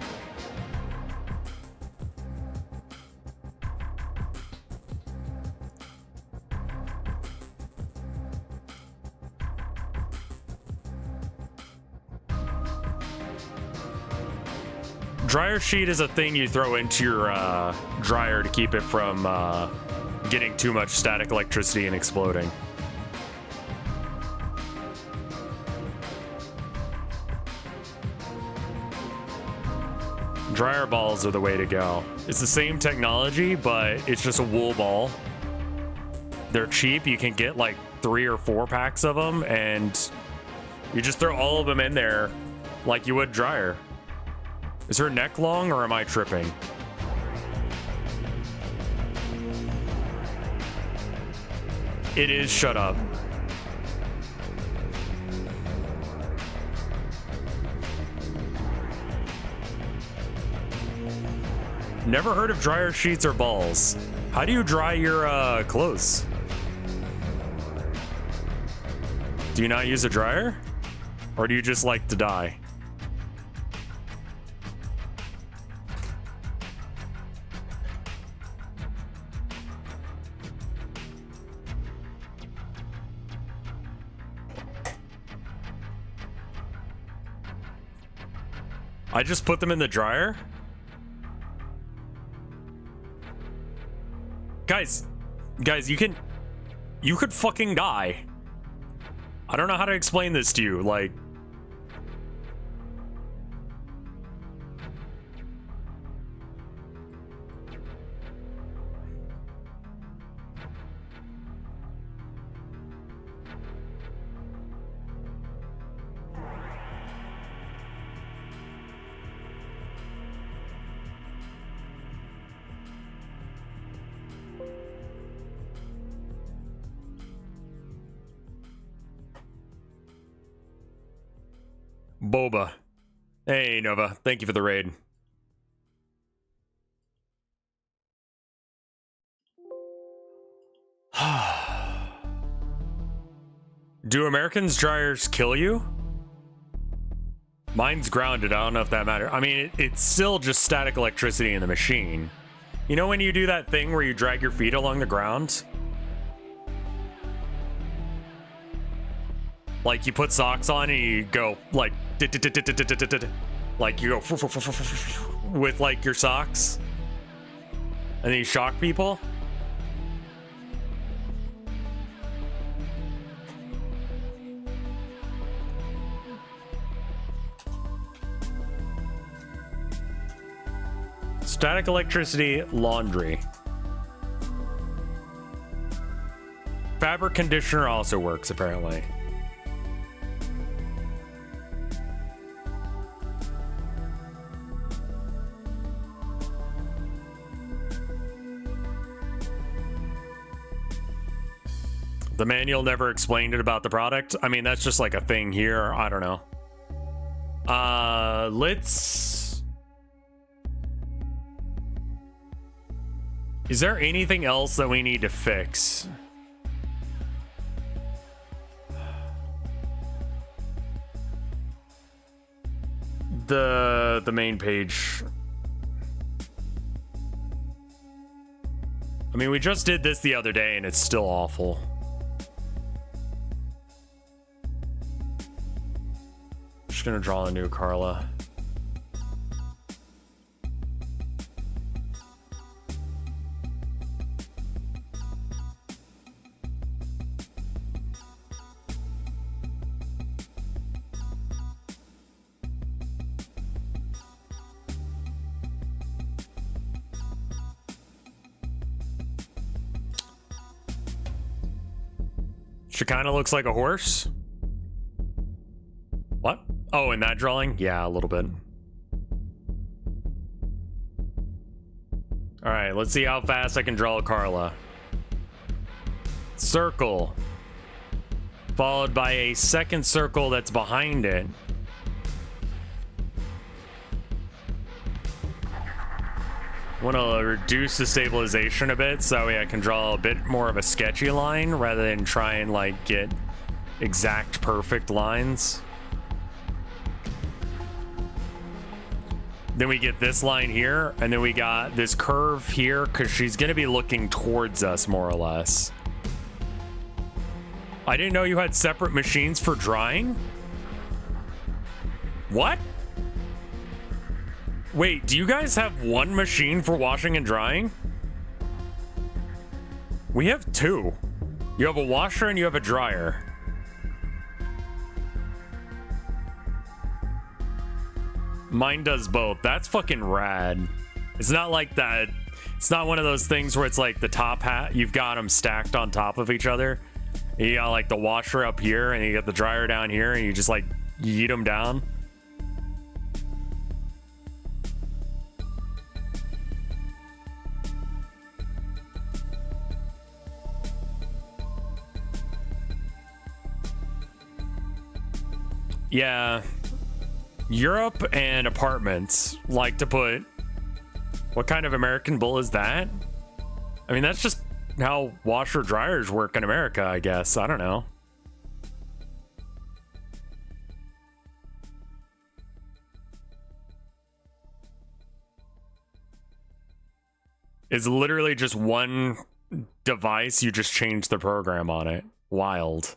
Dryer sheet is a thing you throw into your dryer to keep it from getting too much static electricity and exploding. Dryer balls are the way to go. It's the same technology, but it's just a wool ball They're cheap. You can get like 3 or 4 packs of them, and you just throw all of them in there like you would dryer. Is her neck long, or am I tripping? It is. Shut up. Never heard of dryer sheets or balls. How do you dry your clothes? Do you not use a dryer? Or do you just like to dye? I just put them in the dryer? Guys, you could fucking die. I don't know how to explain this to you, like... Boba. Hey, Nova. Thank you for the raid. Do Americans' dryers kill you? Mine's grounded. I don't know if that matters. I mean, it's still just static electricity in the machine. You know when you do that thing where you drag your feet along the ground? Like you put socks on and you go like like you go with like your socks, and then you shock people. Static electricity, laundry. Fabric conditioner also works apparently. The manual never explained it about the product. I mean, that's just like a thing here. I don't know. Let's... Is there anything else that we need to fix? The main page. I mean, we just did this the other day and it's still awful. Just gonna draw a new Carla. She kind of looks like a horse. What? Oh, in that drawing? Yeah, a little bit. All right, let's see how fast I can draw a Carla. Circle. Followed by a second circle that's behind it. I want to reduce the stabilization a bit so that way I can draw a bit more of a sketchy line rather than try and like get exact perfect lines. Then we get this line here, and then we got this curve here because she's going to be looking towards us more or less. I didn't know you had separate machines for drying. What? Wait, do you guys have one machine for washing and drying? We have two. You have a washer and you have a dryer. Mine does both. That's fucking rad. It's not like that. It's not one of those things where it's like the top hat, you've got them stacked on top of each other. You got like the washer up here and you got the dryer down here and you just like yeet them down. Yeah. Europe and apartments like to put... What kind of American bull is that? I mean, that's just how washer dryers work in America, I guess. I don't know. It's literally just one device. You just change the program on it. Wild.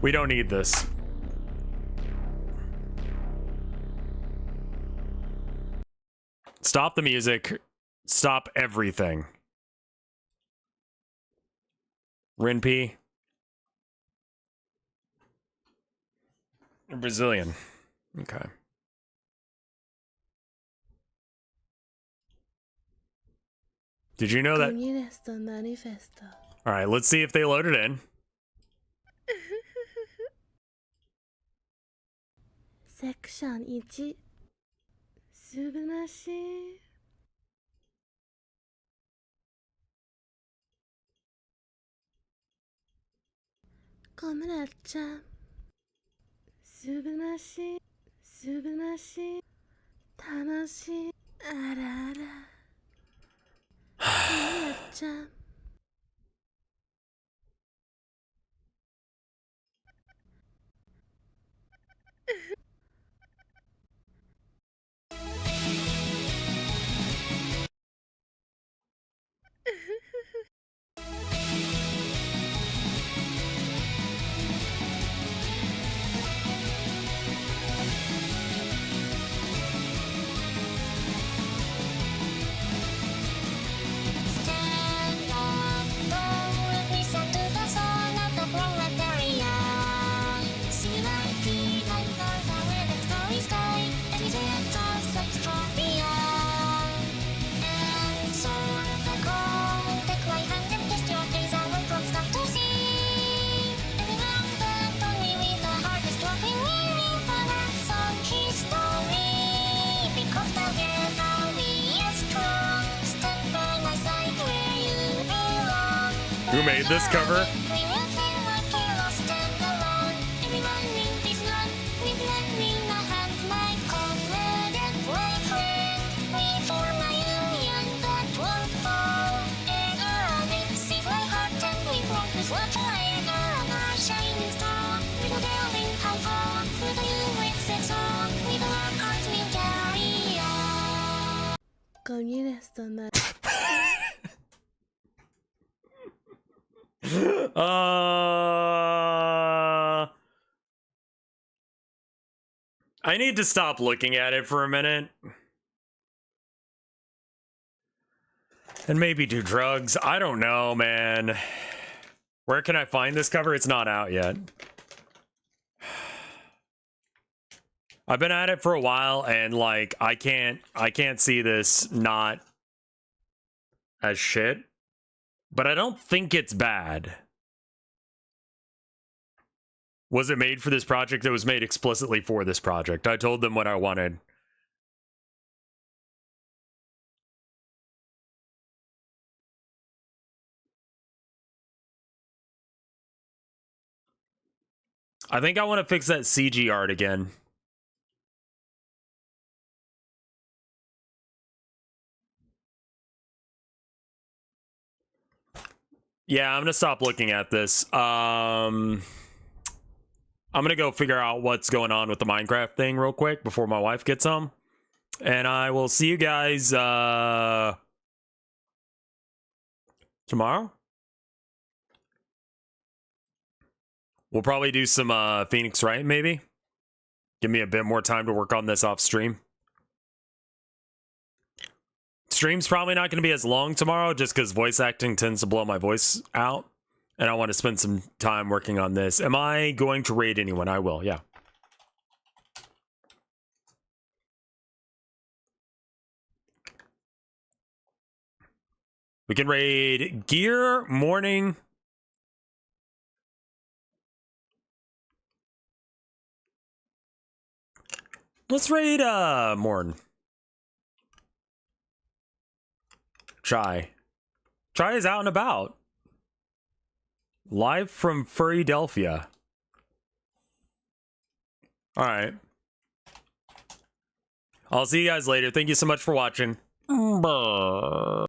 We don't need this. Stop the music. Stop everything. Rinpy. Brazilian. Okay. Did you know that? All right, let's see if they load it in. Section 1素晴らしい小村ちゃん素晴らしい素晴らしい楽しいあらあら小村ちゃんWho made this cover? Communist on that. I need to stop looking at it for a minute. And maybe do drugs. I don't know, man. Where can I find this cover? It's not out yet. I've been at it for a while and like I can't see this not as shit. But I don't think it's bad. Was it made for this project? It was made explicitly for this project. I told them what I wanted. I think I want to fix that CG art again. Yeah, I'm gonna stop looking at this. I'm gonna go figure out what's going on with the Minecraft thing real quick before my wife gets home. And I will see you guys tomorrow. We'll probably do some Phoenix Wright, maybe. Give me a bit more time to work on this off stream. Stream's probably not going to be as long tomorrow just because voice acting tends to blow my voice out. And I want to spend some time working on this. Am I going to raid anyone? I will, yeah. We can raid Gear, Morning. Let's raid Morn. Chai. Chai is out and about. Live from Philadelphia. Alright. I'll see you guys later. Thank you so much for watching. Brr.